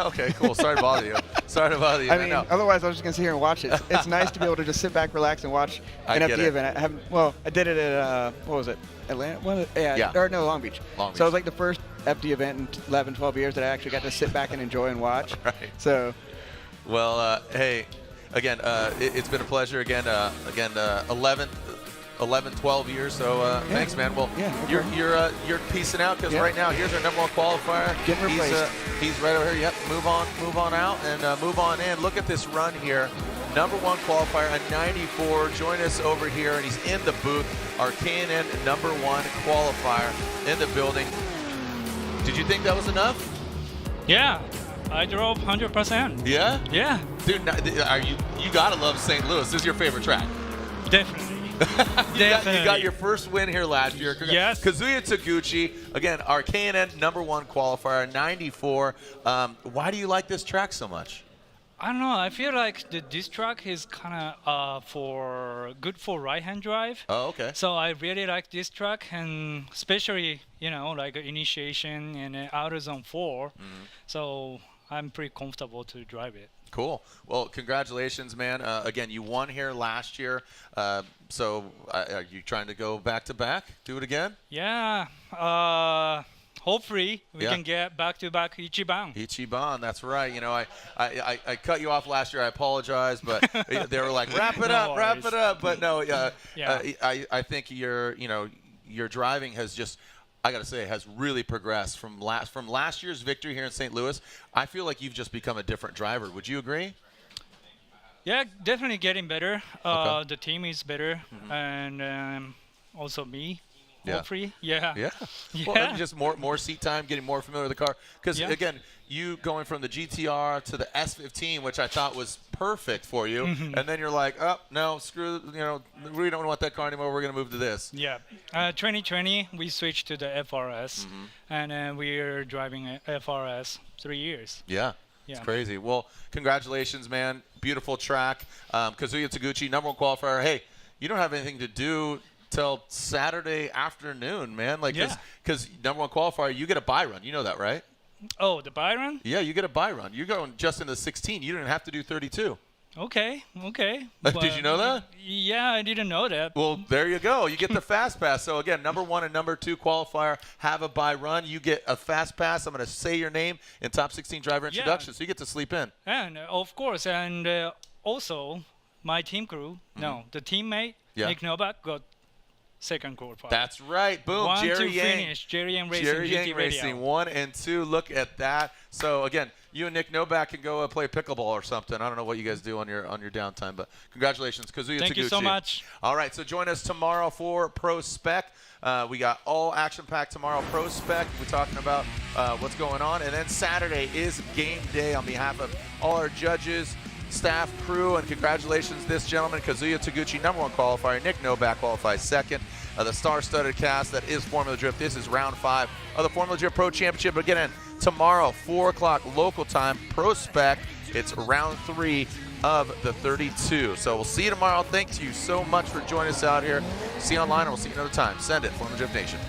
okay, cool. Sorry to bother you. Sorry to bother you. I mean, otherwise I was just going to sit here and watch it. It's nice to be able to just sit back, relax, and watch an FD event. I did it at, what was it? Atlanta? Or no, Long Beach. Long Beach. So it was like the first FD event in 11, 12 years that I actually got to sit back and enjoy and watch. Right. So. Well, hey, again, it's been a pleasure. Again, 11, 12 years. So thanks, man. Well, you're peacing out because right now here's our #1 qualifier. Getting replaced. He's right over here. Yep. Move on out and move on in. Look at this run here. #1 qualifier, a 94. Join us over here, and he's in the booth. Our K&N #1 qualifier in the building. Did you think that was enough? Yeah, I drove 100%. Yeah? Yeah. Dude, you gotta love St. Louis. This is your favorite track. Definitely. You got your first win here last year. Yes. Kazuya Taguchi, again, our K&N #1 qualifier, 94. Why do you like this track so much? I don't know. I feel like this track is kind of good for right-hand drive. Oh, okay. So I really like this track, and especially, you know, like initiation and outer zone 4. So I'm pretty comfortable to drive it. Cool. Well, congratulations, man. Again, you won here last year. So are you trying to go back-to-back? Do it again? Yeah. Hopefully we can get back-to-back Ichiban. Ichiban, that's right. You know, I cut you off last year. I apologize, but they were like, wrap it up, wrap it up. But no, I think your driving has just, I got to say, has really progressed from last year's victory here in St. Louis. I feel like you've just become a different driver. Would you agree? Yeah, definitely getting better. The team is better, and also me. hopefully. Yeah. Yeah. Yeah. Well, and just more seat time, getting more familiar with the car. Because, again, you going from the GTR to the S15, which I thought was perfect for you, and then you're like, oh, no, screw, we don't want that car anymore. We're going to move to this. Yeah. 2020, we switched to the FRS, and we're driving a FRS 3 years. Yeah. Yeah. It's crazy. Well, congratulations, man. Beautiful track. Kazuya Taguchi, #1 qualifier. Hey, you don't have anything to do till Saturday afternoon, man. Like, because #1 qualifier, you get a buy run. You know that, right? Oh, the buy run? Yeah, you get a buy run. You're going just in the 16. You didn't have to do 32. Okay. Did you know that? Yeah, I didn't know that. Well, there you go. You get the fast pass. So, again, #1 and #2 qualifier have a buy run. You get a fast pass. I'm going to say your name in top 16 driver introduction, so you get to sleep in. And, of course, and also my team crew, the teammate, Nick Novak, got second qualifier. That's right. Boom. One Jerry to Yang. finish. Jerry Yang Racing. Jerry GT Yang Radio. Racing 1 and 2. Look at that. So again, you and Nick Novak can go play pickleball or something. I don't know what you guys do on your downtime, but congratulations, Kazuya Taguchi. Thank you so much. All right, so join us tomorrow for Pro Spec. We got all action-packed tomorrow. Pro Spec. We're talking about what's going on, and then Saturday is game day. On behalf of all our judges, staff, crew, and congratulations, this gentleman, Kazuya Taguchi, #1 qualifier. Nick Novak qualifies second. The star-studded cast that is Formula Drift. This is round 5 of the Formula Drift Pro Championship. Again, tomorrow, 4 o'clock local time, Pro Spec. It's round 3 of the 32. So we'll see you tomorrow. Thank you so much for joining us out here. See you online, and we'll see you another time. Send it, Formula Drift Nation.